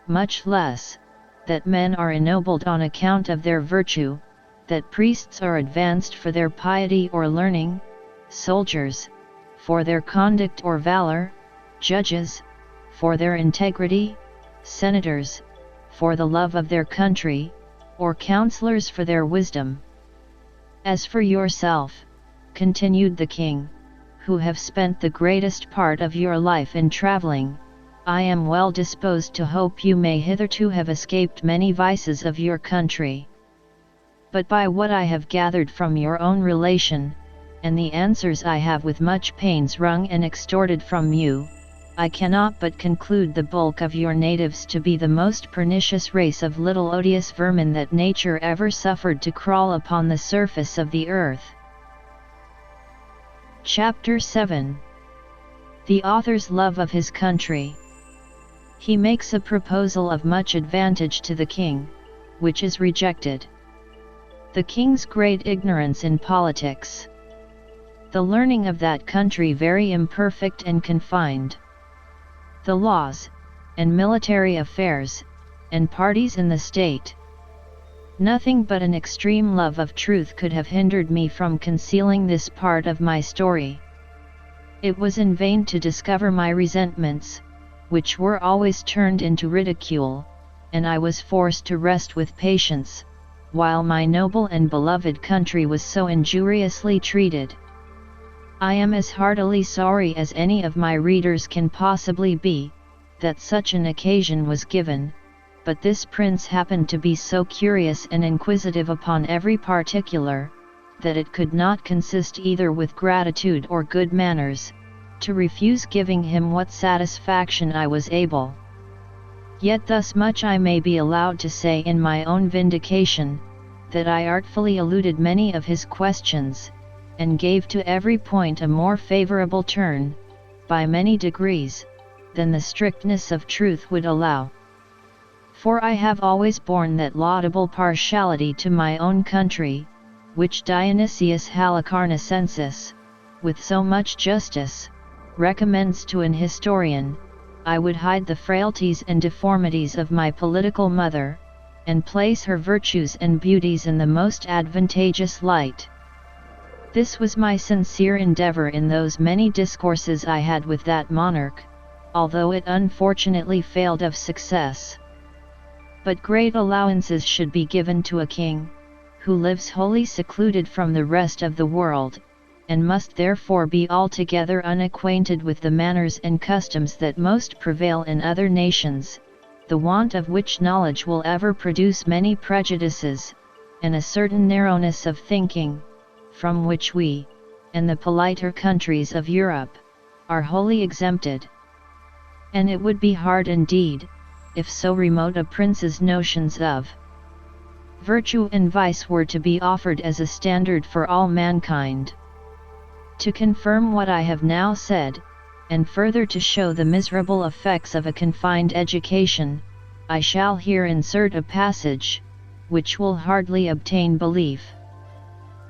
A: much less, that men are ennobled on account of their virtue, that priests are advanced for their piety or learning, soldiers, for their conduct or valor, judges, for their integrity, senators, for the love of their country, or counselors for their wisdom. As for yourself, continued the king, who have spent the greatest part of your life in travelling, I am well disposed to hope you may hitherto have escaped many vices of your country. But by what I have gathered from your own relation, and the answers I have with much pains wrung and extorted from you, I cannot but conclude the bulk of your natives to be the most pernicious race of little odious vermin that nature ever suffered to crawl upon the surface of the earth. Chapter 7. The author's love of his country. He makes a proposal of much advantage to the king, which is rejected. The king's great ignorance in politics. The learning of that country very imperfect and confined. The laws, and military affairs, and parties in the state. Nothing but an extreme love of truth could have hindered me from concealing this part of my story. It was in vain to discover my resentments, which were always turned into ridicule, and I was forced to rest with patience, while my noble and beloved country was so injuriously treated. I am as heartily sorry as any of my readers can possibly be, that such an occasion was given, but this prince happened to be so curious and inquisitive upon every particular, that it could not consist either with gratitude or good manners, to refuse giving him what satisfaction I was able. Yet thus much I may be allowed to say in my own vindication, that I artfully eluded many of his questions, and gave to every point a more favorable turn, by many degrees, than the strictness of truth would allow. For I have always borne that laudable partiality to my own country, which Dionysius Halicarnassensis, with so much justice, recommends to an historian. I would hide the frailties and deformities of my political mother, and place her virtues and beauties in the most advantageous light. This was my sincere endeavor in those many discourses I had with that monarch, although it unfortunately failed of success. But great allowances should be given to a king, who lives wholly secluded from the rest of the world, and must therefore be altogether unacquainted with the manners and customs that most prevail in other nations, the want of which knowledge will ever produce many prejudices, and a certain narrowness of thinking, from which we, and the politer countries of Europe, are wholly exempted. And it would be hard indeed, if so remote a prince's notions of virtue and vice were to be offered as a standard for all mankind. To confirm what I have now said, and further to show the miserable effects of a confined education, I shall here insert a passage, which will hardly obtain belief.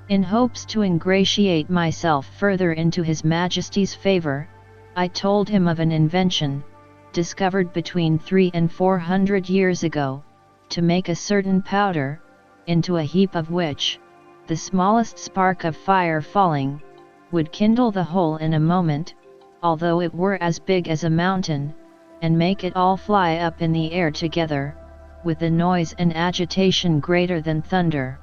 A: In hopes to ingratiate myself further into His Majesty's favour, I told him of an invention, discovered between 300 and 400 years ago, to make a certain powder, into a heap of which, the smallest spark of fire falling, would kindle the whole in a moment, although it were as big as a mountain, and make it all fly up in the air together, with a noise and agitation greater than thunder.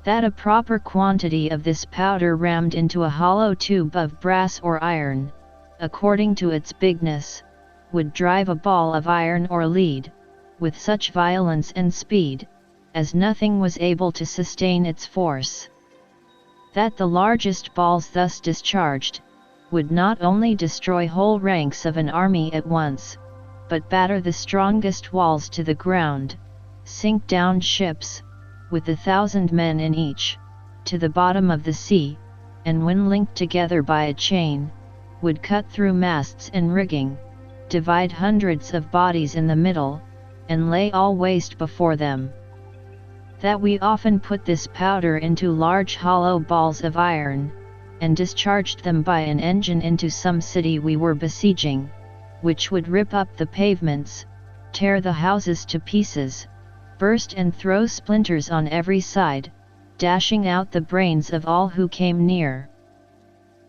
A: That a proper quantity of this powder rammed into a hollow tube of brass or iron, according to its bigness, would drive a ball of iron or lead, with such violence and speed, as nothing was able to sustain its force. That the largest balls thus discharged, would not only destroy whole ranks of an army at once, but batter the strongest walls to the ground, sink down ships, with 1,000 men in each, to the bottom of the sea, and when linked together by a chain, would cut through masts and rigging, divide hundreds of bodies in the middle, and lay all waste before them. That we often put this powder into large hollow balls of iron, and discharged them by an engine into some city we were besieging, which would rip up the pavements, tear the houses to pieces, burst and throw splinters on every side, dashing out the brains of all who came near.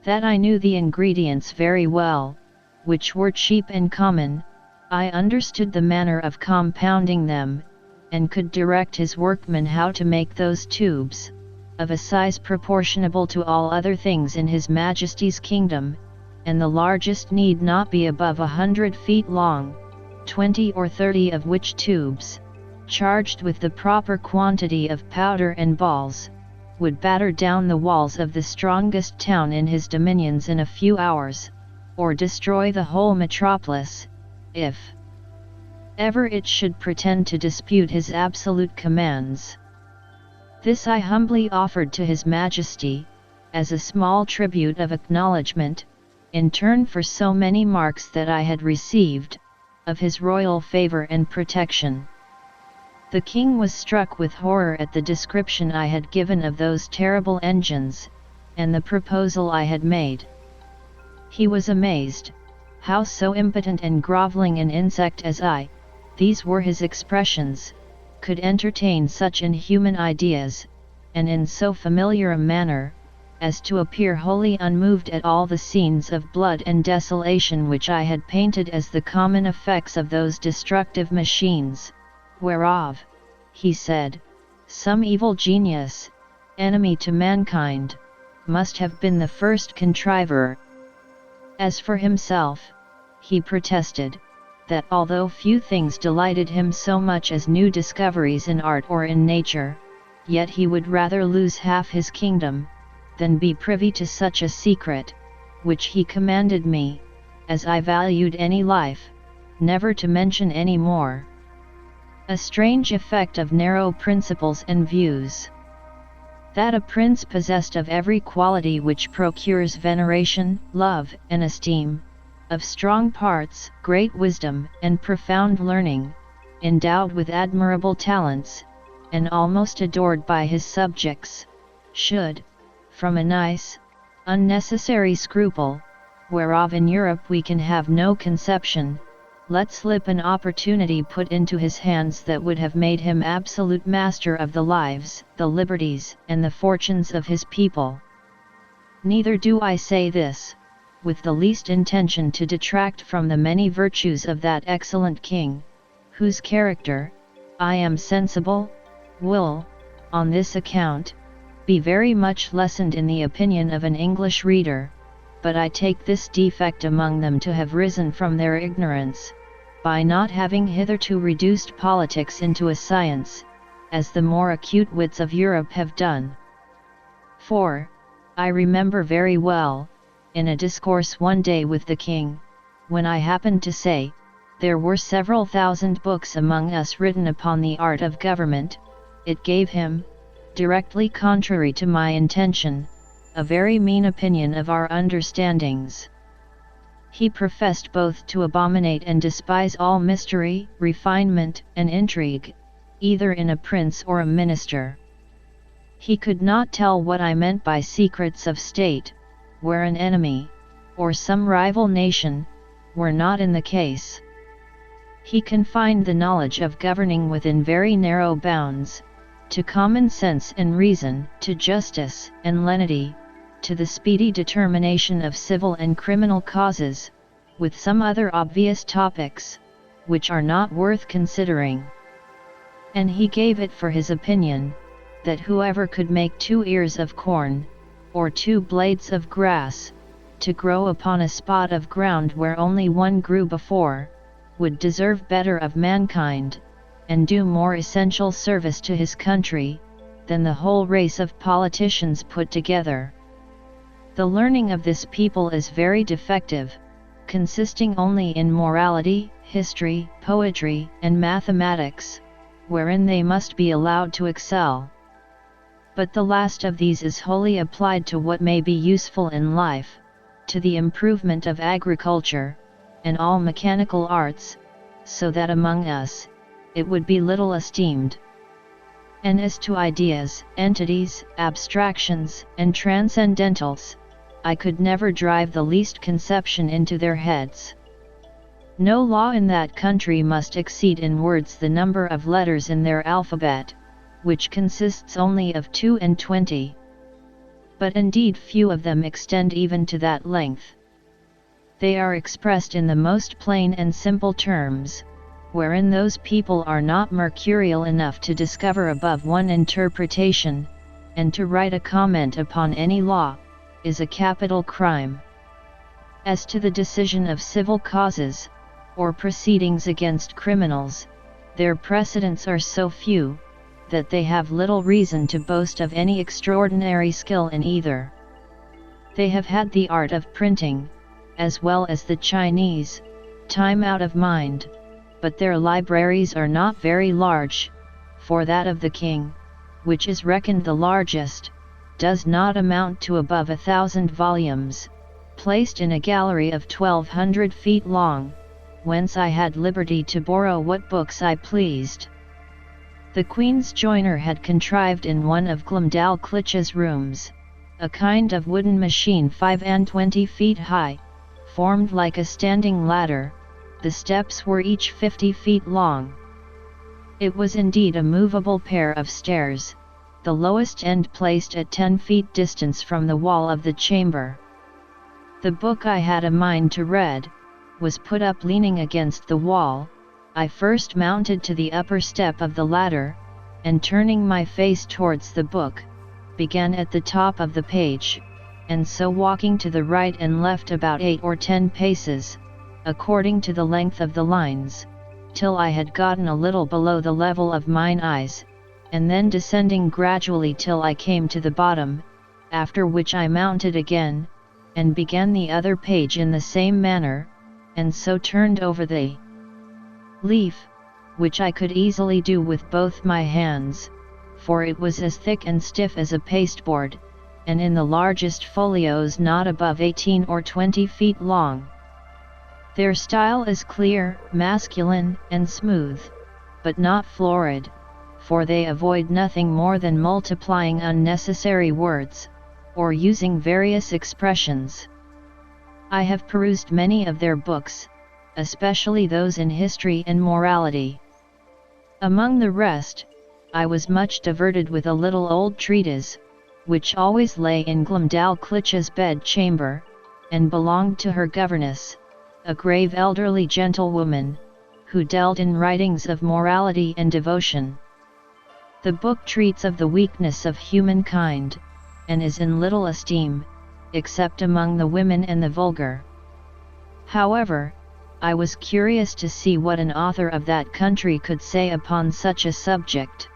A: That I knew the ingredients very well, which were cheap and common, I understood the manner of compounding them, and could direct his workmen how to make those tubes, of a size proportionable to all other things in His Majesty's kingdom, and the largest need not be above 100 feet long, 20 or 30 of which tubes, charged with the proper quantity of powder and balls, would batter down the walls of the strongest town in his dominions in a few hours, or destroy the whole metropolis, if ever it should pretend to dispute his absolute commands. This I humbly offered to His Majesty, as a small tribute of acknowledgment, in turn for so many marks that I had received, of his royal favour and protection. The king was struck with horror at the description I had given of those terrible engines, and the proposal I had made. He was amazed. How so impotent and grovelling an insect as I, these were his expressions, could entertain such inhuman ideas, and in so familiar a manner, as to appear wholly unmoved at all the scenes of blood and desolation which I had painted as the common effects of those destructive machines, whereof, he said, some evil genius, enemy to mankind, must have been the first contriver. As for himself, he protested, that although few things delighted him so much as new discoveries in art or in nature, yet he would rather lose half his kingdom, than be privy to such a secret, which he commanded me, as I valued any life, never to mention any more. A strange effect of narrow principles and views. That a prince possessed of every quality which procures veneration, love, and esteem, of strong parts, great wisdom, and profound learning, endowed with admirable talents, and almost adored by his subjects, should, from a nice, unnecessary scruple, whereof in Europe we can have no conception, let slip an opportunity put into his hands that would have made him absolute master of the lives, the liberties, and the fortunes of his people. Neither do I say this, with the least intention to detract from the many virtues of that excellent king, whose character, I am sensible, will, on this account, be very much lessened in the opinion of an English reader, but I take this defect among them to have risen from their ignorance, by not having hitherto reduced politics into a science, as the more acute wits of Europe have done. For, I remember very well, in a discourse one day with the king, when I happened to say, there were several thousand books among us written upon the art of government, it gave him, directly contrary to my intention, a very mean opinion of our understandings. He professed both to abominate and despise all mystery, refinement, and intrigue, either in a prince or a minister. He could not tell what I meant by secrets of state, where an enemy, or some rival nation, were not in the case. He confined the knowledge of governing within very narrow bounds, to common sense and reason, to justice and lenity, to the speedy determination of civil and criminal causes, with some other obvious topics, which are not worth considering. And he gave it for his opinion, that whoever could make 2 ears of corn, or 2 blades of grass, to grow upon a spot of ground where only one grew before, would deserve better of mankind, and do more essential service to his country, than the whole race of politicians put together. The learning of this people is very defective, consisting only in morality, history, poetry, and mathematics, wherein they must be allowed to excel. But the last of these is wholly applied to what may be useful in life, to the improvement of agriculture, and all mechanical arts, so that among us, it would be little esteemed. And as to ideas, entities, abstractions, and transcendentals, I could never drive the least conception into their heads. No law in that country must exceed in words the number of letters in their alphabet, which consists only of 22. But indeed few of them extend even to that length. They are expressed in the most plain and simple terms, wherein those people are not mercurial enough to discover above one interpretation, and to write a comment upon any law, is a capital crime. As to the decision of civil causes, or proceedings against criminals, their precedents are so few, that they have little reason to boast of any extraordinary skill in either. They have had the art of printing, as well as the Chinese, time out of mind, but their libraries are not very large, for that of the king, which is reckoned the largest, does not amount to above 1,000 volumes, placed in a gallery of 1,200 feet long, whence I had liberty to borrow what books I pleased. The Queen's joiner had contrived in one of Glumdalclitch's rooms, a kind of wooden machine 25 feet high, formed like a standing ladder. The steps were each 50 feet long. It was indeed a movable pair of stairs, the lowest end placed at 10 feet distance from the wall of the chamber. The book I had a mind to read was put up leaning against the wall. I first mounted to the upper step of the ladder, and turning my face towards the book, began at the top of the page, and so walking to the right and left about 8 or 10 paces, according to the length of the lines, till I had gotten a little below the level of mine eyes, and then descending gradually till I came to the bottom, after which I mounted again, and began the other page in the same manner, and so turned over the leaf, which I could easily do with both my hands, for it was as thick and stiff as a pasteboard, and in the largest folios not above 18 or 20 feet long. Their style is clear, masculine, and smooth, but not florid, for they avoid nothing more than multiplying unnecessary words, or using various expressions. I have perused many of their books, especially those in history and morality. Among the rest, I was much diverted with a little old treatise, which always lay in Glumdalclitch's bed chamber, and belonged to her governess, a grave elderly gentlewoman, who dealt in writings of morality and devotion. The book treats of the weakness of humankind, and is in little esteem, except among the women and the vulgar. However, I was curious to see what an author of that country could say upon such a subject.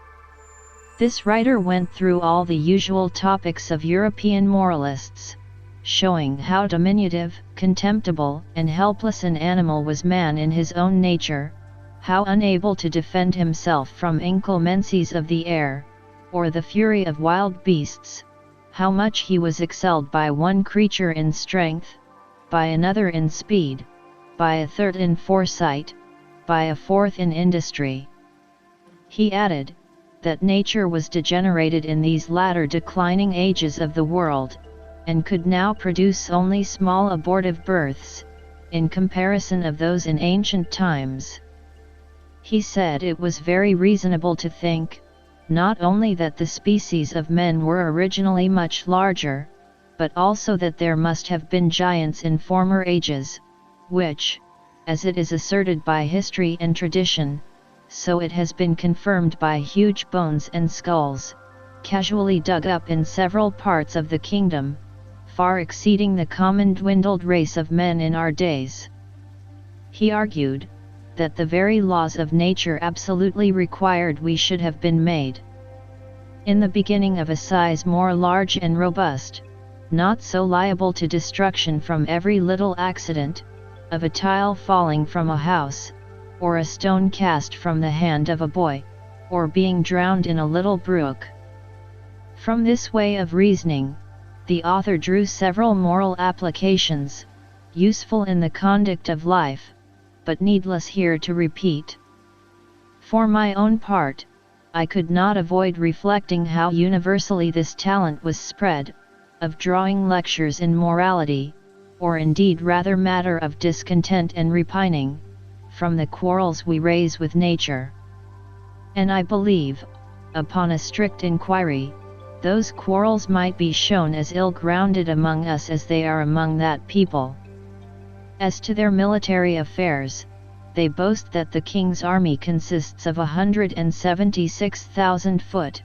A: This writer went through all the usual topics of European moralists, showing how diminutive, contemptible, and helpless an animal was man in his own nature, how unable to defend himself from inclemencies of the air, or the fury of wild beasts, how much he was excelled by one creature in strength, by another in speed, by a third in foresight, by a fourth in industry. He added, that nature was degenerated in these latter declining ages of the world, and could now produce only small abortive births, in comparison of those in ancient times. He said it was very reasonable to think, not only that the species of men were originally much larger, but also that there must have been giants in former ages, which, as it is asserted by history and tradition, so it has been confirmed by huge bones and skulls, casually dug up in several parts of the kingdom, far exceeding the common dwindled race of men in our days. He argued, that the very laws of nature absolutely required we should have been made in the beginning of a size more large and robust, not so liable to destruction from every little accident, of a tile falling from a house, or a stone cast from the hand of a boy, or being drowned in a little brook. From this way of reasoning, the author drew several moral applications, useful in the conduct of life, but needless here to repeat. For my own part, I could not avoid reflecting how universally this talent was spread, of drawing lectures in morality, or indeed rather matter of discontent and repining, from the quarrels we raise with nature. And I believe, upon a strict inquiry, those quarrels might be shown as ill-grounded among us as they are among that people. As to their military affairs, they boast that the king's army consists of 176,000 foot,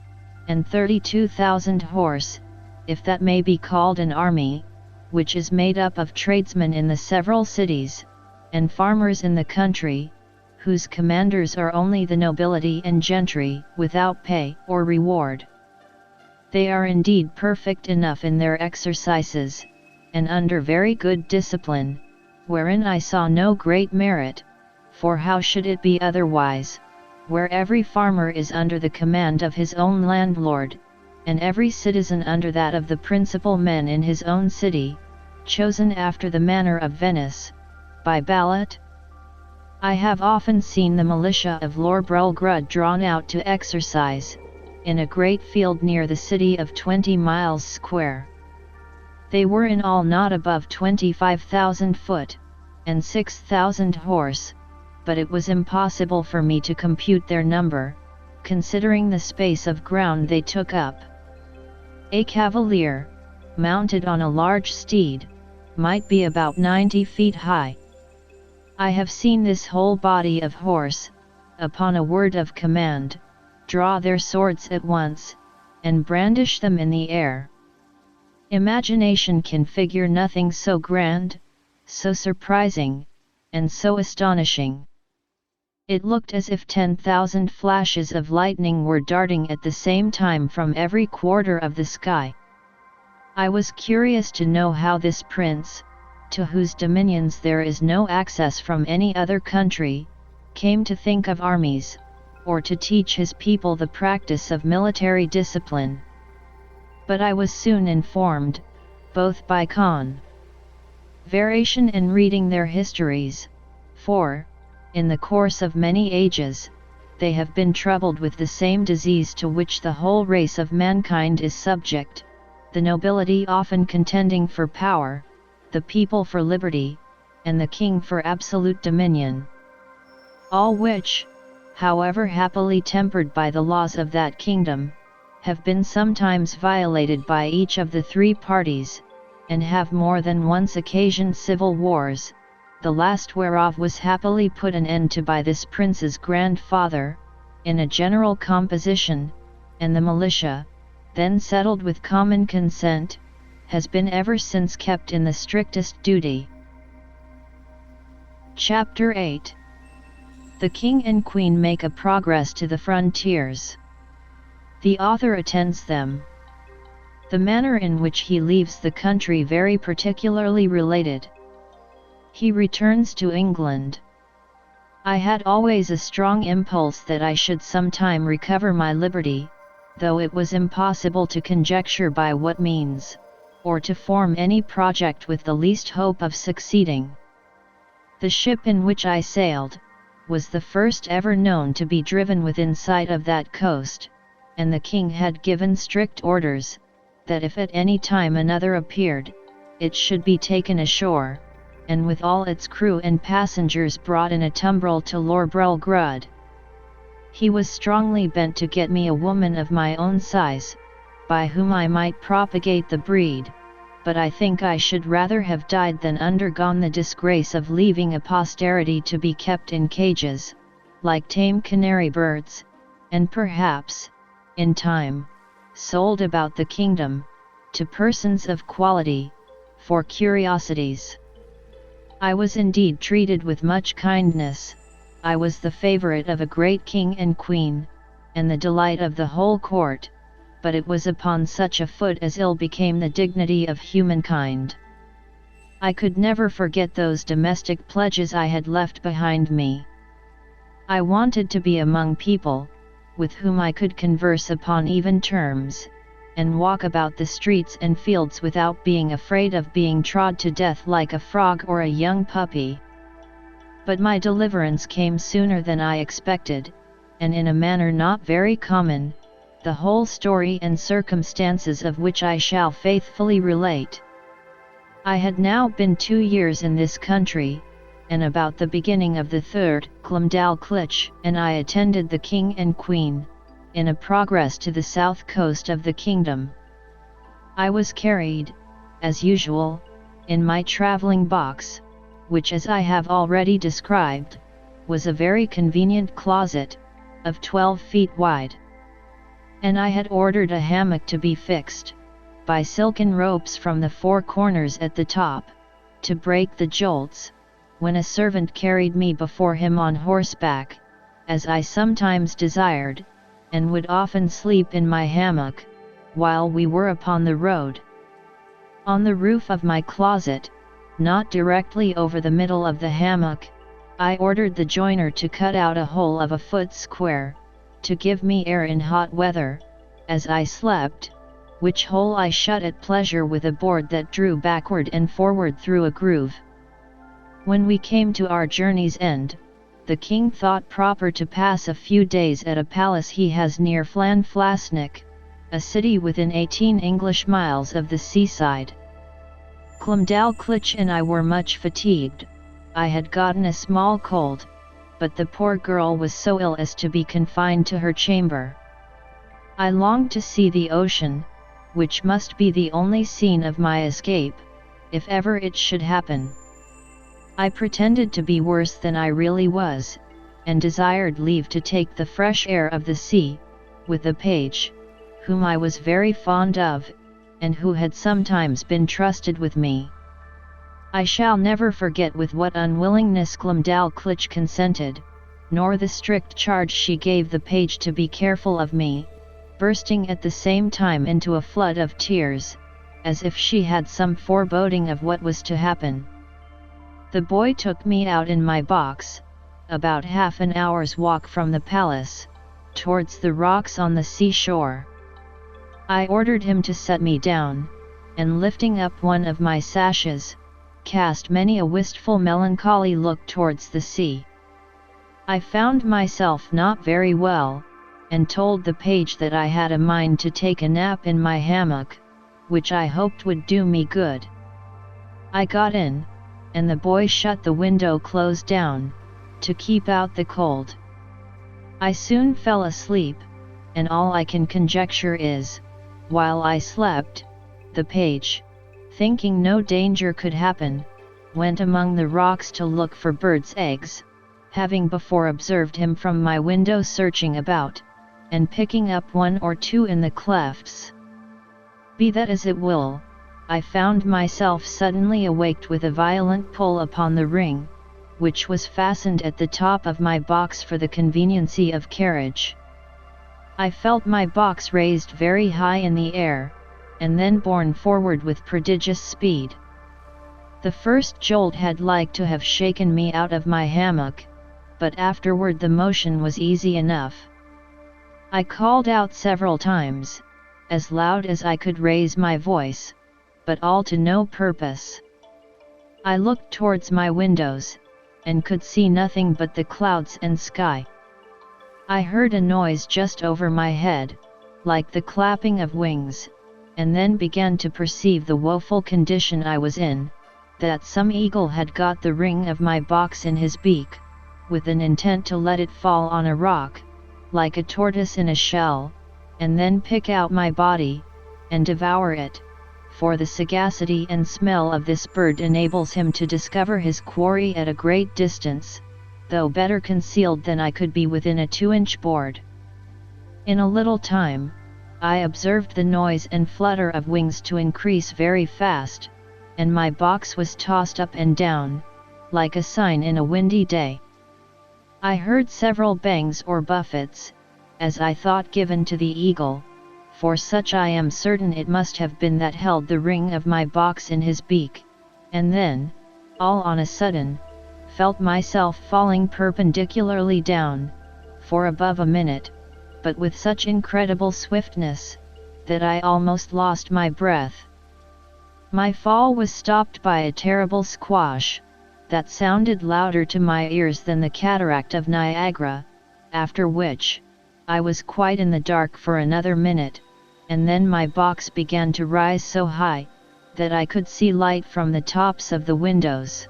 A: and 32,000 horse, if that may be called an army, which is made up of tradesmen in the several cities, and farmers in the country, whose commanders are only the nobility and gentry, without pay or reward. They are indeed perfect enough in their exercises, and under very good discipline, wherein I saw no great merit, for how should it be otherwise, where every farmer is under the command of his own landlord, and every citizen under that of the principal men in his own city, chosen after the manner of Venice, by ballot? I have often seen the militia of Lord Gulliver drawn out to exercise, in a great field near the city of 20 miles square. They were in all not above 25,000 foot, and 6,000 horse, but it was impossible for me to compute their number, considering the space of ground they took up. A cavalier, mounted on a large steed, might be about 90 feet high. I have seen this whole body of horse, upon a word of command, draw their swords at once, and brandish them in the air. Imagination can figure nothing so grand, so surprising, and so astonishing. It looked as if 10,000 flashes of lightning were darting at the same time from every quarter of the sky. I was curious to know how this prince, to whose dominions there is no access from any other country, came to think of armies, or to teach his people the practice of military discipline. But I was soon informed, both by conversation and reading their histories, for, in the course of many ages, they have been troubled with the same disease to which the whole race of mankind is subject, the nobility often contending for power, the people for liberty, and the king for absolute dominion. All which, however happily tempered by the laws of that kingdom, have been sometimes violated by each of the three parties, and have more than once occasioned civil wars, the last whereof was happily put an end to by this prince's grandfather, in a general composition, and the militia, then settled with common consent, has been ever since kept in the strictest duty. Chapter 8. The King and Queen make a progress to the frontiers. The author attends them. The manner in which he leaves the country very particularly related. He returns to England. I had always a strong impulse that I should sometime recover my liberty, though it was impossible to conjecture by what means, or to form any project with the least hope of succeeding. The ship in which I sailed, was the first ever known to be driven within sight of that coast, and the king had given strict orders, that if at any time another appeared, it should be taken ashore, and with all its crew and passengers brought in a tumbrel to Lord Gulliver. He was strongly bent to get me a woman of my own size, by whom I might propagate the breed, but I think I should rather have died than undergone the disgrace of leaving a posterity to be kept in cages, like tame canary birds, and perhaps, in time, sold about the kingdom, to persons of quality, for curiosities. I was indeed treated with much kindness. I was the favorite of a great king and queen, and the delight of the whole court, but it was upon such a foot as ill became the dignity of humankind. I could never forget those domestic pledges I had left behind me. I wanted to be among people, with whom I could converse upon even terms, and walk about the streets and fields without being afraid of being trod to death like a frog or a young puppy. But my deliverance came sooner than I expected, and in a manner not very common, the whole story and circumstances of which I shall faithfully relate. I had now been 2 years in this country, and about the beginning of the third, Clymdalclitch and I attended the king and queen, in a progress to the south coast of the kingdom. I was carried, as usual, in my travelling box, which as I have already described, was a very convenient closet, of 12 feet wide. And I had ordered a hammock to be fixed, by silken ropes from the 4 corners at the top, to break the jolts, when a servant carried me before him on horseback, as I sometimes desired, and would often sleep in my hammock, while we were upon the road. On the roof of my closet, not directly over the middle of the hammock, I ordered the joiner to cut out a hole of a foot square, to give me air in hot weather, as I slept, which hole I shut at pleasure with a board that drew backward and forward through a groove. When we came to our journey's end, the king thought proper to pass a few days at a palace he has near Llanflasnic, a city within 18 English miles of the seaside. Clymdalclitch and I were much fatigued. I had gotten a small cold, but the poor girl was so ill as to be confined to her chamber. I longed to see the ocean, which must be the only scene of my escape, if ever it should happen. I pretended to be worse than I really was, and desired leave to take the fresh air of the sea, with a page, whom I was very fond of, and who had sometimes been trusted with me. I shall never forget with what unwillingness Clymdalclitch consented, nor the strict charge she gave the page to be careful of me, bursting at the same time into a flood of tears, as if she had some foreboding of what was to happen. The boy took me out in my box, about half an hour's walk from the palace, towards the rocks on the seashore. I ordered him to set me down, and lifting up one of my sashes, cast many a wistful melancholy look towards the sea. I found myself not very well, and told the page that I had a mind to take a nap in my hammock, which I hoped would do me good. I got in, and the boy shut the window close down, to keep out the cold. I soon fell asleep, and all I can conjecture is, while I slept, the page, thinking no danger could happen, went among the rocks to look for birds' eggs, having before observed him from my window searching about, and picking up one or two in the clefts. Be that as it will, I found myself suddenly awaked with a violent pull upon the ring, which was fastened at the top of my box for the conveniency of carriage. I felt my box raised very high in the air, and then borne forward with prodigious speed. The first jolt had like to have shaken me out of my hammock, but afterward the motion was easy enough. I called out several times, as loud as I could raise my voice, but all to no purpose. I looked towards my windows, and could see nothing but the clouds and sky. I heard a noise just over my head, like the clapping of wings, and then began to perceive the woeful condition I was in, that some eagle had got the ring of my box in his beak, with an intent to let it fall on a rock, like a tortoise in a shell, and then pick out my body, and devour it, for the sagacity and smell of this bird enables him to discover his quarry at a great distance, though better concealed than I could be within a 2-inch board. In a little time, I observed the noise and flutter of wings to increase very fast, and my box was tossed up and down, like a sign in a windy day. I heard several bangs or buffets, as I thought given to the eagle, for such I am certain it must have been that held the ring of my box in his beak, and then, all on a sudden, felt myself falling perpendicularly down, for above a minute, but with such incredible swiftness, that I almost lost my breath. My fall was stopped by a terrible squash, that sounded louder to my ears than the cataract of Niagara, after which, I was quite in the dark for another minute, and then my box began to rise so high, that I could see light from the tops of the windows.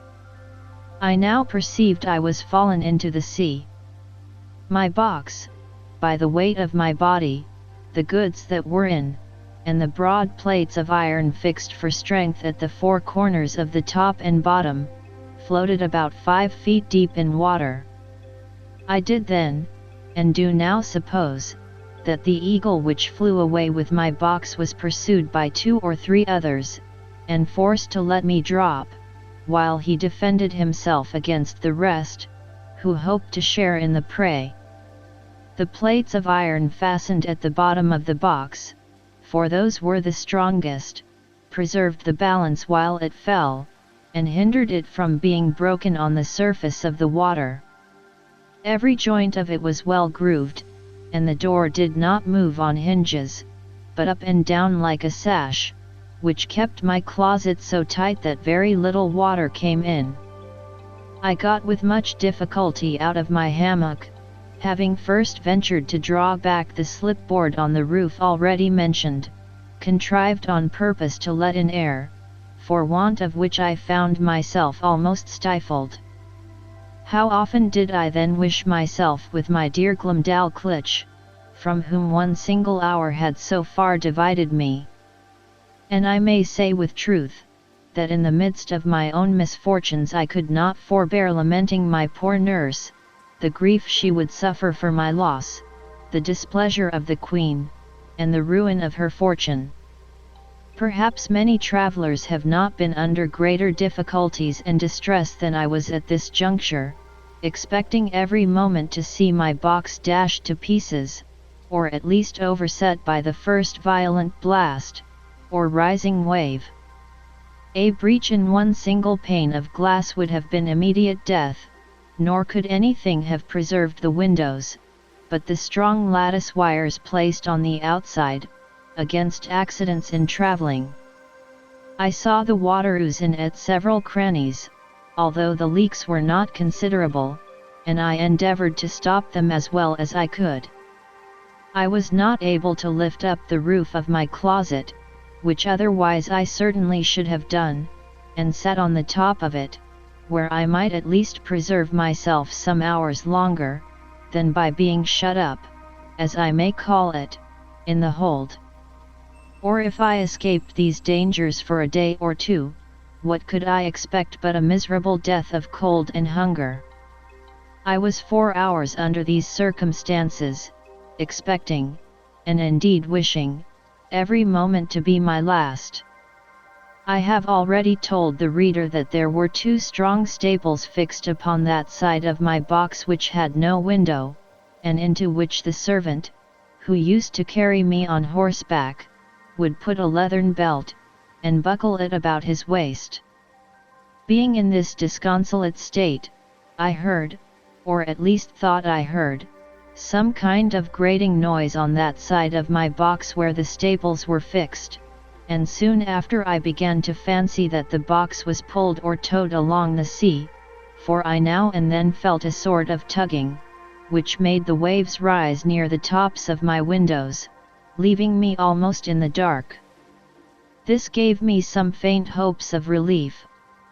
A: I now perceived I was fallen into the sea. My box, by the weight of my body, the goods that were in, and the broad plates of iron fixed for strength at the 4 corners of the top and bottom, floated about 5 feet deep in water. I did then, and do now suppose, that the eagle which flew away with my box was pursued by 2 or 3 others, and forced to let me drop, while he defended himself against the rest, who hoped to share in the prey. The plates of iron fastened at the bottom of the box, for those were the strongest, preserved the balance while it fell, and hindered it from being broken on the surface of the water. Every joint of it was well grooved, and the door did not move on hinges, but up and down like a sash, which kept my closet so tight that very little water came in. I got with much difficulty out of my hammock, having first ventured to draw back the slipboard on the roof already mentioned, contrived on purpose to let in air, for want of which I found myself almost stifled. How often did I then wish myself with my dear Glumdalclitch, from whom one single hour had so far divided me. And I may say with truth, that in the midst of my own misfortunes I could not forbear lamenting my poor nurse, the grief she would suffer for my loss, the displeasure of the Queen, and the ruin of her fortune. Perhaps many travellers have not been under greater difficulties and distress than I was at this juncture, expecting every moment to see my box dashed to pieces, or at least overset by the first violent blast, or rising wave. A breach in one single pane of glass would have been immediate death, nor could anything have preserved the windows, but the strong lattice wires placed on the outside, against accidents in travelling. I saw the water ooze in at several crannies, although the leaks were not considerable, and I endeavoured to stop them as well as I could. I was not able to lift up the roof of my closet, which otherwise I certainly should have done, and sat on the top of it, where I might at least preserve myself some hours longer, than by being shut up, as I may call it, in the hold. Or if I escaped these dangers for a day or two, what could I expect but a miserable death of cold and hunger? I was 4 hours under these circumstances, expecting, and indeed wishing, every moment to be my last. I have already told the reader that there were 2 strong staples fixed upon that side of my box which had no window, and into which the servant, who used to carry me on horseback, would put a leathern belt, and buckle it about his waist. Being in this disconsolate state, I heard, or at least thought I heard, some kind of grating noise on that side of my box where the staples were fixed, and soon after I began to fancy that the box was pulled or towed along the sea, for I now and then felt a sort of tugging, which made the waves rise near the tops of my windows, leaving me almost in the dark. This gave me some faint hopes of relief,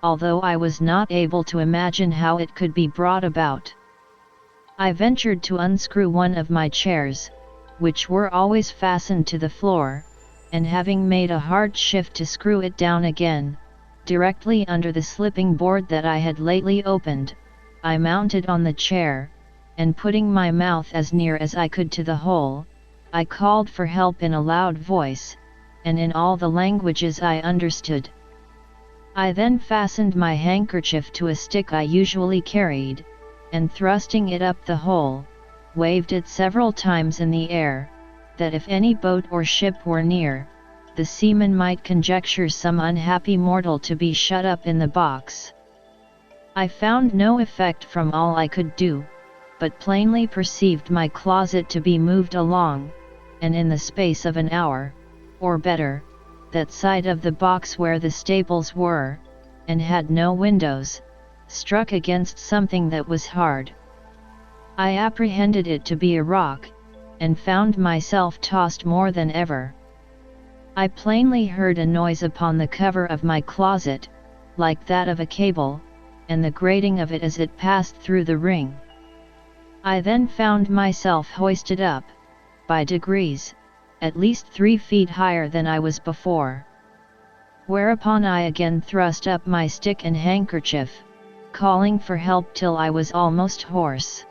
A: although I was not able to imagine how it could be brought about. I ventured to unscrew one of my chairs, which were always fastened to the floor, and having made a hard shift to screw it down again, directly under the slipping board that I had lately opened, I mounted on the chair, and putting my mouth as near as I could to the hole, I called for help in a loud voice, and in all the languages I understood. I then fastened my handkerchief to a stick I usually carried, and thrusting it up the hole, waved it several times in the air, that if any boat or ship were near, the seamen might conjecture some unhappy mortal to be shut up in the box. I found no effect from all I could do, but plainly perceived my closet to be moved along, and in the space of an hour, or better, that side of the box where the staples were, and had no windows, struck against something that was hard. I apprehended it to be a rock, and found myself tossed more than ever. I plainly heard a noise upon the cover of my closet, like that of a cable, and the grating of it as it passed through the ring. I then found myself hoisted up, by degrees, at least 3 feet higher than I was before. Whereupon I again thrust up my stick and handkerchief, calling for help till I was almost hoarse.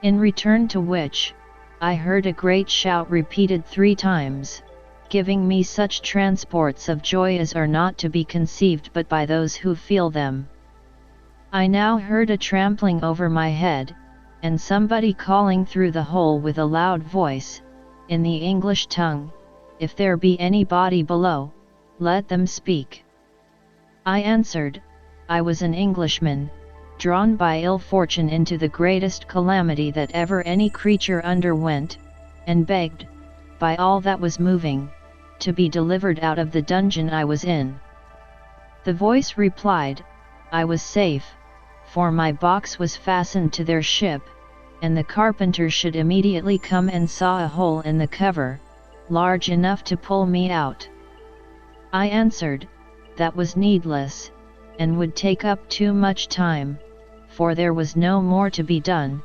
A: In return to which, I heard a great shout repeated 3 times, giving me such transports of joy as are not to be conceived but by those who feel them. I now heard a trampling over my head, and somebody calling through the hole with a loud voice, in the English tongue, "If there be anybody below, let them speak." I answered, I was an Englishman, drawn by ill fortune into the greatest calamity that ever any creature underwent, and begged, by all that was moving, to be delivered out of the dungeon I was in. The voice replied, I was safe, for my box was fastened to their ship, and the carpenter should immediately come and saw a hole in the cover, large enough to pull me out. I answered, that was needless, and would take up too much time, for there was no more to be done,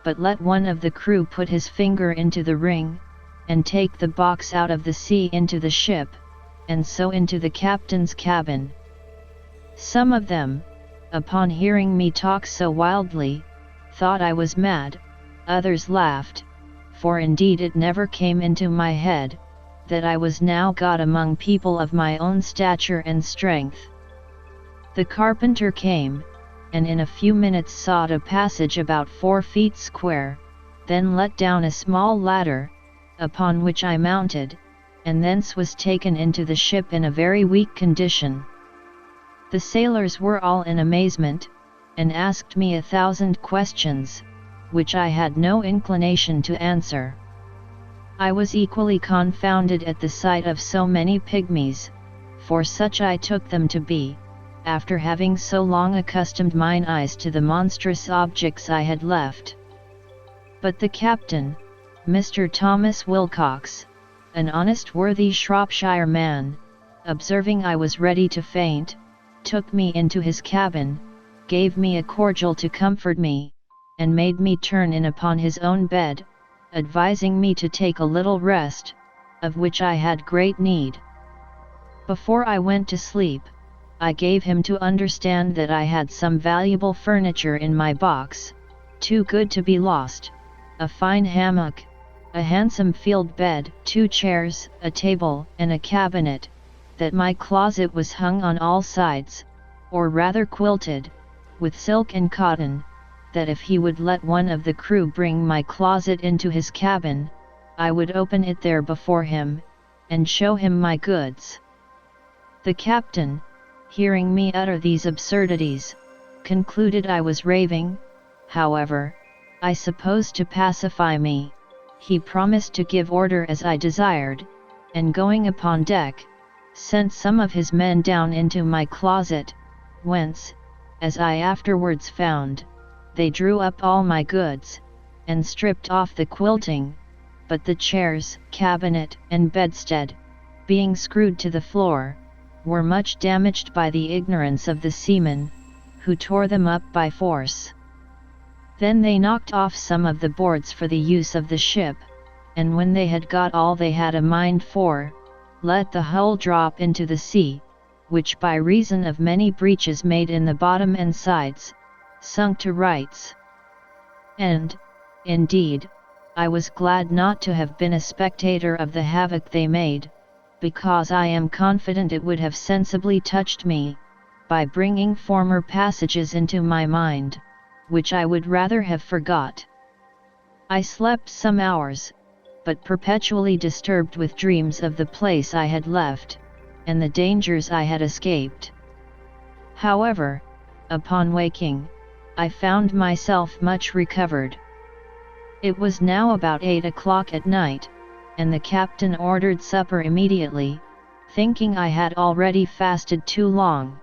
A: but let one of the crew put his finger into the ring, and take the box out of the sea into the ship, and so into the captain's cabin. Some of them, upon hearing me talk so wildly, thought I was mad, others laughed, for indeed it never came into my head, that I was now got among people of my own stature and strength. The carpenter came, and in a few minutes sawed a passage about 4 feet square, then let down a small ladder, upon which I mounted, and thence was taken into the ship in a very weak condition. The sailors were all in amazement, and asked me 1,000 questions, which I had no inclination to answer. I was equally confounded at the sight of so many pygmies, for such I took them to be, after having so long accustomed mine eyes to the monstrous objects I had left. But the captain, Mr. Thomas Wilcox, an honest worthy Shropshire man, observing I was ready to faint, took me into his cabin, gave me a cordial to comfort me, and made me turn in upon his own bed, advising me to take a little rest, of which I had great need. Before I went to sleep, I gave him to understand that I had some valuable furniture in my box, too good to be lost, a fine hammock, a handsome field bed, 2 chairs, a table, and a cabinet, that my closet was hung on all sides, or rather quilted, with silk and cotton, that if he would let one of the crew bring my closet into his cabin, I would open it there before him, and show him my goods. The captain, hearing me utter these absurdities, concluded I was raving. However, I suppose to pacify me, he promised to give order as I desired, and going upon deck, sent some of his men down into my closet, whence, as I afterwards found, they drew up all my goods, and stripped off the quilting, but the chairs, cabinet, and bedstead, being screwed to the floor, were much damaged by the ignorance of the seamen, who tore them up by force. Then they knocked off some of the boards for the use of the ship, and when they had got all they had a mind for, let the hull drop into the sea, which by reason of many breaches made in the bottom and sides, sunk to rights. And, indeed, I was glad not to have been a spectator of the havoc they made, because I am confident it would have sensibly touched me, by bringing former passages into my mind, which I would rather have forgot. I slept some hours, but perpetually disturbed with dreams of the place I had left, and the dangers I had escaped. However, upon waking, I found myself much recovered. It was now about 8 o'clock at night, and the captain ordered supper immediately, thinking I had already fasted too long.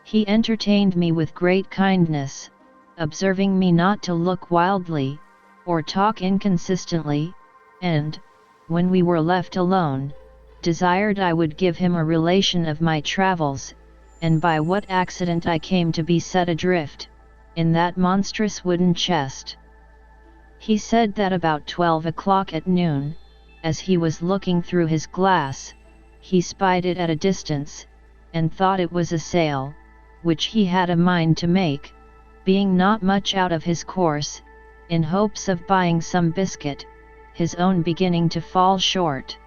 A: He entertained me with great kindness, observing me not to look wildly, or talk inconsistently, and, when we were left alone, desired I would give him a relation of my travels, and by what accident I came to be set adrift, in that monstrous wooden chest. He said that about 12 o'clock at noon, as he was looking through his glass, he spied it at a distance, and thought it was a sail, which he had a mind to make, being not much out of his course, in hopes of buying some biscuit, his own beginning to fall short.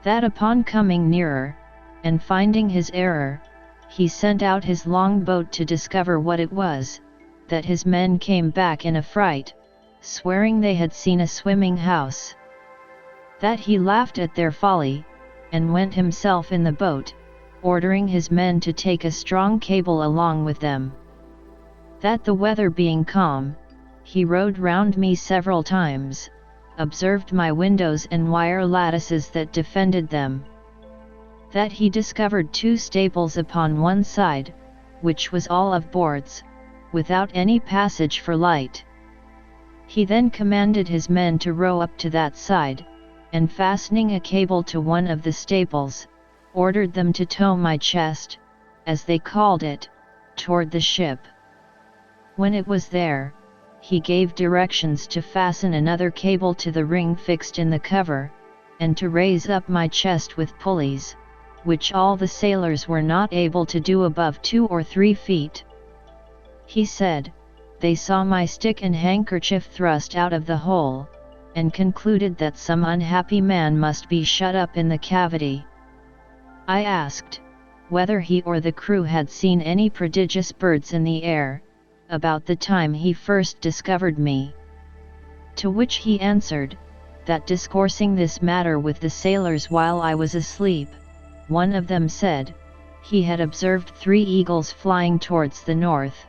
A: That upon coming nearer, and finding his error, he sent out his long boat to discover what it was, that his men came back in a fright, swearing they had seen a swimming house. That he laughed at their folly, and went himself in the boat, ordering his men to take a strong cable along with them. That the weather being calm, he rowed round me several times, observed my windows and wire lattices that defended them. That he discovered 2 stables upon one side, which was all of boards, without any passage for light. He then commanded his men to row up to that side, and fastening a cable to one of the staples, ordered them to tow my chest, as they called it, toward the ship. When it was there, he gave directions to fasten another cable to the ring fixed in the cover, and to raise up my chest with pulleys, which all the sailors were not able to do above 2 or 3 feet. He said, they saw my stick and handkerchief thrust out of the hole, and concluded that some unhappy man must be shut up in the cavity. I asked, whether he or the crew had seen any prodigious birds in the air, about the time he first discovered me. To which he answered, that discoursing this matter with the sailors while I was asleep, one of them said, he had observed 3 eagles flying towards the north,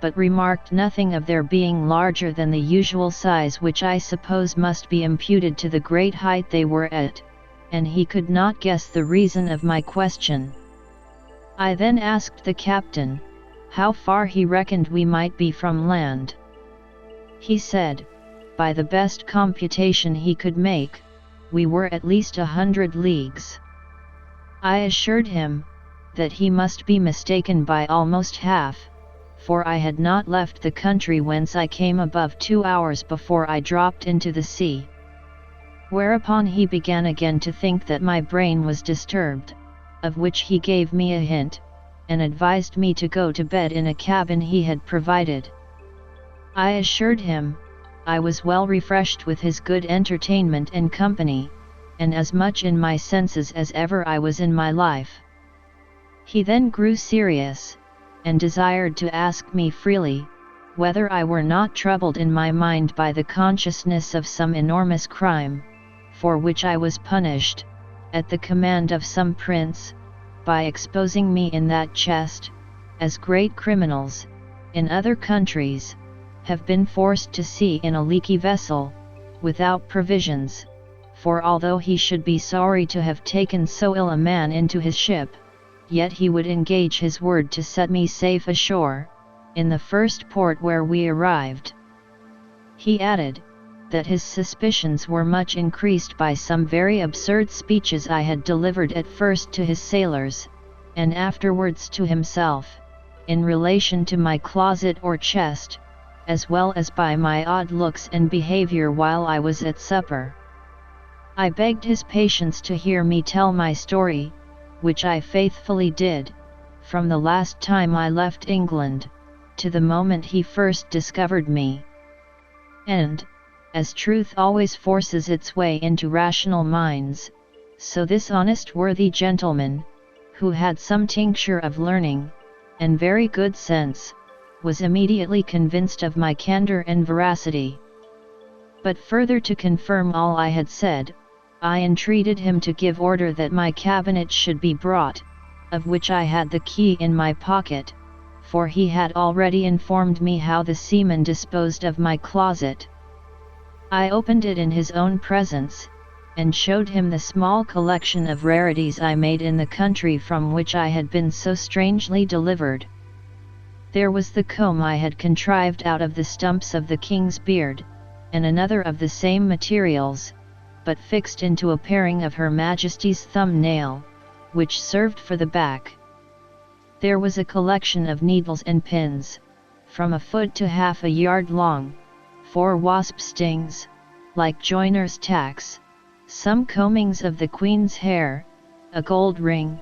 A: but remarked nothing of their being larger than the usual size, which I suppose must be imputed to the great height they were at, and he could not guess the reason of my question. I then asked the captain, how far he reckoned we might be from land. He said, by the best computation he could make, we were at least 100 leagues. I assured him, that he must be mistaken by almost half, for I had not left the country whence I came above 2 hours before I dropped into the sea. Whereupon he began again to think that my brain was disturbed, of which he gave me a hint, and advised me to go to bed in a cabin he had provided. I assured him, I was well refreshed with his good entertainment and company, and as much in my senses as ever I was in my life. He then grew serious, and desired to ask me freely, whether I were not troubled in my mind by the consciousness of some enormous crime, for which I was punished, at the command of some prince, by exposing me in that chest, as great criminals, in other countries, have been forced to sea in a leaky vessel, without provisions, for although he should be sorry to have taken so ill a man into his ship, yet he would engage his word to set me safe ashore, in the first port where we arrived. He added, that his suspicions were much increased by some very absurd speeches I had delivered at first to his sailors, and afterwards to himself, in relation to my closet or chest, as well as by my odd looks and behavior while I was at supper. I begged his patience to hear me tell my story, which I faithfully did, from the last time I left England, to the moment he first discovered me. And, as truth always forces its way into rational minds, so this honest worthy gentleman, who had some tincture of learning, and very good sense, was immediately convinced of my candour and veracity. But further to confirm all I had said, I entreated him to give order that my cabinet should be brought, of which I had the key in my pocket, for he had already informed me how the seamen disposed of my closet. I opened it in his own presence, and showed him the small collection of rarities I made in the country from which I had been so strangely delivered. There was the comb I had contrived out of the stumps of the king's beard, and another of the same materials, but fixed into a paring of Her Majesty's thumb-nail, which served for the back. There was a collection of needles and pins, from a foot to half a yard long, 4 wasp stings, like joiner's tacks, some combings of the Queen's hair, a gold ring,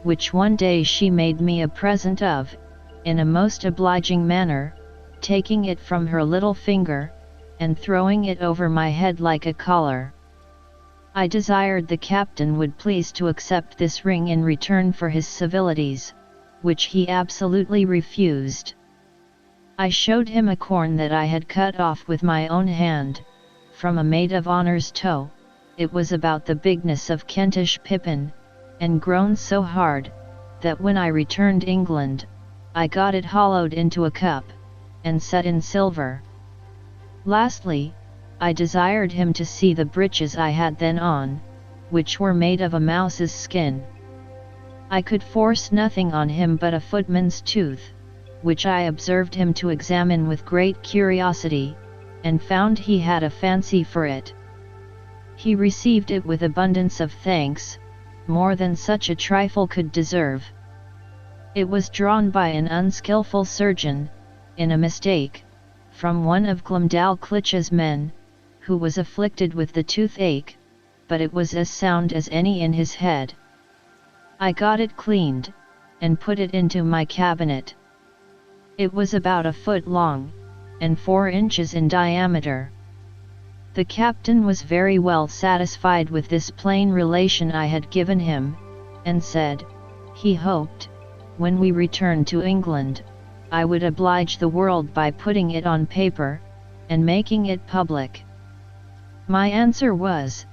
A: which one day she made me a present of, in a most obliging manner, taking it from her little finger, and throwing it over my head like a collar. I desired the captain would please to accept this ring in return for his civilities, which he absolutely refused. I showed him a corn that I had cut off with my own hand, from a maid of honour's toe. It was about the bigness of Kentish pippin, and grown so hard, that when I returned England, I got it hollowed into a cup, and set in silver. Lastly, I desired him to see the breeches I had then on, which were made of a mouse's skin. I could force nothing on him but a footman's tooth, which I observed him to examine with great curiosity, and found he had a fancy for it. He received it with abundance of thanks, more than such a trifle could deserve. It was drawn by an unskilful surgeon, in a mistake, from one of Glumdalclitch's men, who was afflicted with the toothache, but it was as sound as any in his head. I got it cleaned, and put it into my cabinet. It was about a foot long, and 4 inches in diameter. The captain was very well satisfied with this plain relation I had given him, and said, he hoped, when we returned to England, I would oblige the world by putting it on paper, and making it public. My answer was,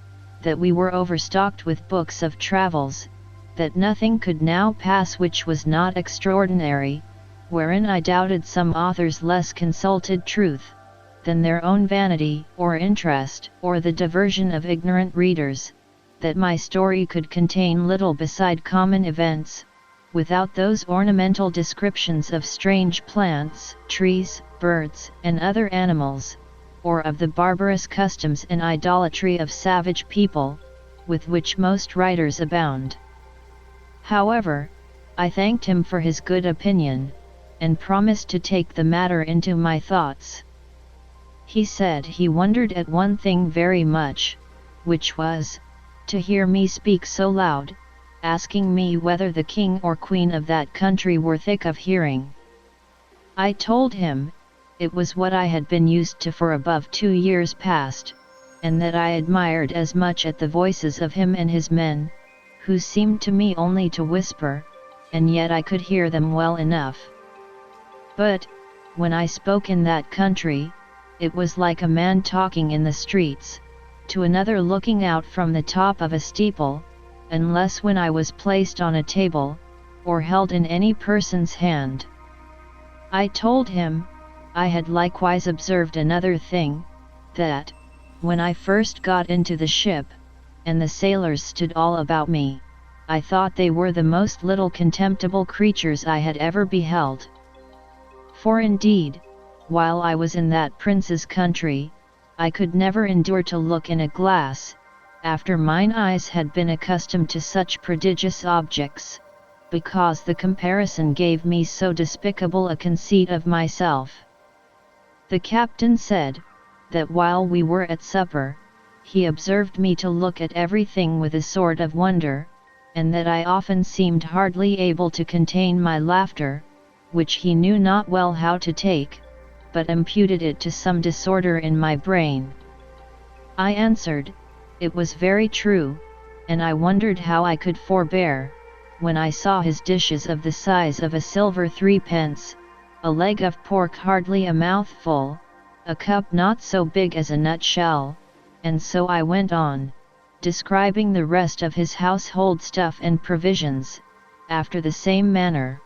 A: that we were overstocked with books of travels, that nothing could now pass which was not extraordinary, wherein I doubted some authors less consulted truth, than their own vanity or interest or the diversion of ignorant readers, that my story could contain little beside common events, without those ornamental descriptions of strange plants, trees, birds, and other animals, or of the barbarous customs and idolatry of savage people, with which most writers abound. However, I thanked him for his good opinion, and promised to take the matter into my thoughts. He said he wondered at one thing very much, which was, to hear me speak so loud, asking me whether the king or queen of that country were thick of hearing. I told him, it was what I had been used to for above 2 years past, and that I admired as much at the voices of him and his men, who seemed to me only to whisper, and yet I could hear them well enough. But, when I spoke in that country, it was like a man talking in the streets, to another looking out from the top of a steeple, unless when I was placed on a table, or held in any person's hand. I told him, I had likewise observed another thing, that, when I first got into the ship, and the sailors stood all about me, I thought they were the most little contemptible creatures I had ever beheld. For indeed, while I was in that prince's country, I could never endure to look in a glass, after mine eyes had been accustomed to such prodigious objects, because the comparison gave me so despicable a conceit of myself. The captain said, that while we were at supper, he observed me to look at everything with a sort of wonder, and that I often seemed hardly able to contain my laughter, which he knew not well how to take, but imputed it to some disorder in my brain. I answered, it was very true, and I wondered how I could forbear, when I saw his dishes of the size of a silver 3d, a leg of pork hardly a mouthful, a cup not so big as a nutshell, and so I went on, describing the rest of his household stuff and provisions, after the same manner.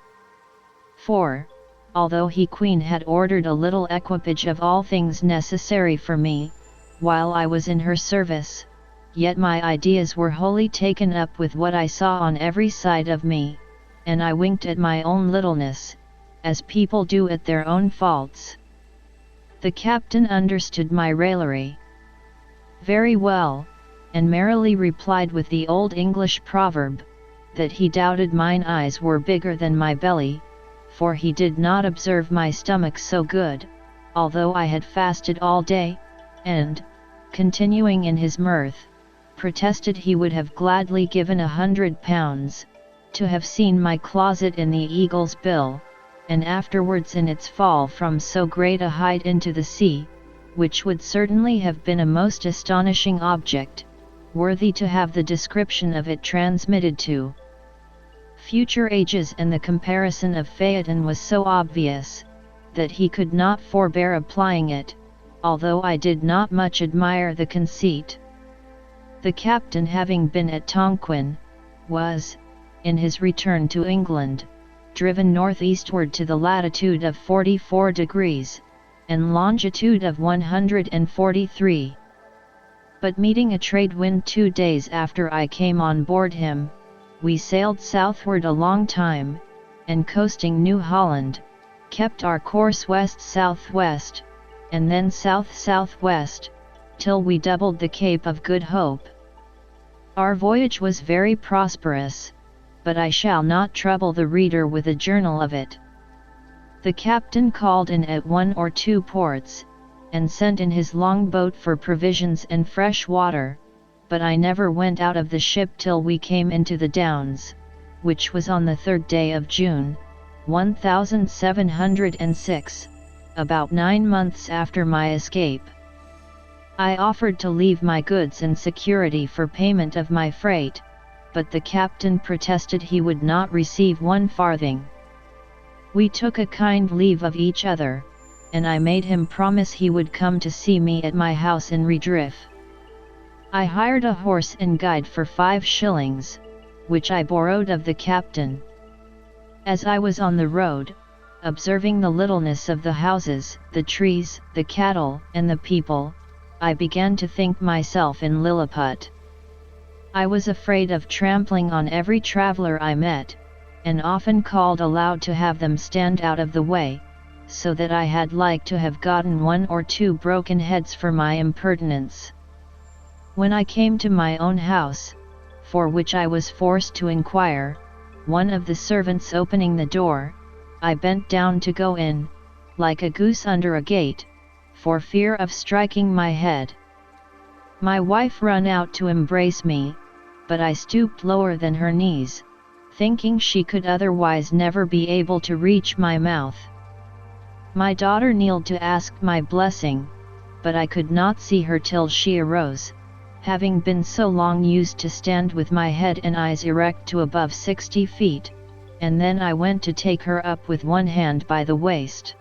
A: For, although he queen had ordered a little equipage of all things necessary for me, while I was in her service, yet my ideas were wholly taken up with what I saw on every side of me, and I winked at my own littleness, as people do at their own faults. The captain understood my raillery very well, and merrily replied with the old English proverb, that he doubted mine eyes were bigger than my belly, for he did not observe my stomach so good, although I had fasted all day, and, continuing in his mirth, protested he would have gladly given £100, to have seen my closet in the Eagle's Bill, and afterwards in its fall from so great a height into the sea, which would certainly have been a most astonishing object, worthy to have the description of it transmitted to future ages, and the comparison of Phaeton was so obvious, that he could not forbear applying it, although I did not much admire the conceit. The captain, having been at Tonquin, was, in his return to England, driven northeastward to the latitude of 44 degrees, and longitude of 143. But meeting a trade wind 2 days after I came on board him, we sailed southward a long time, and coasting New Holland, kept our course west-southwest, and then south-southwest, till we doubled the Cape of Good Hope. Our voyage was very prosperous, but I shall not trouble the reader with a journal of it. The captain called in at 1 or 2 ports, and sent in his long boat for provisions and fresh water, but I never went out of the ship till we came into the Downs, which was on the 3rd day of June, 1706, about 9 months after my escape. I offered to leave my goods and security for payment of my freight, but the captain protested he would not receive 1 farthing. We took a kind leave of each other, and I made him promise he would come to see me at my house in Redriff. I hired a horse and guide for 5 shillings, which I borrowed of the captain. As I was on the road, observing the littleness of the houses, the trees, the cattle, and the people, I began to think myself in Lilliput. I was afraid of trampling on every traveller I met, and often called aloud to have them stand out of the way, so that I had like to have gotten 1 or 2 broken heads for my impertinence. When I came to my own house, for which I was forced to inquire, one of the servants opening the door, I bent down to go in, like a goose under a gate, for fear of striking my head. My wife ran out to embrace me, but I stooped lower than her knees, thinking she could otherwise never be able to reach my mouth. My daughter kneeled to ask my blessing, but I could not see her till she arose, having been so long used to stand with my head and eyes erect to above 60 feet, and then I went to take her up with one hand by the waist.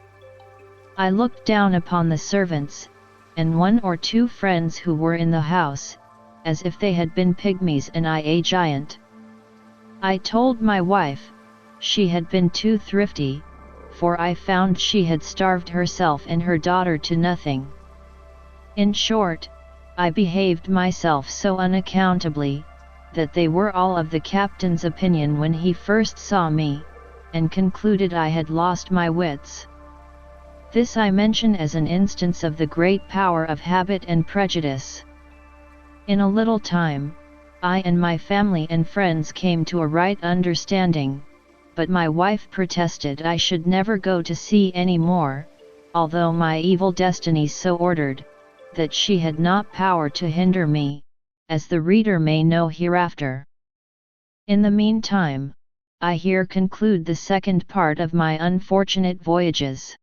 A: I looked down upon the servants, and 1 or 2 friends who were in the house, as if they had been pygmies and I a giant. I told my wife, she had been too thrifty, for I found she had starved herself and her daughter to nothing. In short, I behaved myself so unaccountably, that they were all of the captain's opinion when he first saw me, and concluded I had lost my wits. This I mention as an instance of the great power of habit and prejudice. In a little time, I and my family and friends came to a right understanding, but my wife protested I should never go to sea any more, although my evil destiny so ordered, that she had not power to hinder me, as the reader may know hereafter. In the meantime, I here conclude the second part of my unfortunate voyages.